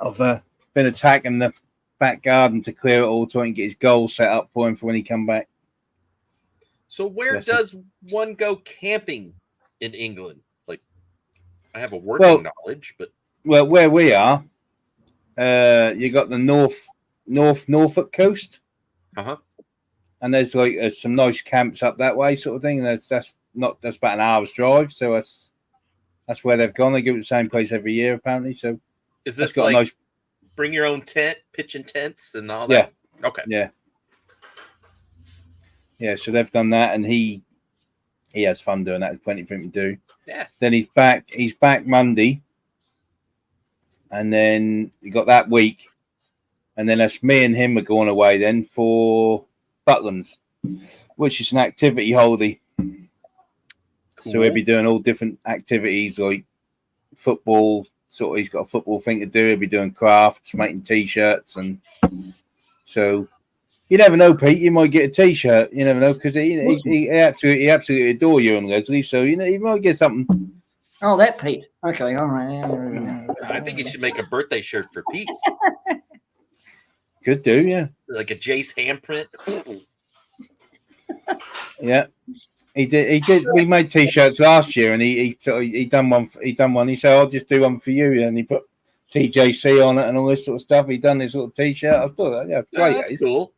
I've been attacking the back garden to clear it all so I can get his goal set up for him for when he come back. So where does one go camping in England? Like, I have a working knowledge, but where we are, you got the Norfolk coast. And there's like some nice camps up that way, sort of thing. And that's about an hour's drive. So that's where they've gone. They go to the same place every year, apparently. So is this like bring your own tent, pitching tents, and all that? Yeah. Okay. Yeah. Yeah. So they've done that, and he has fun doing that. There's plenty for him to do. Yeah. Then he's back Monday, and then you got that week, and then that's me and him are going away then for Butlins, which is an activity holiday. Cool. So he'll be doing all different activities like football. Sort of, he's got a football thing to do. He'll be doing crafts, making t-shirts, and so you never know, Pete. You might get a t-shirt. You never know because he absolutely adore you and Leslie. So you might get something. Oh, that Pete. Okay, all right. I think you should make a birthday shirt for Pete. Could do, yeah. Like a Jace handprint. Yeah, he did. We made t-shirts last year, and he done one. He said, "I'll just do one for you," and he put TJC on it and all this sort of stuff. He done this little t-shirt. I thought, yeah, great. That's cool.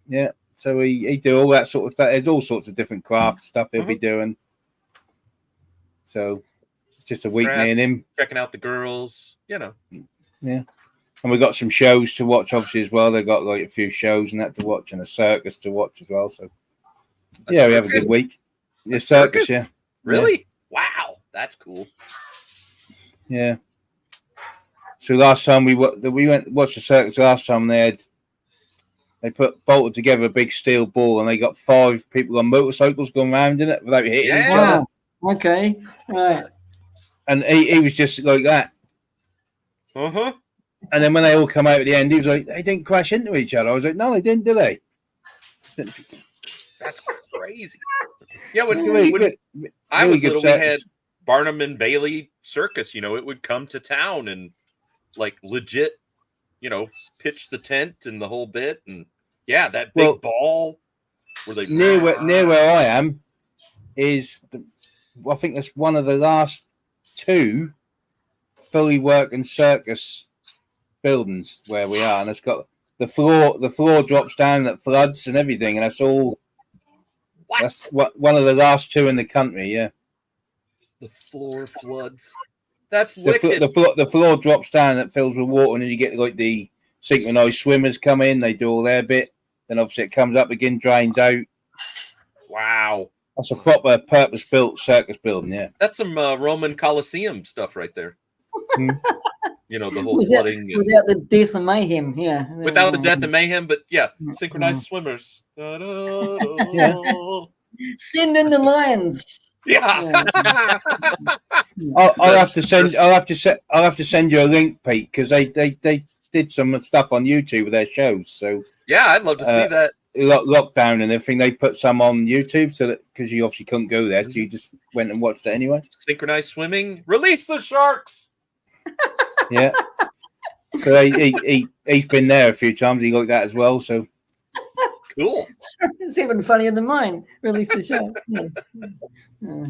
Yeah. So he do all that sort of stuff. There's all sorts of different craft stuff he'll be doing. So it's just a week, me and him checking out the girls. Yeah. And we've got some shows to watch, obviously, as well. They've got like a few shows and that to watch, and a circus to watch as well. So, we have a good week. Yeah, circus, yeah. Really? Yeah. Wow, that's cool. Yeah. So last time we went watched the circus last time, they They bolted together a big steel ball, and they got 5 people on motorcycles going around in it without hitting each other. Okay, right. And he was just like that. Uh-huh. And then when they all come out at the end, he was like, they didn't crash into each other. I was like, no, they didn't, did they? That's crazy. Yeah, when I really was good little, circus. we had Barnum and Bailey Circus. You know, it would come to town and like legit, you know, pitch the tent and the whole bit. And yeah, that big ball where they near where I am is I think that's one of the last 2 fully working circus buildings where we are, and it's got the floor drops down that floods and everything, and that's all. That's one of the last 2 in the country. Yeah, the floor floods. That's wicked. The floor drops down that fills with water, and then you get like the synchronized swimmers come in. They do all their bit. Then obviously it comes up again, drains out. Wow, that's a proper purpose-built circus building. Yeah, that's some Roman Colosseum stuff right there. You know, the whole without, flooding. Without the death and mayhem, yeah. Without the death and mayhem, but yeah, synchronized swimmers. Yeah. Send in the lions. Yeah. I'll have to send you a link, Pete, because they did some stuff on YouTube with their shows. So yeah, I'd love to see that. Lockdown and everything, they put some on YouTube, so that because you obviously couldn't go there, so you just went and watched it anyway. Synchronized swimming. Release the sharks. Yeah. So he's been there a few times. He liked that as well. So cool. It's even funnier than mine. Release the show. Yeah.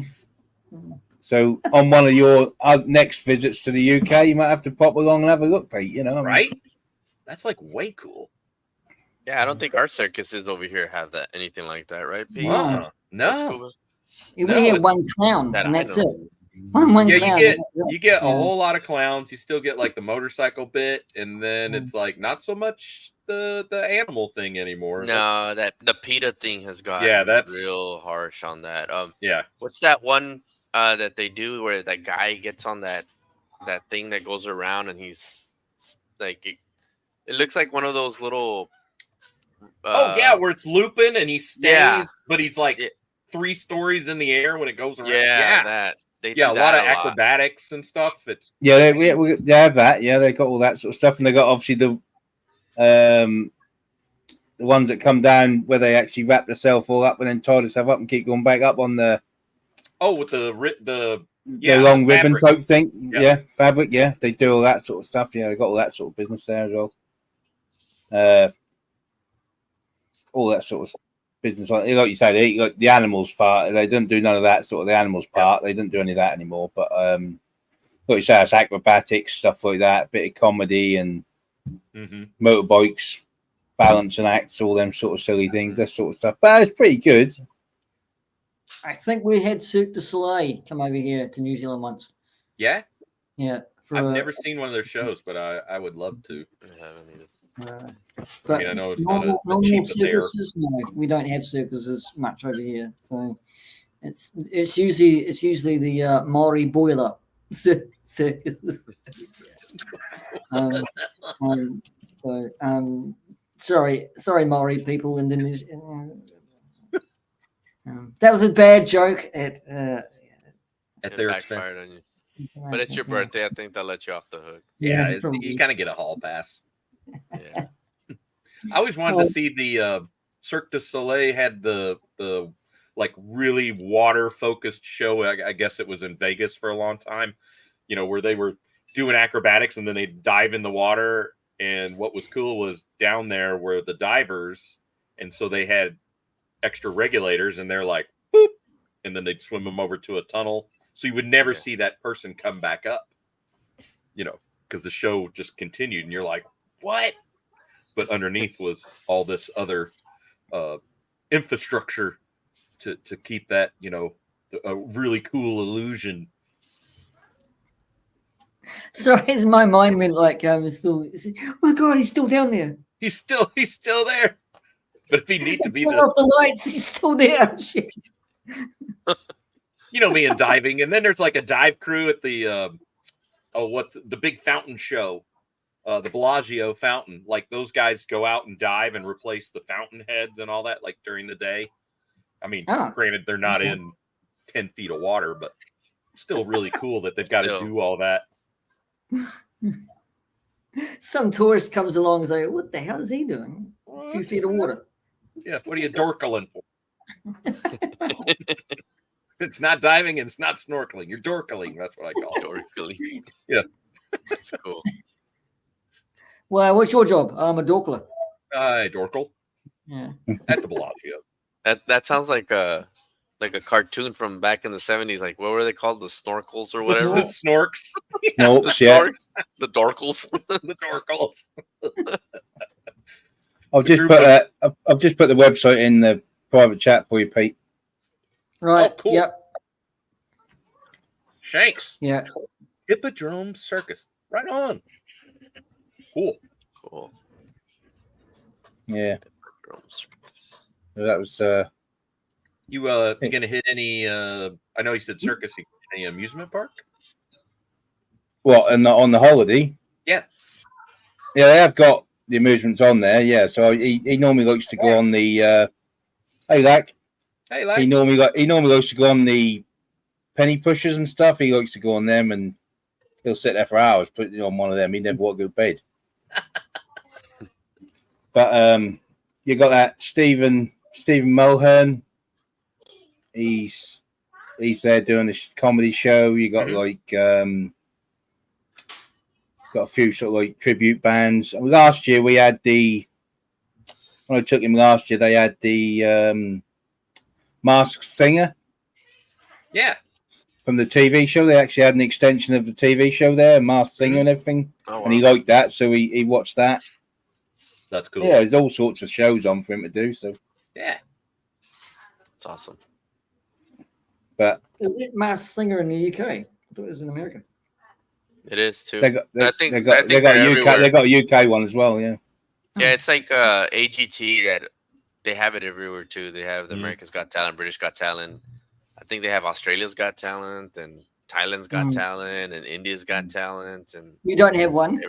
So on one of your next visits to the UK, you might have to pop along and have a look, Pete. You know, right? That's like way cool. Yeah, I don't think our circuses over here have that anything like that, right, Pete? No. We have one clown, and that's it. One clown. You get a whole lot of clowns. You still get like the motorcycle bit, and then it's like not so much the animal thing anymore. No, that the PETA thing has got that's real harsh on that. Yeah. What's that one that they do where that guy gets on that thing that goes around and he's like it looks like one of those little where it's looping and he stays, but he's like 3 stories in the air when it goes around. That. A lot of acrobatics and stuff. It's they have that. Yeah, they got all that sort of stuff, and they got obviously the ones that come down where they actually wrap themselves all up and then tie themselves up and keep going back up on the with the long ribbon fabric type thing. Yeah, fabric. Yeah, they do all that sort of stuff. Yeah, they got all that sort of business there as well. All that sort of business, like you say, like the animals part. They didn't do none of that sort of the animals part. They didn't do any of that anymore. But like you say, it's acrobatics, stuff like that, a bit of comedy and motorbikes, balance and acts, all them sort of silly things, that sort of stuff. But it's pretty good. I think we had Cirque du Soleil come over here to New Zealand once. Yeah? Yeah. I've never seen one of their shows, but I would love to. But I know it's normal not a cheap circuses, no, we don't have circuses much over here. So it's usually the Maori boiler circus. Sorry, Maori people in Indonesia. That was a bad joke at their expense. On you. But it's your birthday. I think they'll let you off the hook. Yeah, you kind of get a hall pass. Yeah. I always wanted to see the Cirque du Soleil had the like really water focused show. I guess it was in Vegas for a long time, you know, where they were doing acrobatics and then they dive in the water. And what was cool was down there were the divers, and so they had extra regulators, and they're like boop, and then they'd swim them over to a tunnel, so you would never see that person come back up, you know, because the show just continued, and you're like, what? But underneath was all this other infrastructure to keep that, you know, a really cool illusion. So as my mind went like, oh my God, he's still down there. He's still there. But if he need to be off the lights, he's still there. Shit. You know me and diving, and then there's like a dive crew at the what's the big fountain show the Bellagio fountain. Like those guys go out and dive and replace the fountain heads and all that, like during the day. I mean, granted, they're not in 10 feet of water, but still really cool that they've got to do all that. Some tourist comes along and say, "What the hell is he doing? A few feet of water." Yeah, what are you dorkling for? It's not diving and it's not snorkeling. You're dorkling. That's what I call it. Dorkling. Yeah. That's cool. Well, what's your job? I'm a dorkler. Dorkle. Yeah. At the Bellagio. That sounds like a cartoon from back in the 70s. Like, what were they called? The snorkels or whatever? The snorks. No, The yeah. snorks. The dorkles. The dorkles. I've just put the website in the private chat for you, Pete. Right. Oh, cool. Yep. Shanks. Yeah. Hippodrome Circus. Right on. Cool. Cool. Yeah. Hippodrome Circus. That was You gonna hit any I know you said circus, any amusement park? what, and on the holiday? Yeah. Yeah, they have got the amusements on there, yeah. So he normally likes to go on the hey Lack. Hey Lack. He normally likes to go on the penny pushers and stuff. He likes to go on them and he'll sit there for hours putting on one of them. He never want to go to bed. But you got that Stephen Mulhern. He's there doing a comedy show. You got got a few sort of like tribute bands. Last year we had when I took him last year, they had the Masked Singer. Yeah. From the TV show. They actually had an extension of the TV show there, Masked Singer and everything. Oh, wow. And he liked that, so he watched that. That's cool. Yeah, there's all sorts of shows on for him to do. So yeah. That's awesome. But is it Masked Singer in the UK? I thought it was in America. It is too. they got everywhere. they got a UK one as well, yeah. Yeah, it's like AGT that they have it everywhere too. They have the America's Got Talent, British Got Talent. I think they have Australia's Got Talent and Thailand's Got Talent and India's Got Talent. And you don't have one.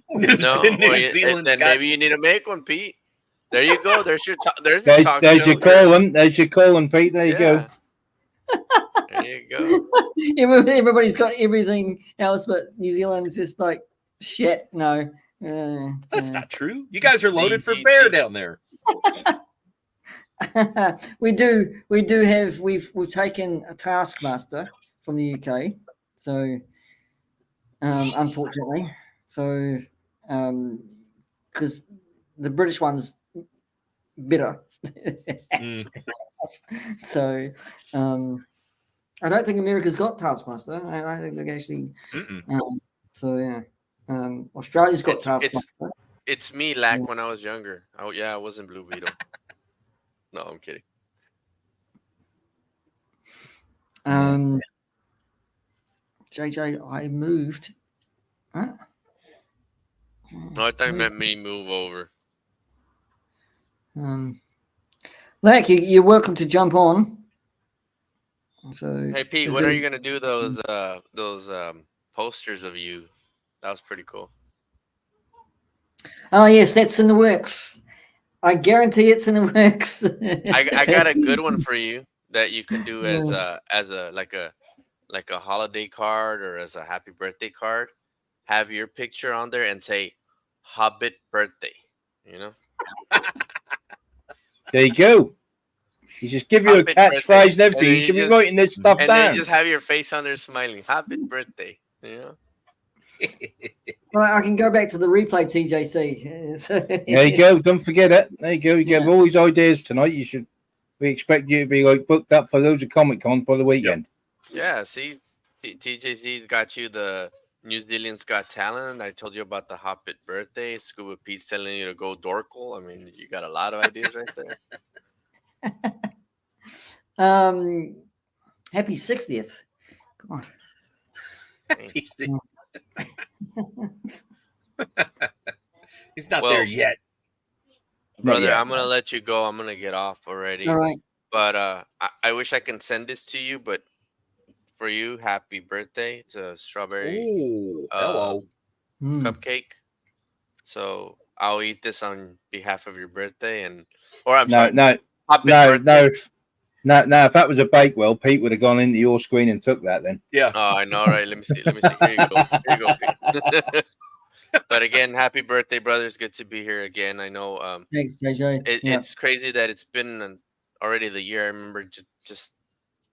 No, then maybe you need to make one, Pete. There you go. There's your there's your calling. There's your calling, Pete. There you go. There you go. Everybody's got everything else, but New Zealand's just like shit. No, that's not true. You guys are loaded for bear down there. we do have we've taken a Taskmaster from the UK, so unfortunately, so because the British one's better. So I don't think America's got Taskmaster. I don't think they actually. So yeah, Australia's got Taskmaster. It's me, Lack, when I was younger. Oh yeah, I was in Blue Beetle. No, I'm kidding. JJ, I moved. Huh? No, I thought you meant me move over. Lack, you're welcome to jump on. So, hey Pete, when are you gonna do those posters of you? That was pretty cool. Oh yes, that's in the works. I guarantee it's in the works. I got a good one for you that you can do as a holiday card or as a happy birthday card. Have your picture on there and say Hobbit birthday. You know. There you go. You just give you a catchphrase and everything. You should be writing this stuff down. And then you just have your face on there smiling. Happy birthday. You know? Well, I can go back to the replay, TJC. There you go. Don't forget it. There you go. You get all these ideas tonight. We expect you to be like booked up for loads of Comic Con by the weekend. Yeah, see, TJC's got you the New Zealand's Got Talent. I told you about the Hobbit birthday. Scuba Pete's telling you to go Dorkle. I mean, you got a lot of ideas right there. Happy 60th. God. He's not there yet. Brother, I'm going to let you go. I'm going to get off already. All right. But I wish I can send this to you, but for you, happy birthday. It's a strawberry hello. cupcake. So I'll eat this on behalf of your birthday, or I'm No, sorry, no, happy no, birthday. no. If that was a Bakewell, Pete would have gone into your screen and took that. Then. Yeah. Oh, I know, right? Let me see. Here you go. Here you go, Pete. But again, happy birthday, brothers. Good to be here again. I know Thanks, JJ. it's crazy that it's been already the year. I remember just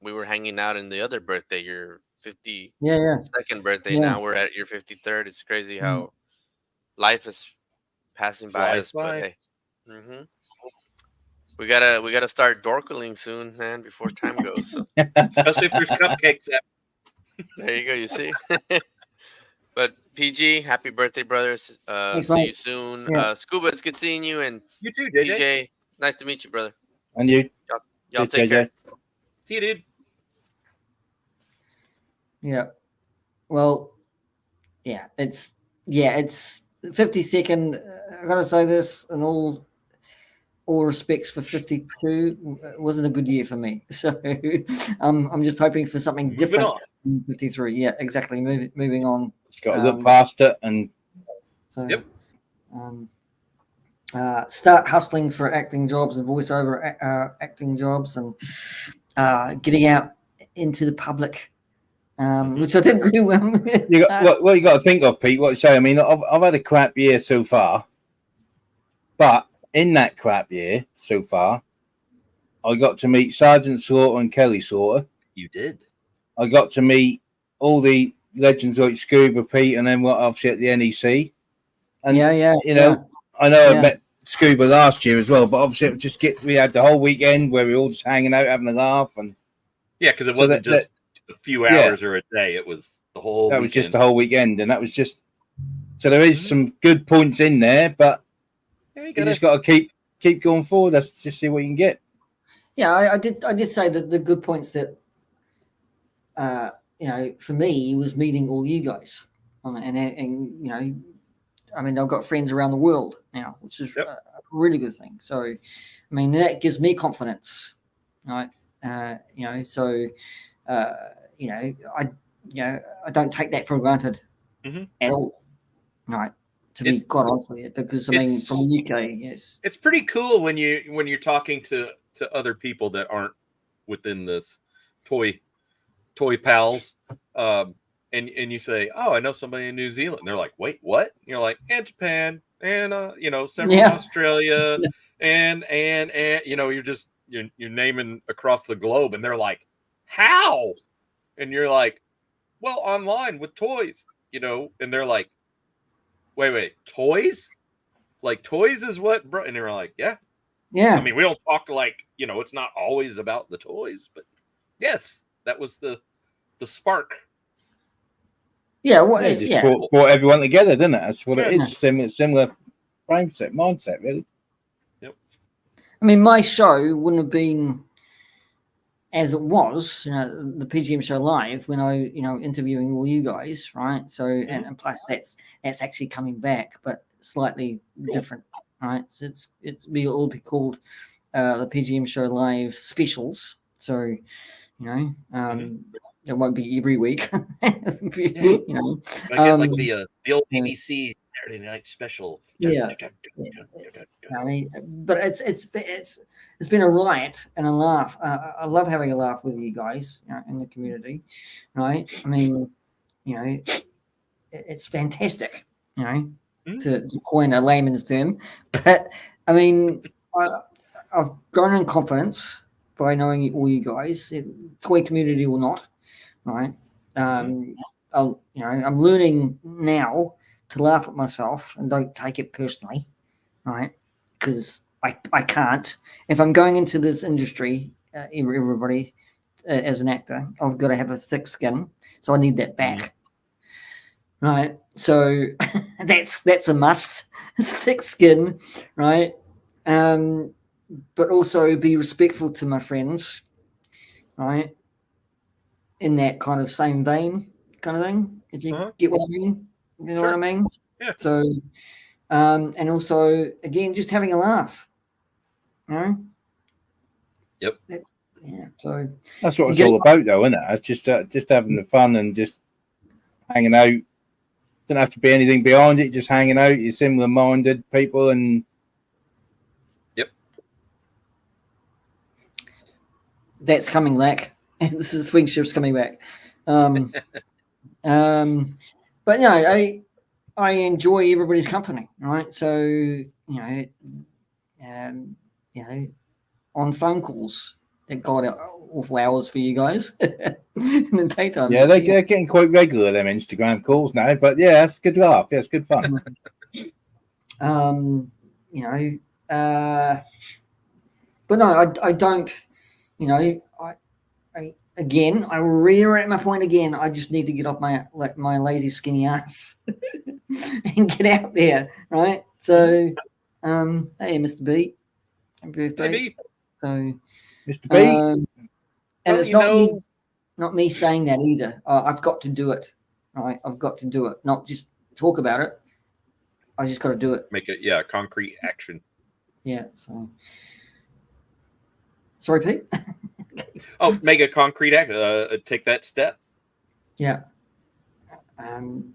we were hanging out in the other birthday, your 52nd birthday. Yeah. Now we're at your 53rd. It's crazy how life is passing by Flies us. But by. hey, we gotta start dorkling soon, man, before time goes. So. Especially if there's cupcakes. There you go. You see. But PG, happy birthday, brothers. Thanks, See mate. you soon. Yeah. Scuba, it's good seeing you. And You too, JJ. PJ, nice to meet you, brother. And you. Y'all take care. See you, dude. Yeah. Well, yeah, it's 52nd. I gotta say this in all respects for 52 wasn't a good year for me. So I'm just hoping for something different. 53. Yeah, exactly. Moving on. Just got to look past it and. So, start hustling for acting jobs and voiceover acting jobs and getting out into the public, which I didn't do well. What you got to think of, Pete? What you say? I mean, I've had a crap year so far, but in that crap year so far, I got to meet Sergeant Slaughter and Kelly Slaughter. You did. I got to meet all the legends like Scuba, Pete, and then what obviously at the NEC. And you know, I know I met Scuba last year as well, but obviously we had the whole weekend where we were all just hanging out, having a laugh, and because it wasn't just a few hours or a day; it was the whole. That was just the whole weekend, and that was just. So there is some good points in there, but you just got to keep going forward. Let's just see what you can get. Yeah, I did say that the good points that for me was meeting all you guys, and I mean, I've got friends around the world now, which is a really good thing. So, I mean, that gives me confidence, right? I don't take that for granted at all, right? To be quite honest with you, because I mean, from the UK, yes, it's pretty cool when you're talking to other people that aren't within this toy pals. And you say, "Oh, I know somebody in New Zealand." And they're like, "Wait, what?" And you're like, "And Japan, and several in Australia, and you're naming across the globe." And they're like, "How?" And you're like, "Well, online with toys, And they're like, "Wait, toys? Like toys is what, bro?" And they're like, "Yeah." I mean, we don't talk like it's not always about the toys, but yes, that was the spark. Yeah, brought everyone together, didn't it? That's what it is. Similar mindset, really. Yep. I mean, my show wouldn't have been as it was, the P.G.M show live when I, interviewing all you guys, right? So, and plus that's actually coming back, but slightly different, right? So it'll be called the P.G.M show live specials. So, it won't be every week. I get like the old BBC Saturday Night Special. Yeah. I mean, but it's been a riot and a laugh. I love having a laugh with you guys in the community, right? I mean, it's fantastic, to coin a layman's term. But I mean, I've grown in confidence by knowing all you guys, toy community or not, right? I'm learning now to laugh at myself and don't take it personally, right? Because I can't. If I'm going into this industry, everybody, as an actor, I've got to have a thick skin, so I need that back, right? So that's a must. It's thick skin, right? But also be respectful to my friends, right? In that kind of same vein, kind of thing. If you get what I mean, you know what I mean. Yeah. So, and also again, just having a laugh. Yep. So that's what it's all about, though, isn't it? It's just having the fun and just hanging out, Don't have to be anything behind it. Just hanging out. You're similar-minded people, and that's coming back. This is swing shift's coming back. But no, I enjoy everybody's company, right? So on phone calls, it got awful hours for you guys in the daytime. yeah, they're getting quite regular, them Instagram calls now. But yeah, it's good laugh. Yeah, it's good fun. But no, I don't. Again, I reiterate my point again. I just need to get off my lazy skinny ass and get out there, right? So, hey, Mr. B, happy birthday. Maybe. So, Mr. B, and it's not me saying that either. I've got to do it, right? I've got to do it, not just talk about it. I just got to do it. Make it, concrete action. Yeah. So, sorry, Pete. Oh, make a concrete act. Take that step. Yeah.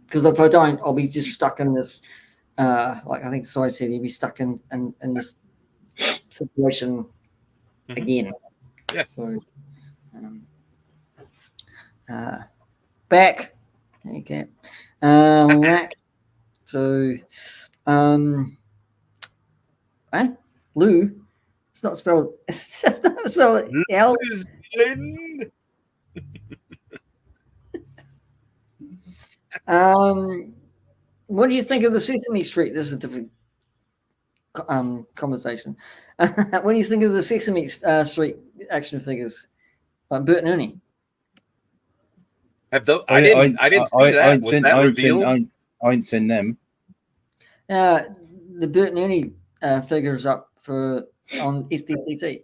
Because if I don't, I'll be just stuck in this. Like I think Sai said, he'll be stuck in this situation again. Yeah. So, back. Okay. Lack. So, Lou. It's not spelled. It's not spelled L. What do you think of the Sesame Street? This is a different conversation. What do you think of the Sesame Street action figures, like Bert and Ernie? I didn't see that. Was that revealed? I ain't seen them. The Bert and Ernie figures up on SDCC.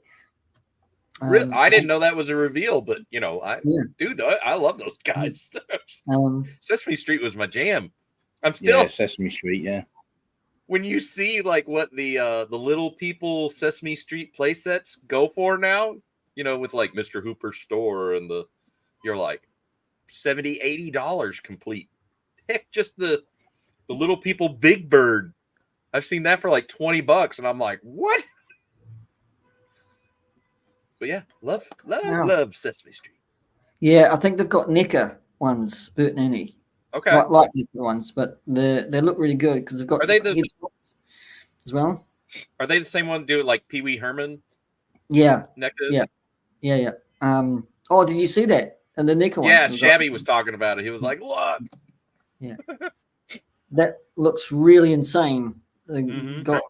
I didn't know that was a reveal, but I love those guys. Sesame Street was my jam. I'm still Sesame Street, yeah. When you see like what the little people Sesame Street play sets go for now, with like Mr. Hooper's store and you're like $70-$80 complete. Heck, just the little people Big Bird. I've seen that for like $20, and I'm like, what? But yeah, love Sesame Street. Yeah, I think they've got NECA ones, Bert and Ernie. Okay, like NECA ones, but they look really good because they've got. Are they as well? Are they the same one? Do like Pee Wee Herman? Yeah, NECA. Yeah. Oh, did you see that? And the NECA one. Yeah, Shabby was talking about it. He was like, "Look." Yeah, that looks really insane. They've got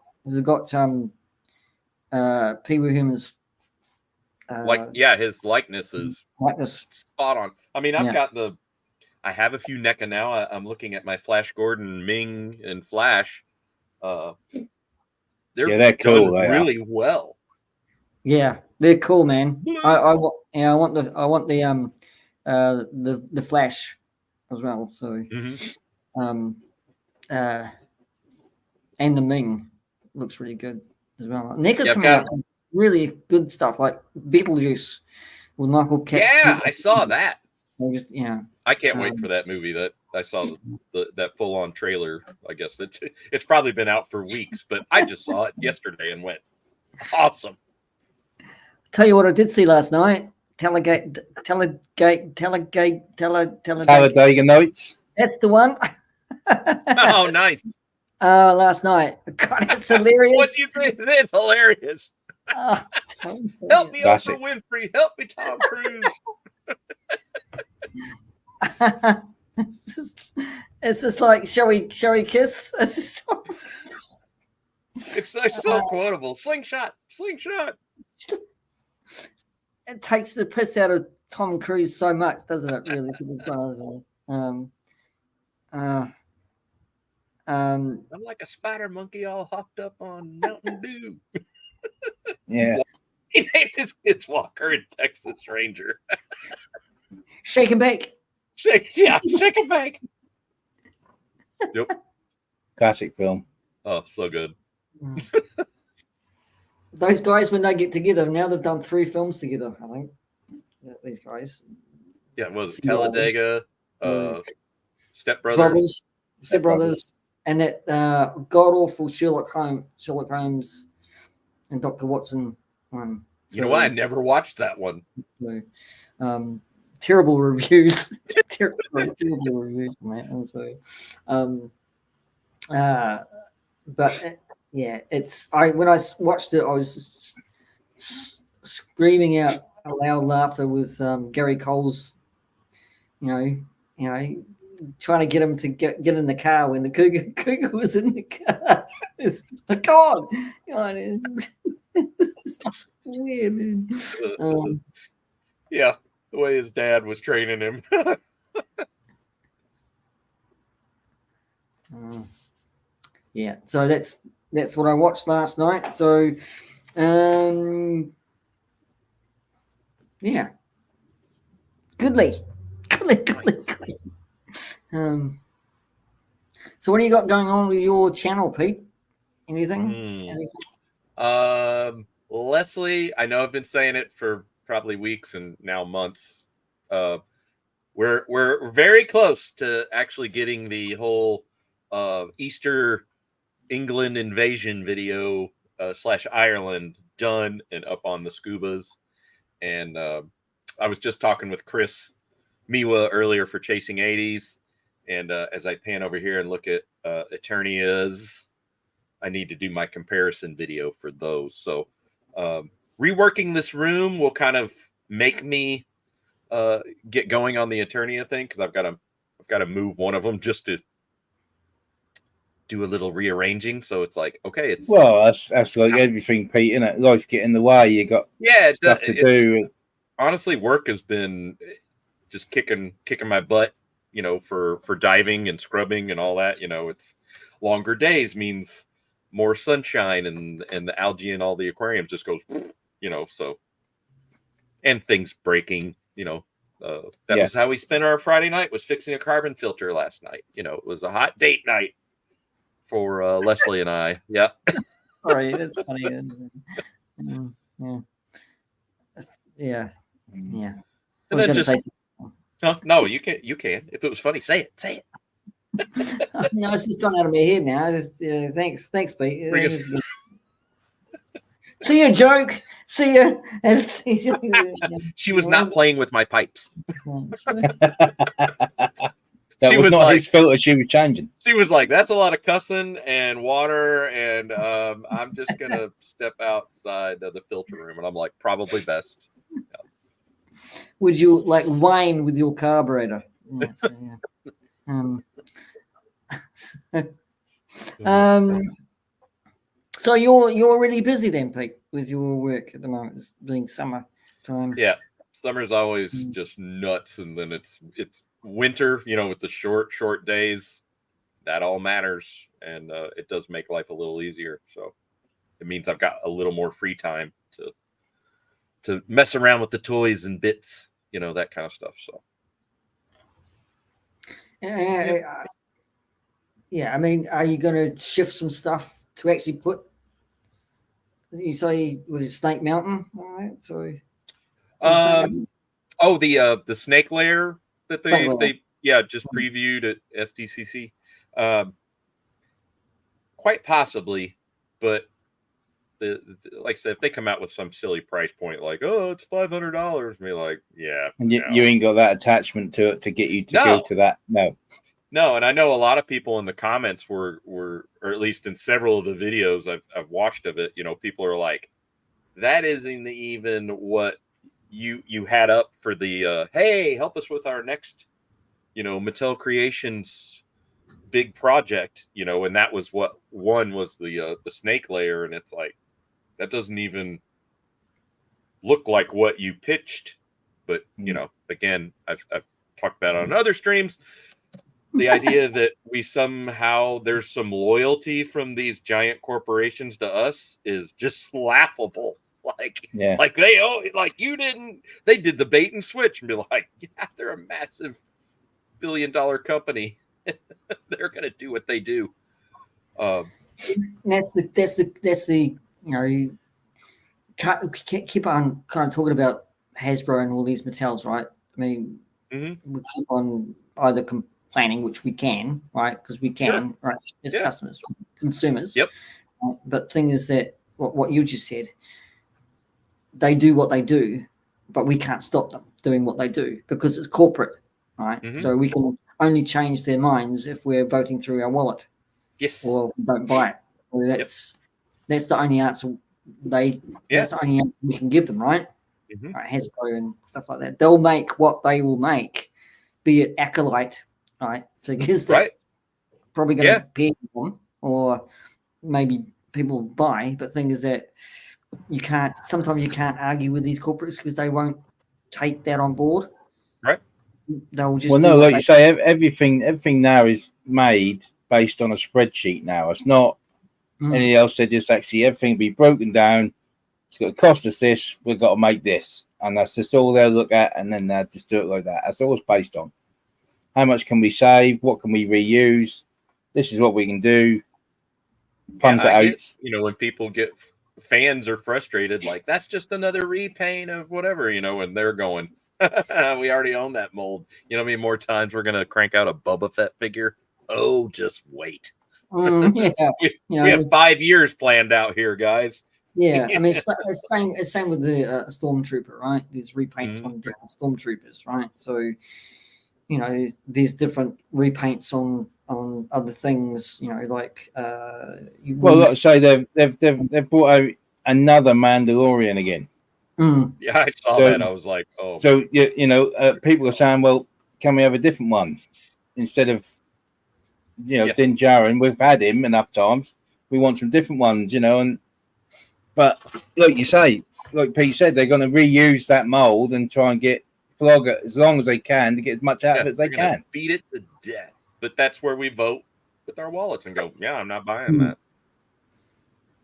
Pee Wee Herman's. His likeness is spot on. I mean, I have a few NECA now. I'm looking at my Flash Gordon, Ming, and Flash. They're cool. Done really well. Yeah, they're cool, man. I want the Flash as well. So, and the Ming looks really good as well. NECA's coming out with really good stuff like Beetlejuice with Michael Caine. Yeah, I saw that. I can't wait for that movie. That I saw that full on trailer. I guess it's probably been out for weeks, but I just saw it yesterday and went awesome. Tell you what, I did see last night. Talladega Nights. That's the one. Oh, nice. Last night. God, it's hilarious. What do you think? It's hilarious. Help me, Oprah Winfrey. Help me, Tom Cruise. It's just like, shall we kiss? It's so quotable. Slingshot. It takes the piss out of Tom Cruise so much, doesn't it? Really. I'm like a spider monkey all hopped up on Mountain Dew. Yeah. He named his kids Walker and Texas Ranger. Shake and bake. Shake and bake. Yep. Classic film. Oh, so good. Those guys, when they get together, now they've done 3 films together, I think. These guys. Yeah, it was Talladega, Step Brothers. Brothers. Step Brothers, and that god awful Sherlock Holmes, and Dr. Watson one. You know what? I never watched that one. So, terrible reviews. terrible reviews on that. And so, but yeah, when I watched it, I was just screaming out loud laughter with Gary Cole's, you know, trying to get him to get in the car when the cougar was in the car. It's like, come on, it's weird. Yeah, the way his dad was training him. Yeah, so that's what I watched last night. So, yeah, goodly. So what do you got going on with your channel, Pete? Anything? Leslie, I know I've been saying it for probably weeks and now months. We're very close to actually getting the whole Easter England invasion video / Ireland done and up on the Scubas. And I was just talking with Chris Miwa earlier for Chasing 80s. And as I pan over here and look at Eternia's, I need to do my comparison video for those. So reworking this room will kind of make me get going on the Eternia thing, because I've got to move one of them just to do a little rearranging. So it's like, okay, it's that's like everything, Pete, isn't it? Life get in the way. You got stuff to do. Honestly, work has been just kicking my butt, for diving and scrubbing and all that. It's longer days means more sunshine, and the algae in all the aquariums just goes, so, and things breaking, that was how we spent our Friday night, was fixing a carbon filter last night. It was a hot date night for Leslie and I. Yeah. Sorry, that's funny. Yeah. And then just no, you can. If it was funny, say it. No, it's just gone out of my head now. Thanks, Pete. See you, joke. See you. She was not playing with my pipes. That was not his filter she was changing. She was like, that's a lot of cussing and water, and I'm just going to step outside of the filter room. And I'm like, probably best. Yeah. Would you like wine with your carburetor? So you're really busy then, Pete, with your work at the moment. It's being summer time. Yeah, summer's always just nuts, and then it's winter. With the short days, that all matters, and it does make life a little easier. So it means I've got a little more free time to mess around with the toys and bits, that kind of stuff. So yeah, I mean, are you going to shift some stuff to actually put? You say was it Snake Mountain? All right, so the snake layer that they just previewed at SDCC. Quite possibly, but like I said, if they come out with some silly price point like, oh, it's $500, me like, yeah, and you ain't got that attachment to it to get you to go to that. No, and I know a lot of people in the comments were, or at least in several of the videos I've watched of it, people are like, that isn't even what you had up for the hey, help us with our next, Mattel Creations big project, and that was what one was the snake layer, and it's like, that doesn't even look like what you pitched. But again, I've talked about it on other streams. The idea that we somehow there's some loyalty from these giant corporations to us is just laughable. Like they did the bait and switch and be like, yeah, they're a massive billion-dollar company. They're going to do what they do. That's the you keep on kind of talking about Hasbro and all these Mattels, right? I mean, we keep on either planning, which we can, right? Because we can, right? As customers, consumers. Yep. But thing is that what you just said, they do what they do, but we can't stop them doing what they do because it's corporate, right? So we can only change their minds if we're voting through our wallet. Yes. Or don't buy it. So that's the only answer that's the only answer we can give them, right? Right, Hasbro and stuff like that. They'll make what they will make, be it acolyte, right? Figures that probably going to appear on, or maybe people buy. But thing is that sometimes you can't argue with these corporates because they won't take that on board. Right. They'll just like you say, everything now is made based on a spreadsheet now. It's not anything else. They just actually everything be broken down. It's got to cost us this. We've got to make this, and that's just all they'll look at, and then they'll just do it like that. That's all it's based on. How much can we save? What can we reuse? This is what we can do. Punt it out. When people get fans are frustrated, like that's just another repaint of whatever, and they're going, we already own that mold. You know how many more times we're gonna crank out a Boba Fett figure? Oh, just wait. We have 5 years planned out here, guys. Yeah, I mean, it's same with the Stormtrooper, right? There's repaints on different Stormtroopers, right? So, there's different repaints on other things, like. Like I say, they've brought out another Mandalorian again. Yeah, I saw that. I was like, oh. So people are saying, well, can we have a different one instead of Din Djarin? We've had him enough times. We want some different ones, But like you say, like Pete said, they're going to reuse that mold and try and flog it as long as they can to get as much out of it as they can. Beat it to death. But that's where we vote with our wallets and go, I'm not buying that.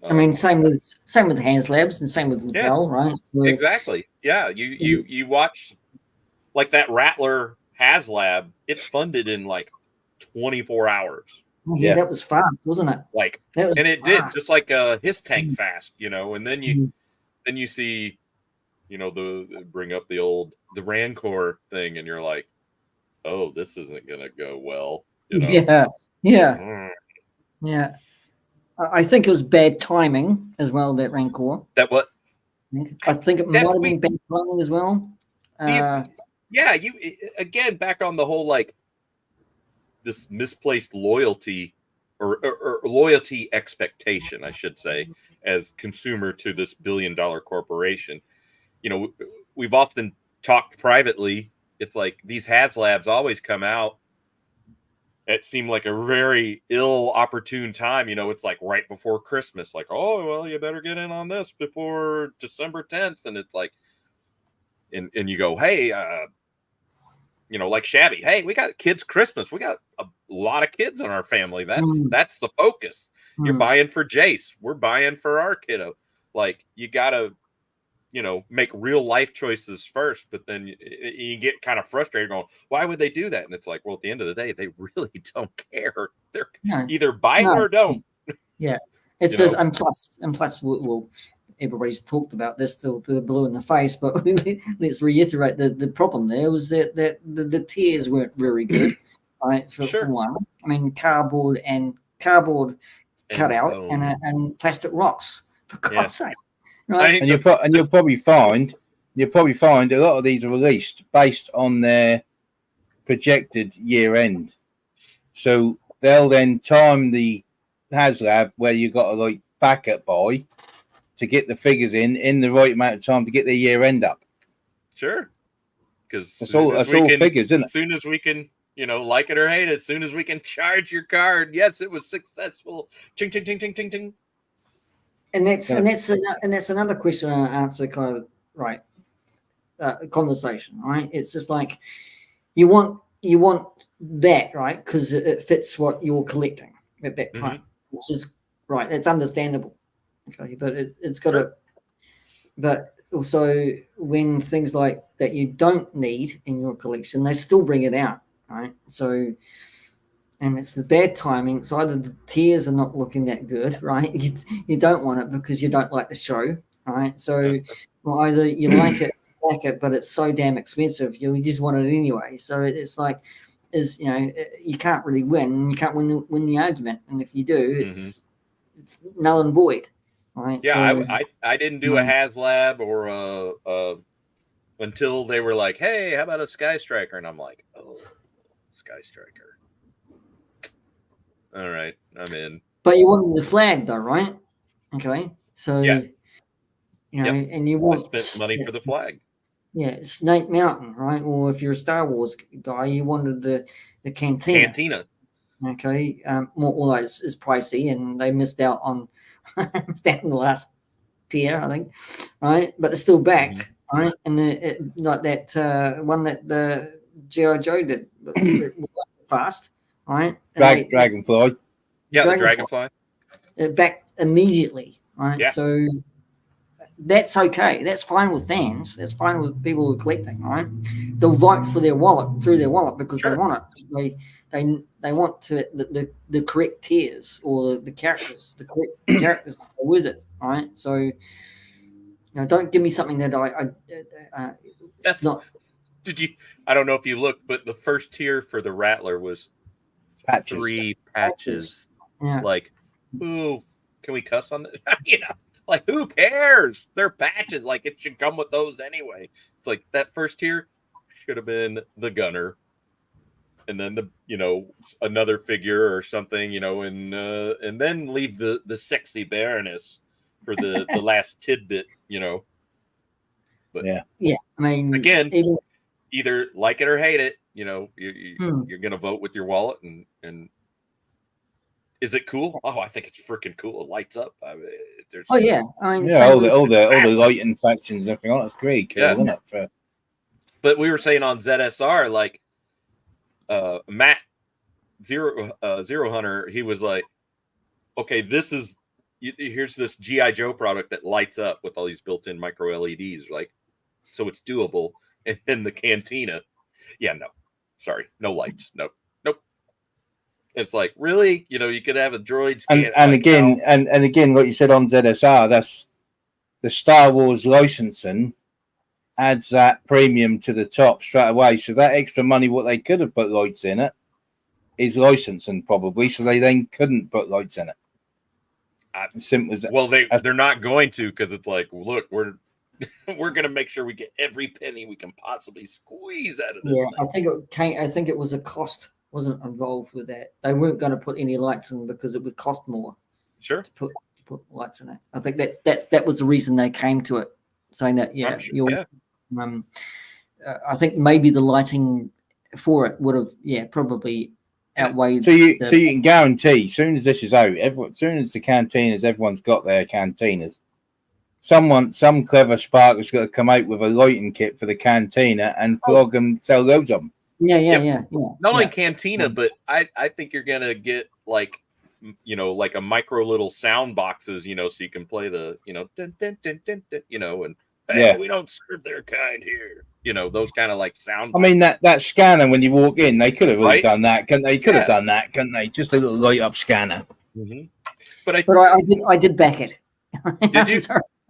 I mean, same with HasLabs and same with Mattel, right? So, exactly. Yeah, you watch like that Rattler HasLab. It funded in like 24 hours. Yeah, that was fast, wasn't it? It did just like his tank fast, and then you see, bring up the Rancor thing, and you're like, oh, this isn't gonna go well. Yeah. I think it was bad timing as well. That Rancor. That what? I think it might have been bad timing as well. You again back on the whole like. This misplaced loyalty or loyalty expectation, I should say, as consumer to this billion-dollar corporation. We've often talked privately. It's like these HasLabs always come out. It seemed like a very ill opportune time. It's like right before Christmas. Like, oh, well, you better get in on this before December 10th. And it's like, and you go, hey, like Shabby, hey, we got kids Christmas. We got a lot of kids in our family. That's the focus. You're buying for Jace. We're buying for our kiddo. Like you gotta, make real life choices first. But then you get kind of frustrated going, why would they do that? And it's like, well, at the end of the day, they really don't care. They're either buy it or don't. Yeah, it's and plus we'll everybody's talked about this till the blue in the face, but let's reiterate the problem there was that the tiers weren't very good, right? For one, I mean cardboard cutout and plastic rocks, for God's sake, right? And you'll probably find a lot of these are released based on their projected year end, so they'll then time the HasLab where you got to like backup buy to get the figures in the right amount of time to get their year end up. Sure. Because that's all figures, isn't it? As soon as we can, like it or hate it, as soon as we can charge your card, yes, it was successful. Ching, ching, ching, ching, ching, ching. And that's another question and answer kind of right conversation, right? It's just like you want that, right? Because it fits what you're collecting at that time, which is right. It's understandable. Okay, but it's got to. But also, when things like that you don't need in your collection, they still bring it out, right? So, and it's the bad timing. So either the tiers are not looking that good, right? You don't want it because you don't like the show, right? So, well, either you like it, but it's so damn expensive, you just want it anyway. So it's like is, you can't really win. You can't win the argument, and if you do, it's null and void. Right? Yeah, So, I didn't do a HasLab or until they were like, "Hey, how about a Sky Striker?" And I'm like, "Oh, Sky Striker. All right, I'm in." But you wanted the flag, though, right? Okay, so Yeah. and you So I want spent money for the flag. Yeah, Snake Mountain, right? Or if you're a Star Wars guy, you wanted the cantina. Okay, well, it's pricey, and they missed out on the last tier, I think, right? But it's still back, right? And like that one that the G.I. Joe did fast, right? Dragonfly. Yeah, the Dragonfly. It backed immediately, right? Yeah. So that's okay. That's fine with fans. That's fine with people who are collecting, right? They'll vote for their wallet through their wallet because they want it. They want the correct tiers or the characters, the correct characters that go with it, right? So, don't give me something that that's not. Did you? I don't know if you looked, but the first tier for the Rattler was patches. 3 patches. Yeah. Like, ooh, can we cuss on that? Like, who cares? They're patches. Like, it should come with those anyway. It's like that first tier should have been the gunner, and then another figure or something, and then leave the sexy Baroness for the last tidbit, But yeah, I mean, again, either like it or hate it. You're gonna vote with your wallet, and is it cool? Oh, I think it's freaking cool. It lights up. I mean, oh yeah, I mean, all the lighting factions, everything. Oh, that's great, cool, isn't it? But we were saying on ZSR, like Matt Zero Hunter, he was like, okay, here's this G.I. Joe product that lights up with all these built-in micro LEDs, like, so it's doable. And then the cantina, no, sorry, no lights, nope. It's like, really, you could have a droid scan. And again, like you said on ZSR, that's the Star Wars licensing adds that premium to the top straight away. So that extra money, what they could have put lights in it, is licensing probably. So they then couldn't put lights in it. As simple as that. Well, they're not going to, because it's like, look, we're going to make sure we get every penny we can possibly squeeze out of this thing. I think it was a cost wasn't involved with that. They weren't going to put any lights in because it would cost more. Sure. To put lights in it. I think that was the reason they came to it, saying that I think maybe the lighting for it would have probably outweighed. So you can guarantee, soon as this is out, soon as the cantinas, everyone's got their cantinas. Some clever spark has got to come out with a lighting kit for the cantina and flog and sell those of them. Yeah. Not only cantina, but I think you're gonna get like a micro little sound boxes, so you can play the dun, dun, dun, dun, dun, and hey, we don't serve their kind here. Those kind of like sound boxes. I mean that scanner when you walk in, they could have really done that, couldn't they? Could have done that, couldn't they? Just a little light up scanner. Mm-hmm. But I did back it. Did you?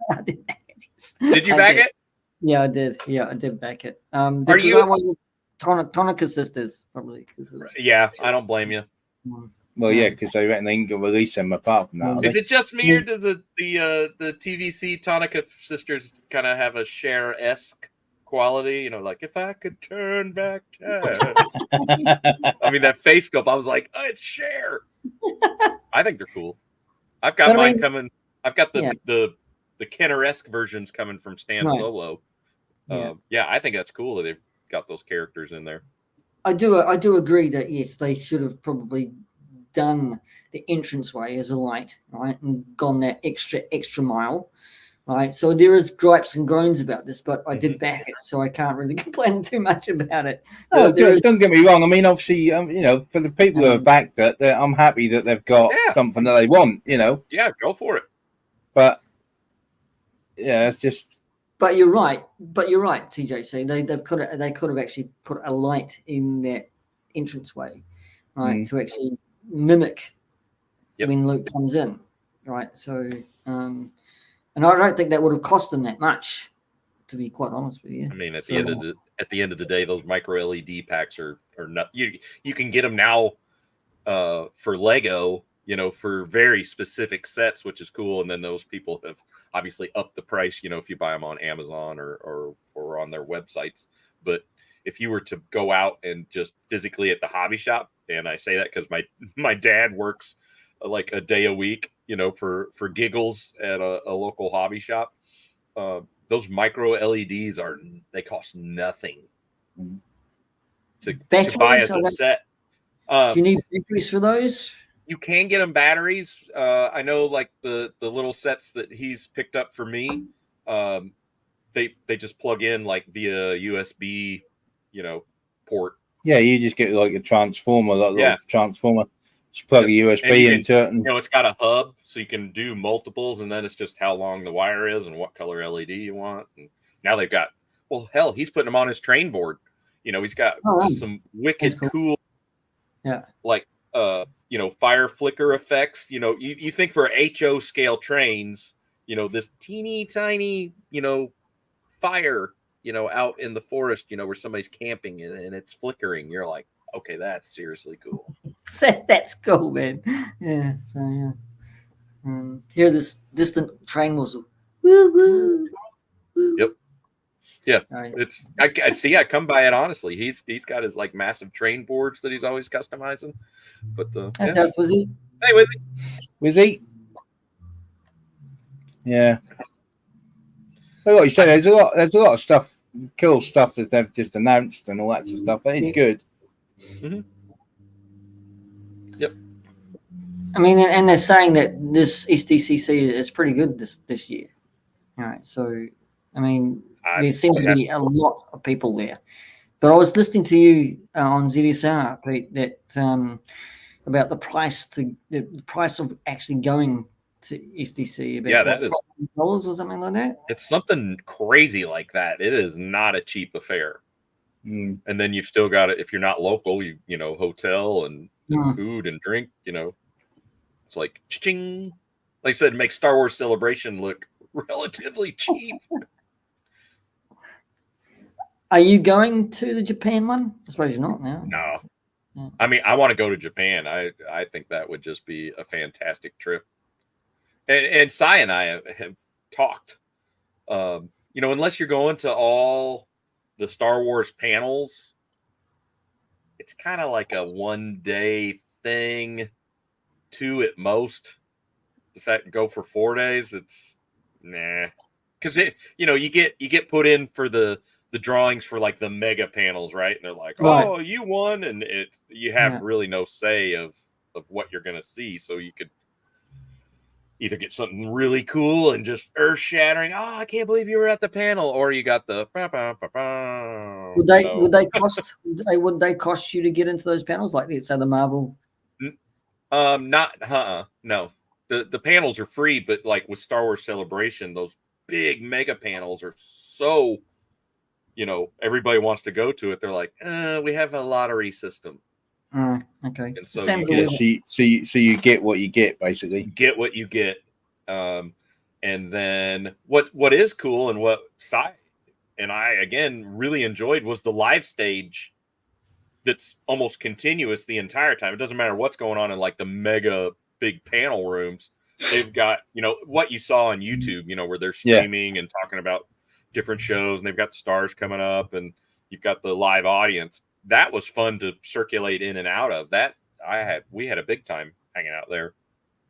I did back it. Did you back it? Yeah, I did. Yeah, I did back it. Are you? Tonica sisters, probably. Yeah, I don't blame you. Well, yeah, because they reckon they can release them apart from that. Is it just me, or does the TVC Tonica sisters kind of have a Cher-esque quality? Like, if I could turn back time. I mean, that face sculpt, I was like, oh, it's Cher. I think they're cool. I've got mine coming. I've got the Kenner-esque versions coming from Stan Solo. I think that's cool that they've got those characters in there. I do agree that yes, they should have probably done the entranceway as a light, right, and gone that extra mile, right. So there is gripes and groans about this, but I did back it, so I can't really complain too much about it. No, don't get me wrong. I mean, obviously, for the people who have backed it, I'm happy that they've got something that they want. Yeah, go for it. But yeah, it's just. But you're right, TJC. They could have actually put a light in that entranceway, right, to actually mimic when Luke comes in, right. So, and I don't think that would have cost them that much, to be quite honest with you. I mean, at the at the end of the day, those micro LED packs are not. You can get them now for Lego, for very specific sets, which is cool. And then those people have obviously upped the price, if you buy them on Amazon or on their websites. But if you were to go out and just physically at the hobby shop, and I say that because my dad works like a day a week, for giggles at a local hobby shop. Those micro LEDs they cost nothing to buy as a set. Do you need batteries for those? You can get them batteries. I know, like the little sets that he's picked up for me, they just plug in like via USB, port. Yeah, you just get like a transformer, little transformer. Just plug a USB into it, and it's got a hub, so you can do multiples, and then it's just how long the wire is and what color LED you want. And now they've got, well, hell, he's putting them on his train board. He's got just some wicked cool, like fire flicker effects. You think for HO scale trains, this teeny tiny, fire, out in the forest, where somebody's camping and it's flickering. You're like, okay, that's seriously cool. That's cool, man. Yeah. So hear this distant train whistle. Woo woo. Yep. Yeah. Right. I see. I come by it honestly. He's got his like massive train boards that he's always customizing. But that's Wizzy. Hey, Wizzy. Yeah. Like you said, there's a lot of stuff, cool stuff that they've just announced and all that sort of stuff. That is good. Mm-hmm. Yep. I mean, and they're saying that this SDCC is pretty good this year. All right. So, I mean, there seems to be a lot of people there. But I was listening to you on ZSR, Pete, that about the price of actually going to SDC. About that is $12 or something like that. It's something crazy like that. It is not a cheap affair. Mm. And then you've still got it if you're not local, hotel and food and drink. It's like ching. Like I said, make Star Wars Celebration look relatively cheap. Are you going to the Japan one? I suppose you're not now. No. Yeah. I mean, I want to go to Japan. I think that would just be a fantastic trip. And Sai and I have talked. Unless you're going to all the Star Wars panels, it's kind of like a one-day thing, 2 at most. The fact go for 4 days, it's nah. Because you get put in for the drawings for like the mega panels, right? And they're like, oh, you won, and you have really no say of what you're gonna see. So you could either get something really cool and just earth shattering. Oh, I can't believe you were at the panel, or you got the. Would they cost you to get into those panels like let's say the Marvel? No. The panels are free, but like with Star Wars Celebration, those big mega panels are so. Everybody wants to go to it. They're like, we have a lottery system. Okay. And so you get what you get, basically. Get what you get. And then what is cool and what Sai and I, again, really enjoyed was the live stage that's almost continuous the entire time. It doesn't matter what's going on in like the mega big panel rooms. They've got, what you saw on YouTube, where they're streaming and talking about different shows, and they've got the stars coming up, and you've got the live audience. That was fun to circulate in and out of. We had a big time hanging out there.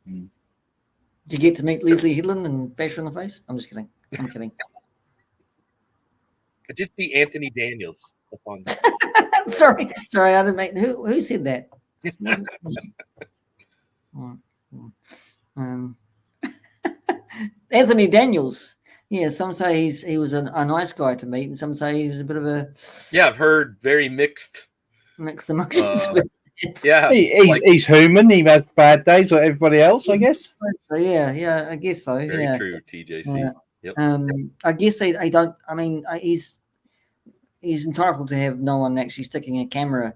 Did you get to meet Leslie Headland and bash her in the face? I'm just kidding. I'm kidding. I did see Anthony Daniels up on sorry, I didn't make who said that? Anthony Daniels. Yeah, some say he was a nice guy to meet, and some say he was a bit of a. Yeah, I've heard very mixed emotions. Yeah, he's human. He has bad days like everybody else, I guess. Yeah, I guess so. Very true, TJC. Yep. I guess I don't. I mean, he's entitled to have no one actually sticking a camera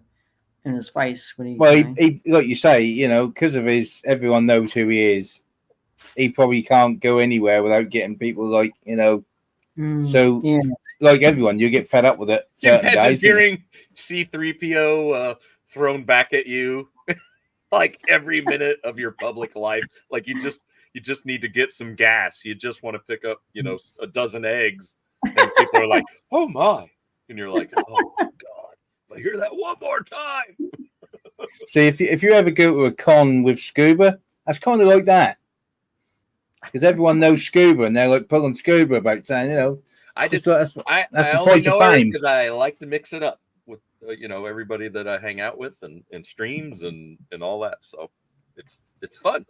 in his face when he. Well, he like you say, because of everyone knows who he is. He probably can't go anywhere without getting people like, So like everyone, you get fed up with it. Can you Certain imagine days, hearing C-3PO thrown back at you like every minute of your public life? Like you just need to get some gas. You just want to pick up, a dozen eggs, and people are like, "Oh my," and you're like, "Oh God, if I hear that one more time." See, if you ever go to a con with scuba, that's kind of like that, because everyone knows scuba and they're like pulling scuba about saying, that's I the only price of know fame. because I like to mix it up with everybody that I hang out with and streams and all that. So it's fun.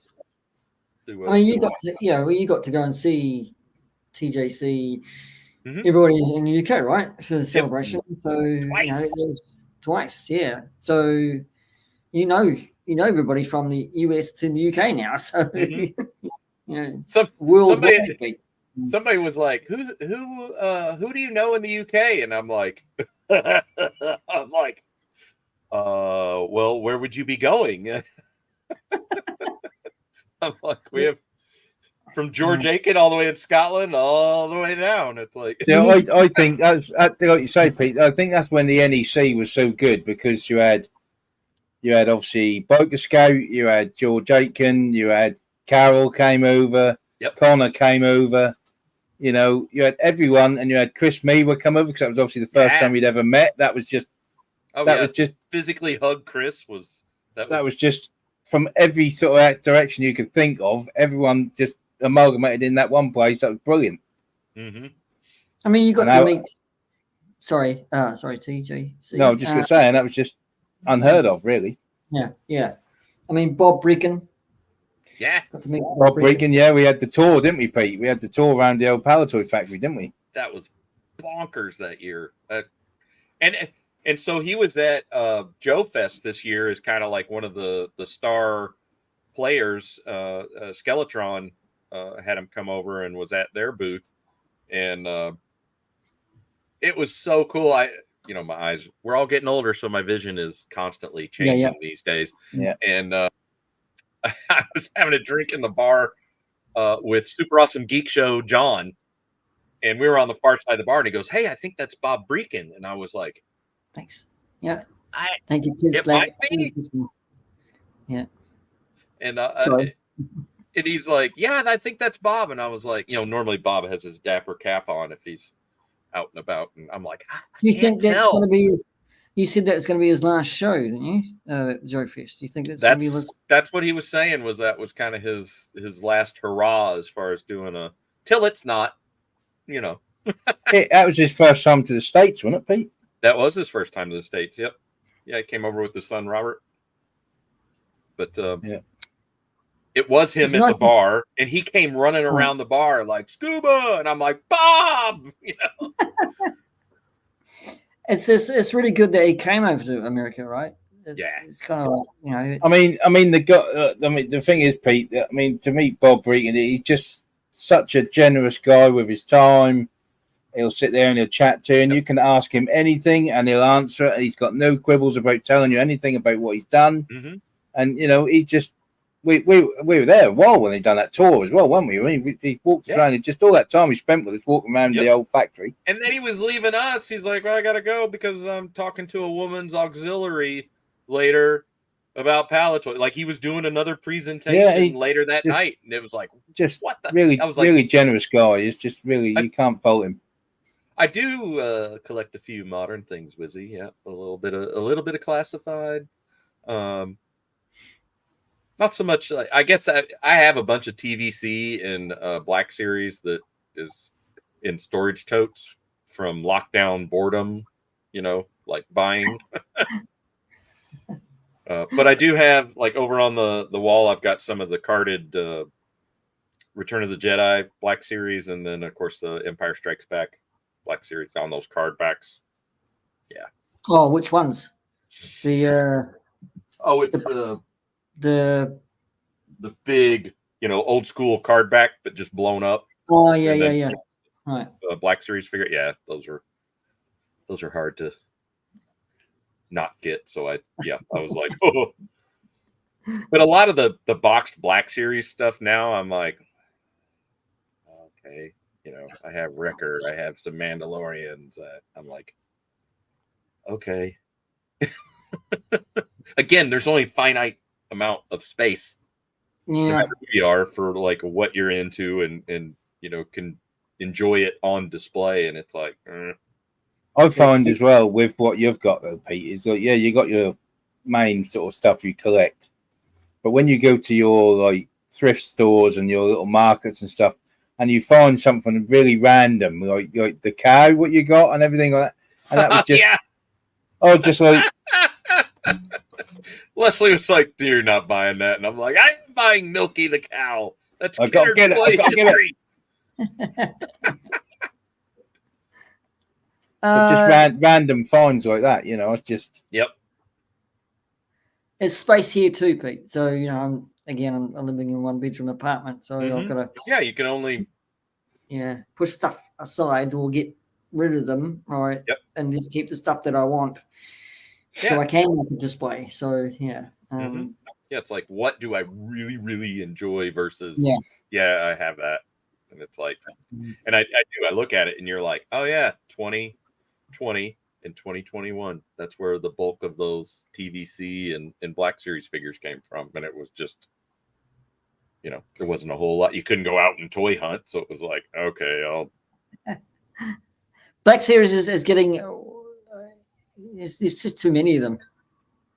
I mean, you got to go and see TJC. Mhm. Everybody in the UK, right, for the celebration. So Twice. it was twice, yeah. So you know everybody from the US to the UK now. So worldwide. Somebody was like, who do you know in the UK? And I'm like, well, where would you be going? I'm like, we have from George Aiken all the way in Scotland, all the way down. It's like, I think that's like you say, Pete. I think that's when the NEC was so good, because you had obviously Biker Scout, you had George Aiken, you had Carol came over, Connor came over. You had everyone, and you had Chris Meaver come over, because that was obviously the first time we'd ever met. That was just was just physically hug Chris was just from every sort of direction you could think of. Everyone just amalgamated in that one place. That was brilliant. Mm-hmm. I mean, you got to meet. Sorry, TJ. No, I'm just gonna say, and that was just unheard of, really. Yeah. I mean, Bob Bricken. Yeah, got to meet Bob Bricken. Yeah, we had the tour, didn't we, Pete? We had the tour around the old Palatoy factory, didn't we? That was bonkers that year. And so he was at Joe Fest this year as kind of like one of the star players. Skeletron had him come over and was at their booth, and it was so cool. My eyes, we're all getting older, so my vision is constantly changing these days. Yeah. And I was having a drink in the bar with Super Awesome Geek Show John, and we were on the far side of the bar, and he goes, "Hey, I think that's Bob Bricken." And I was like, "Thanks." Yeah. Thank you. It might be. Yeah. And and he's like, "Yeah, I think that's Bob." And I was like, normally Bob has his dapper cap on if he's out and about, and I'm like, "Do you think that's going to be his?" You said that's going to be his last show, didn't you? Joe Fest. Do you think that's going to be his? That's what he was saying. That was kind of his last hurrah as far as doing till it's not, That was his first time to the States, wasn't it, Pete? That was his first time to the States. Yep. Yeah, he came over with his son Robert. But it was him at the bar, and he came running around the bar like scuba, and I'm like, Bob, It's really good that he came over to America, right? It's kind of like, the thing is, Pete, to meet Bob Bricken, he's just such a generous guy with his time. He'll sit there and he'll chat to you, and you can ask him anything and he'll answer it. And he's got no quibbles about telling you anything about what he's done. Mm-hmm. And he just we were there a while when he done that tour as well, weren't we? I mean, he walked around, and just all that time he spent with us walking around the old factory. And then he was leaving us. He's like, "Well, I gotta go because I'm talking to a woman's auxiliary later about Palatoy." Like he was doing another presentation later that night, and it was like, just what the? Really, I was like, really generous guy. It's just really you can't fault him. I do collect a few modern things, Wizzy. Yeah, a little bit of classified. Not so much. I guess I have a bunch of TVC and Black Series that is in storage totes from lockdown boredom. Like buying. But I do have, like, over on the wall, I've got some of the carded Return of the Jedi Black Series, and then of course the Empire Strikes Back Black Series on those card backs. Yeah. Oh, which ones? The it's the big, old school card back, but just blown up. Oh yeah. All right. Black Series figure. Yeah, those are hard to not get. So I was like, oh. But a lot of the boxed Black Series stuff now, I'm like, okay, I have Wrecker, I have some Mandalorians. I'm like, okay. Again, there's only finite amount of space. No Yeah. matter who you are, for like what you're into, and can enjoy it on display. And it's like, I find as well with what you've got though, Pete, is like, yeah, you got your main sort of stuff you collect, but when you go to your like thrift stores and your little markets and stuff, and you find something really random, like the cow, what you got, and everything like that, and that was just, oh, just like. Leslie was like, "You're not buying that," and I'm like, "I'm buying Milky the cow. That's I gotta get it. I gotta get it." But just random finds like that, it's just. Yep. There's space here too, Pete. So I'm living in 1-bedroom apartment, so I've got to. Yeah, you can only. Yeah, push stuff aside or get rid of them, right? Yep. And just keep the stuff that I want, so I can make a display. So yeah. Yeah, it's like, what do I really, really enjoy versus, I have that. And it's like, and I do, I look at it and you're like, oh yeah, 2020 and 2021. That's where the bulk of those TVC and Black Series figures came from. And it was just, there wasn't a whole lot. You couldn't go out and toy hunt. So it was like, okay, Black Series is getting, there's just too many of them.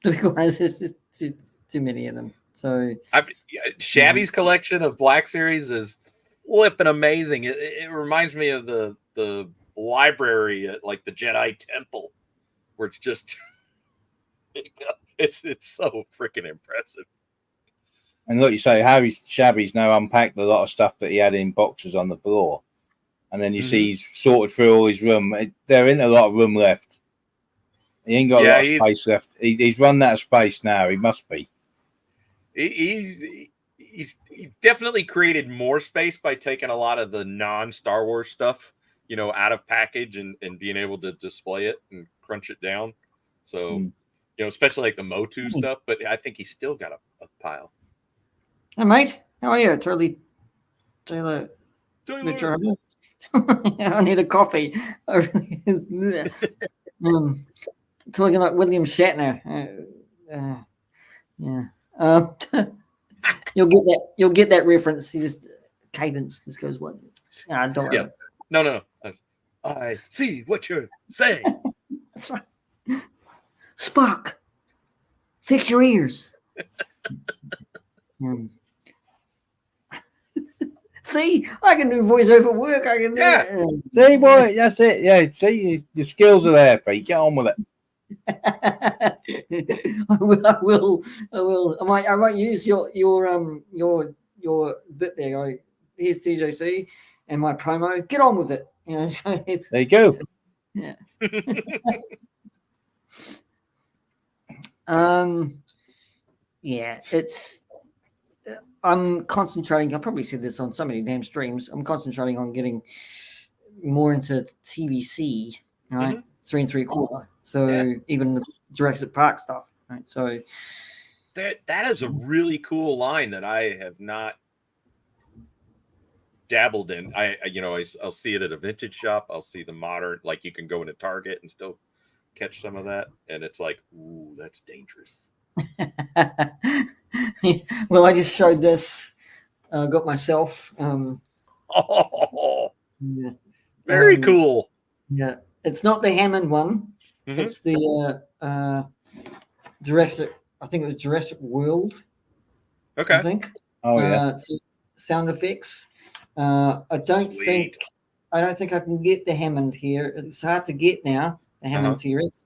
There's just too many of them. So Shabby's collection of Black Series is flipping amazing. It reminds me of the library at like the Jedi Temple, where it's just it's so freaking impressive. And like you say, Shabby's now unpacked a lot of stuff that he had in boxes on the floor, and then you see he's sorted through all his room. There ain't a lot of room left. He ain't got a lot of space left. He's run out of space now. He must be. He's definitely created more space by taking a lot of the non-Star Wars stuff, out of package and being able to display it and crunch it down. So, especially like the Motu stuff, but I think he's still got a pile. Hey, mate. How are you? Taylor. I need a coffee. Talking like William Shatner. You'll get that reference. He just cadence just goes what? I don't. Yeah. No. I see what you're saying. That's right. Spock, fix your ears. See, I can do voiceover work. I can do that. See, boy, that's it. Yeah, see, your skills are there, Pete. Get on with it. I will. I might use your bit there. Here's TJC and my promo. Get on with it. There you go. Yeah. It's. I'm concentrating. I probably said this on so many damn streams. I'm concentrating on getting more into TVC, right? 3 3/4. So even the Jurassic Park stuff, right? So that is a really cool line that I have not dabbled in. I'll see it at a vintage shop. I'll see the modern, like you can go into Target and still catch some of that, and it's like, ooh, that's dangerous. Well, I just showed this. Got myself. Very cool. Yeah, it's not the Hammond one. It's the Jurassic. I think it was Jurassic World. Okay. I think. Oh yeah. Sound effects. I don't think I can get the Hammond here. It's hard to get now. The Hammond T-Rex.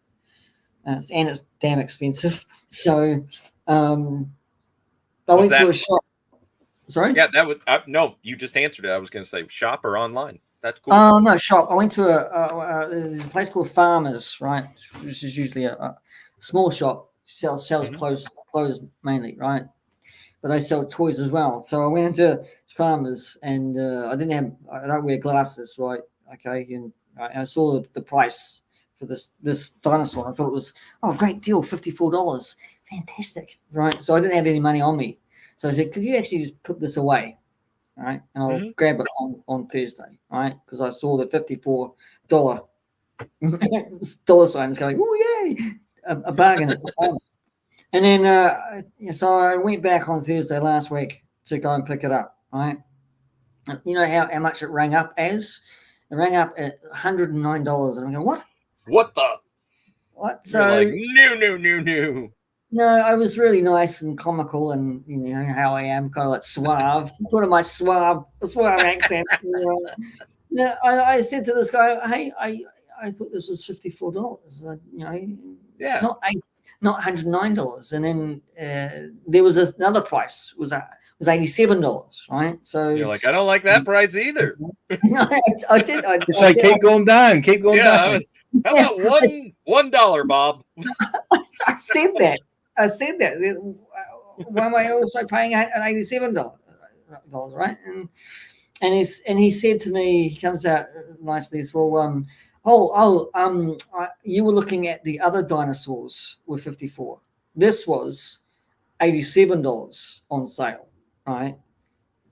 And it's damn expensive. So I went to a shop. Sorry? Yeah, that would no. You just answered it. I was going to say shop or online. That's cool. No, shop. I went to there's a place called Farmers, right? Which is usually a small shop. Sells clothes mainly, right? But they sell toys as well. So I went into Farmers, and I don't wear glasses, right? Okay, and I saw the price for this dinosaur. I thought it was great deal, $54, fantastic, right? So I didn't have any money on me, so I said, "Could you actually just put this away?" right? And I'll grab it on Thursday, right? Because I saw the $54 dollar signs going, oh yay, a bargain at the moment. And then so I went back on Thursday last week to go and pick it up, right? You know how much it rang up as? It rang up at $109, and I'm going, what? What the? What? You're So like, no. no, I was really nice and comical, and you know how I am, kind of like suave, put on my suave accent. Yeah, I said to this guy, hey, I thought this was $54. You know, Yeah. not $109. And then there was another price was $87, right? So You're like, I don't like that price either. I did. It's like keep going down. How about $1, Bob? I said that. Why am I also paying $87? Right? And he said to me, he comes out nicely as well. You were looking at the other dinosaurs with 54. This was $87 on sale, right?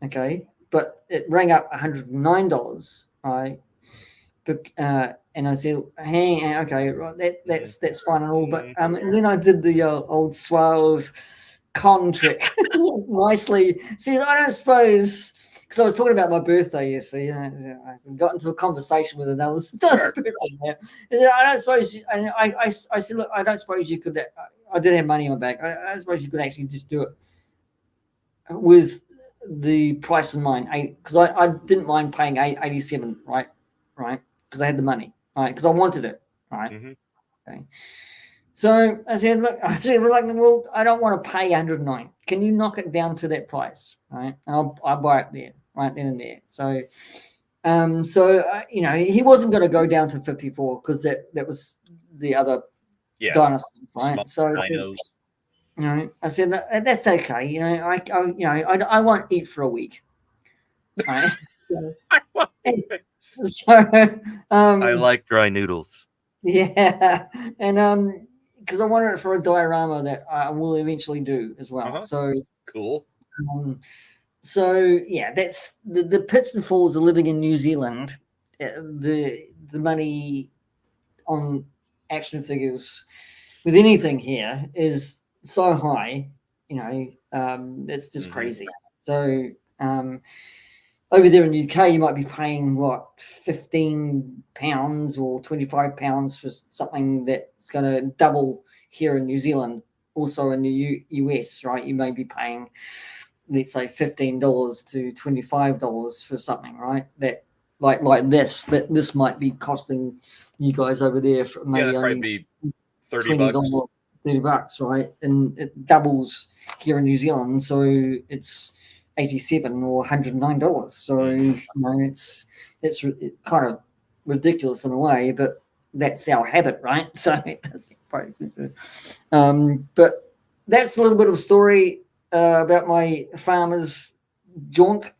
Okay, but it rang up $109, right? But and I said, hey, okay, right, that's fine and all, but and then I did the old suave con trick nicely. See, I don't suppose. Because I was talking about my birthday yesterday, you know, I got into a conversation with another. Sure. I don't suppose. I said, look, I don't suppose you could. I did have money in my bank. I don't suppose you could actually just do it with the price in mind, because I didn't mind paying 87, right, because I had the money, right, because I wanted it, right. Okay. So I said, look, well, I don't want to pay 109. Can you knock it down to that price, right? And I'll buy it there, right then and there. So, you know, he wasn't going to go down to 54 because that was the other dinosaur, right? So you know, I said that's okay. You know, I won't eat for a week, right? So, I like dry noodles. Yeah, and because I wanted it for a diorama that I will eventually do as well. So cool. So yeah, that's the pits and falls of living in New Zealand. The money on action figures with anything here is so high, you know, it's just crazy. So over there in the UK, you might be paying what, £15 or £25 for something that's going to double here in New Zealand. Also in the US, right? You may be paying, let's say, $15 to $25 for something, right? That like this might be costing you guys over there for maybe only be $30, $30, right? And it doubles here in New Zealand, so it's $87 or $109. So you know, it's kind of ridiculous in a way, but that's our habit, right? So it does get quite expensive. But that's a little bit of a story about my farmer's jaunt.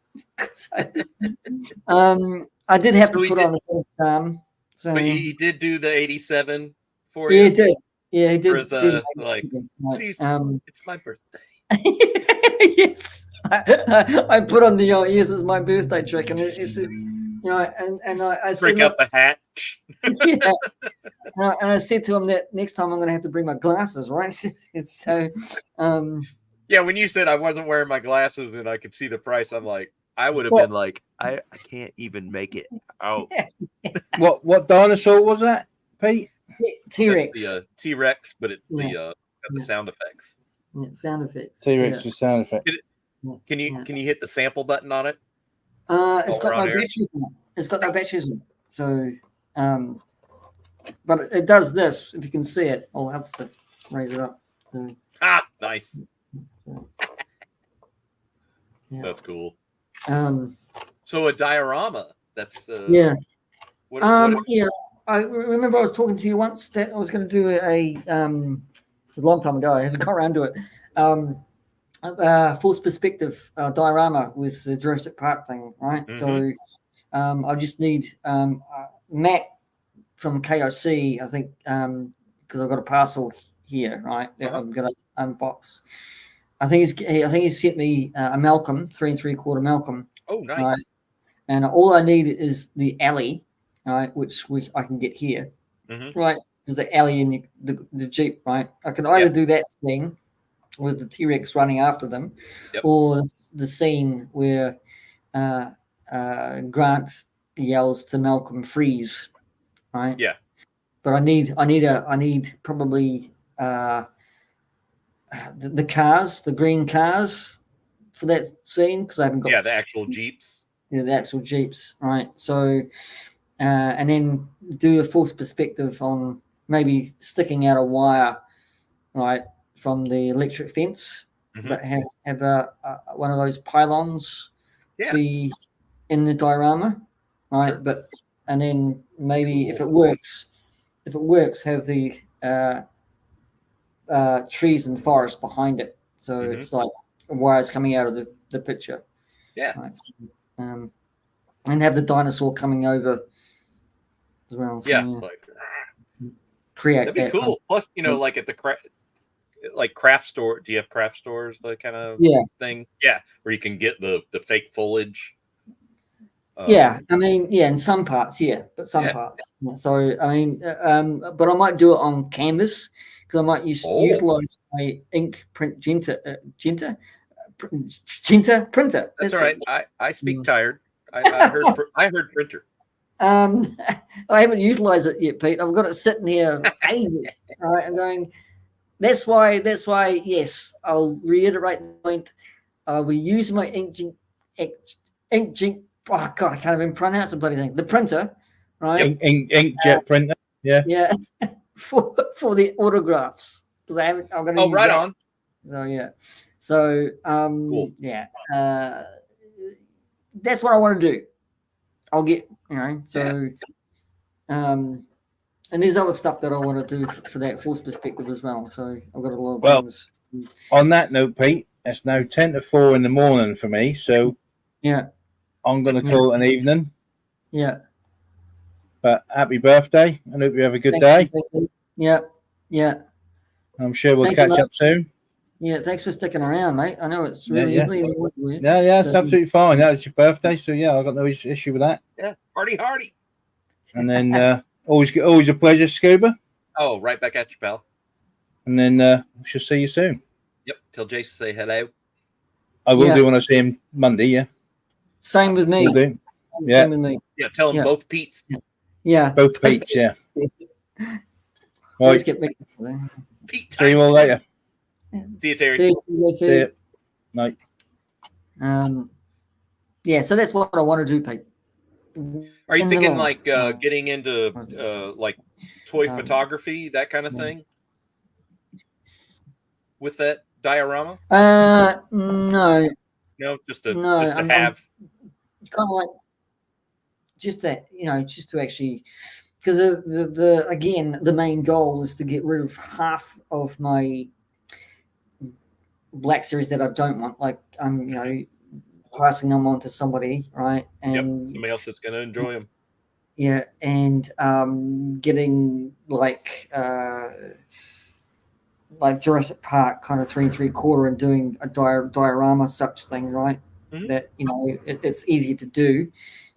I did have to put on the farm. So but he did do the 87 for you. Yeah, he did. Yeah, he did. His, like, please, it's my birthday. Yes, I put on the yes, it's my birthday trick, and it's you know, and I break out the hat. Yeah, and I said to him that next time I'm going to have to bring my glasses, right? So, yeah, when you said I wasn't wearing my glasses and I could see the price, I'm like, I would have been like, I can't even make it out. What dinosaur was that, Pete? T-Rex. That's the T-Rex, but it's the got the sound effects. Yeah, sound effects. T-Rex with sound effects. Can you hit the sample button on it? It's got no batteries in it. It's got no batteries in it. So, but it does this. If you can see it, I'll have to raise it up. So, nice. Yeah. That's cool. So a diorama. That's yeah. What, yeah. I remember I was talking to you once that I was going to do it was a long time ago. I haven't got around to it. Forced perspective diorama with the Jurassic Park thing, right? So I just need Matt from KOC, I think, because I've got a parcel here, right? That I'm going to unbox. I think he sent me a Malcolm 3 3/4 Malcolm Oh, nice. Right? And all I need is the alley, right, which I can get here, right? Because the alley in the Jeep, right? I can either do that scene with the T-Rex running after them, or the scene where Grant yells to Malcolm, "Freeze!" Right? Yeah. But I need probably the cars, the green cars, for that scene because I haven't got the actual Jeeps. The actual Jeeps, right? So, and then do a false perspective on maybe sticking out a wire, right, from the electric fence, but have one of those pylons be in the diorama, right? But and then maybe if it works, have the trees and forest behind it, so it's like wires coming out of the picture. Yeah. Right? And have the dinosaur coming over as well. So, like create that'd be that cool. kind of, Plus, like at the craft store. Do you have craft stores? The kind of thing, where you can get the fake foliage. I mean, in some parts, but some parts. So, I mean, but I might do it on canvas because I might utilize my ink print printer. That's all right. I speak tired. I heard printer. I haven't utilized it yet, Pete. I've got it sitting here ages. Right, I'm going. That's why. Yes, I'll reiterate the point. We use my inkjet. Oh God, I can't even pronounce the bloody thing. The printer, right? Inkjet printer. Yeah. for the autographs because I'm going to. Oh, right on. So cool. That's what I want to do. I'll get and there's other stuff that I want to do for that false perspective as well. So I've got a lot of things. On that note, Pete, it's now 10 to 4 in the morning for me. So I'm going to call it an evening. Yeah. But happy birthday. I hope you have a good day. Yeah. I'm sure we'll catch up soon. Yeah, thanks for sticking around, mate. I know it's really early in the morning. It's absolutely fine. That's your birthday, so I've got no issue with that. Yeah, hardy. And then always a pleasure, Scuba. Oh, right back at you, pal. And then we shall see you soon. Yep. Tell Jason say hello. I will do when I see him Monday. Yeah. Same with me. Same with me. Yeah. Tell him both Pete's. Yeah. Both Pete's. Yeah. Let's get mixed up. Pete. See you all later. See you, Terry. See you. Night. So that's what I want to do, Pete. Are you thinking like getting into like toy photography, that kind of thing? With that diorama? No. No, just to have. Kind of like just to actually, because the main goal is to get rid of half of my Black Series that I don't want. Like passing them on to somebody, right? And somebody else that's going to enjoy them. Yeah, and getting like Jurassic Park kind of 3 3/4 and doing a diorama such thing, right? That it's easy to do,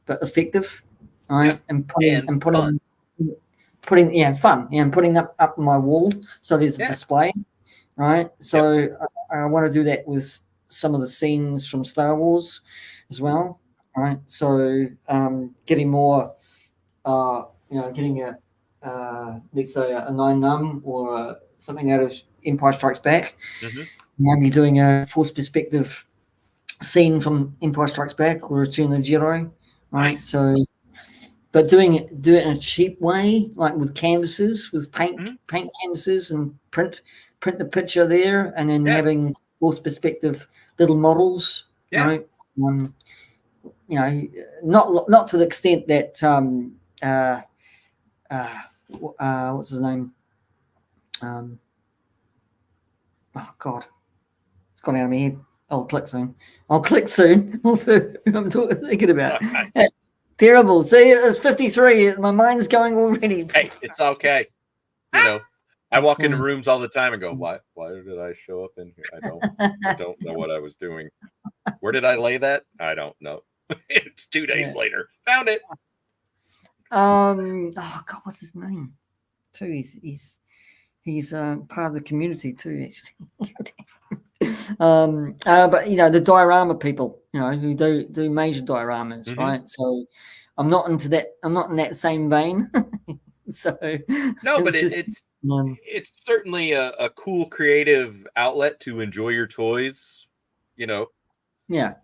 but effective, right? And putting fun, and putting up my wall so there's a display, right? So I want to do that with some of the scenes from Star Wars as well, right? So getting more, getting let's say a 9 or something out of Empire Strikes Back. Maybe doing a false perspective scene from Empire Strikes Back or Return of the Jedi, right? Nice. So, but do it in a cheap way, like with canvases, with paint canvases, and print the picture there, and then having false perspective little models, right? Not to the extent that what's his name? Oh God, it's gone out of my head. I'll click soon. I'm thinking about. That's terrible. See, it's 53. My mind's going already. Hey, it's okay. I walk into rooms all the time and go, why did I show up in here? I don't know what I was doing. Where did I lay that? I don't know. It's 2 days later. Found it. Oh God, what's his name? Too. He's part of the community too. Actually. But the diorama people, who do major dioramas, right? So I'm not into that. I'm not in that same vein. So no, but it's certainly a cool creative outlet to enjoy your toys. Yeah,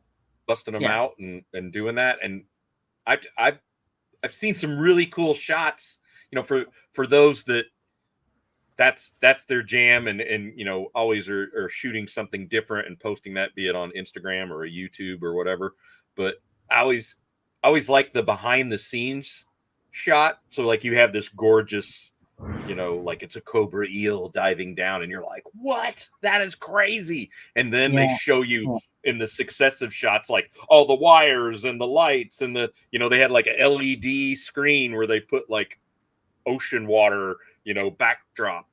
busting them out and doing that. And I've seen some really cool shots. For those that's their jam, and always are shooting something different and posting that, be it on Instagram or a YouTube or whatever. But I always like the behind the scenes shot. So like you have this gorgeous, like it's a cobra eel diving down, and you're like, what? That is crazy. And then they show you in the successive shots, like all the wires and the lights and they had like a LED screen where they put like ocean water, backdrop,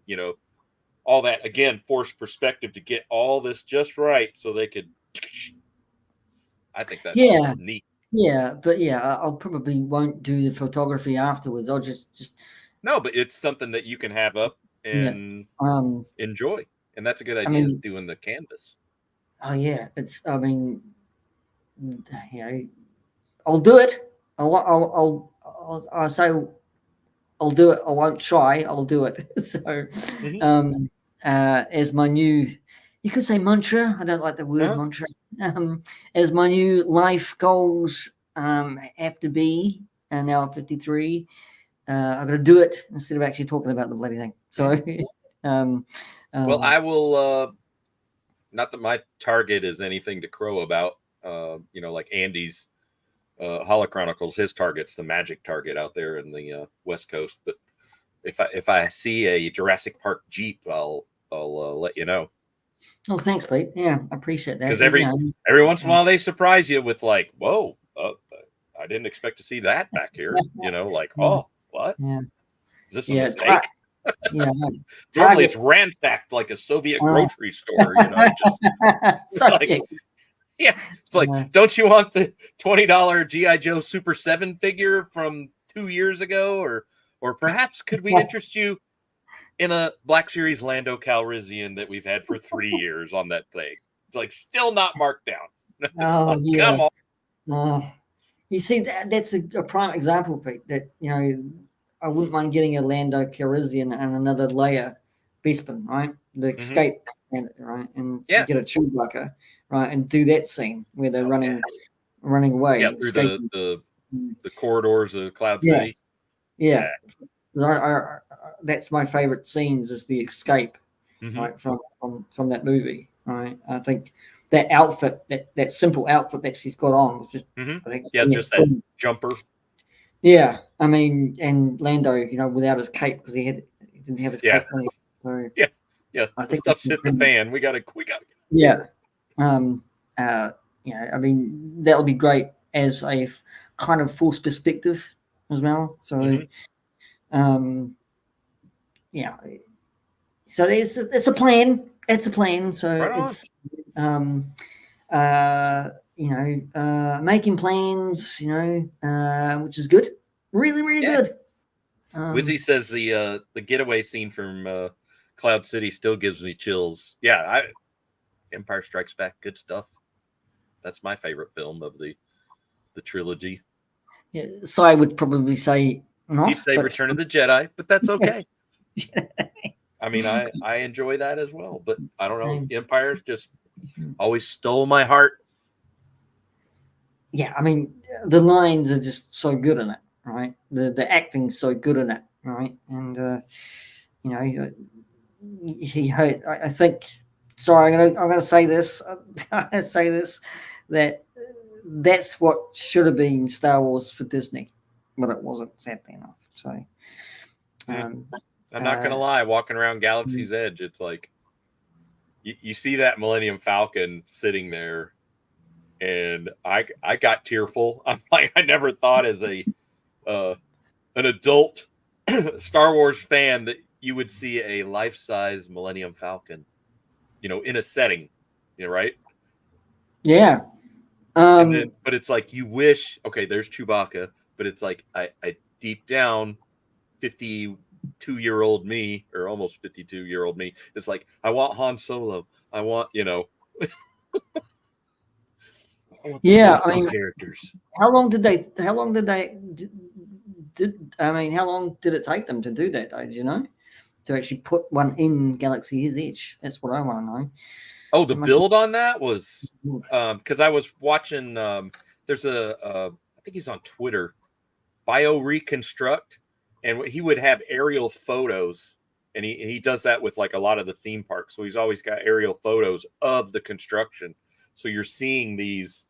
all that, again, forced perspective to get all this just right so they could. I think that's neat. Yeah, but I'll probably won't do the photography afterwards. I'll just no, but it's something that you can have up and enjoy, and that's a good idea. Is doing the canvas. Oh yeah, I'll do it. I'll say I'll do it. I won't try. I'll do it. So, as my new, you could say mantra. I don't like the word mantra. As my new life goals have to be, and now I'm 53. I've got to do it instead of actually talking about the bloody thing. So, well, I will. Not that my target is anything to crow about. Like Andy's Holochronicles, his target's the magic target out there in the West Coast. But if I see a Jurassic Park Jeep, I'll let you know. Oh, thanks, Pete. Yeah, I appreciate that. Because every once in a while they surprise you with like, whoa, I didn't expect to see that back here. Like, oh, what? Yeah. Is this a mistake? Normally Target. it's ransacked like a Soviet grocery store. Just like, yeah, it's like, don't you want the $20 G.I. Joe Super 7 figure from 2 years ago, or perhaps could we interest you in a Black Series Lando Calrissian that we've had for 3 years on that thing? It's like still not marked down. Come on. You see, that's a prime example, Pete. That I wouldn't mind getting a Lando Calrissian and another Leia Bespin, right? The escape, right, and get a Chewbacca, right, and do that scene where they're running away, through the corridors of Cloud City. Yeah. That's my favorite scenes, is the escape, right, from that movie, right? I think that outfit, that simple outfit that she's got on, was just I think just that jumper. Yeah, I mean, and Lando, without his cape, because he didn't have his cape on. So I think stuff's hit the fan. We got to. Yeah, I mean, that'll be great as a kind of false perspective as well. So, so it's a plan. It's a plan. So making plans, which is good. Really, really good. Wizzy says the getaway scene from Cloud City still gives me chills. Yeah, Empire Strikes Back, good stuff. That's my favorite film of the trilogy. Yeah, so I would probably say not. He'd say Return of the Jedi, but that's okay. I mean, I enjoy that as well, but I don't know. Empire just always stole my heart. Yeah, I mean, the lines are just so good in it, right? The acting's so good in it, right? And I think. Sorry, I'm gonna say this. I'm gonna say this, that's what should have been Star Wars for Disney, but it wasn't, sadly enough. So, I'm not gonna lie. Walking around Galaxy's Edge, it's like you see that Millennium Falcon sitting there. And I got tearful. I'm like, I never thought as an adult Star Wars fan that you would see a life-size Millennium Falcon, in a setting, right? Yeah. And then, but it's like you wish. Okay, there's Chewbacca, but it's like I deep down, 52-year-old me, or almost 52-year-old me, it's like I want Han Solo. I want Yeah, I mean, characters. how long did they? How long did they? I mean, how long did it take them to do that? Though, do you know, to actually put one in Galaxy's Edge? That's what I want to know. Oh, the build on that was because I was watching. There's I think he's on Twitter, Bio Reconstruct, and he would have aerial photos, and he does that with like a lot of the theme parks. So he's always got aerial photos of the construction. So you're seeing these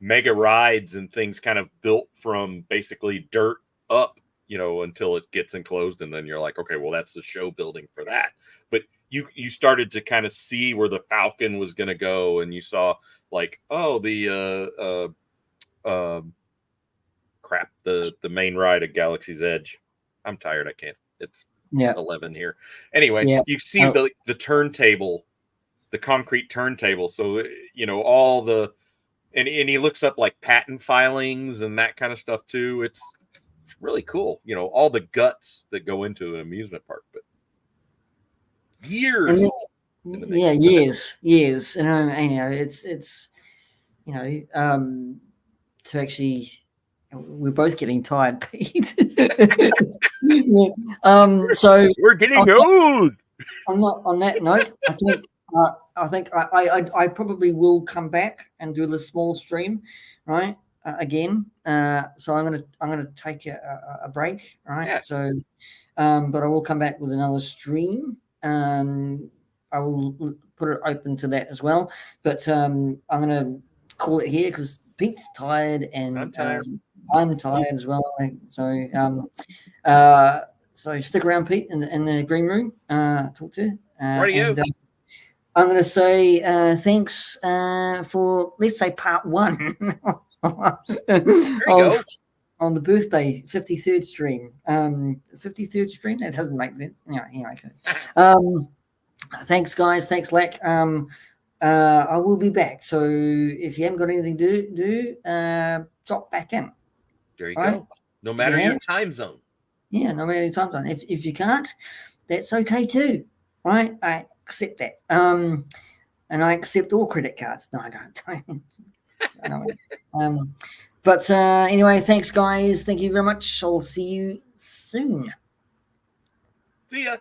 mega rides and things kind of built from basically dirt up, until it gets enclosed, and then you're like, okay, well, that's the show building for that. But you started to kind of see where the Falcon was going to go, and you saw like, oh, the crap, the main ride at Galaxy's Edge. I'm tired. I can't. It's 11 here. Anyway, you see the turntable, the concrete turntable. So all the and he looks up like patent filings and that kind of stuff too. It's really cool. All the guts that go into an amusement park, but years. Years. And it's to actually. We're both getting tired, Pete. So we're getting old. On that note, I think I probably will come back and do the small stream, right? Again. So I'm gonna take a break, right? Yeah. So, but I will come back with another stream. I will put it open to that as well. But I'm gonna call it here because Pete's tired and I'm tired as well. So stick around, Pete, in the green room. Talk to you. And I'm going to say thanks for, let's say, part one on the birthday 53rd stream. 53rd stream? That doesn't make sense. Anyway. Thanks, guys. Thanks, Lack. I will be back. So if you haven't got anything to do, drop back in. There you go. No matter your time zone. Yeah, no matter your time zone. If you can't, that's okay too, right? I accept that. And I accept all credit cards. No, I don't. I don't. But anyway, thanks, guys. Thank you very much. I'll see you soon. See ya.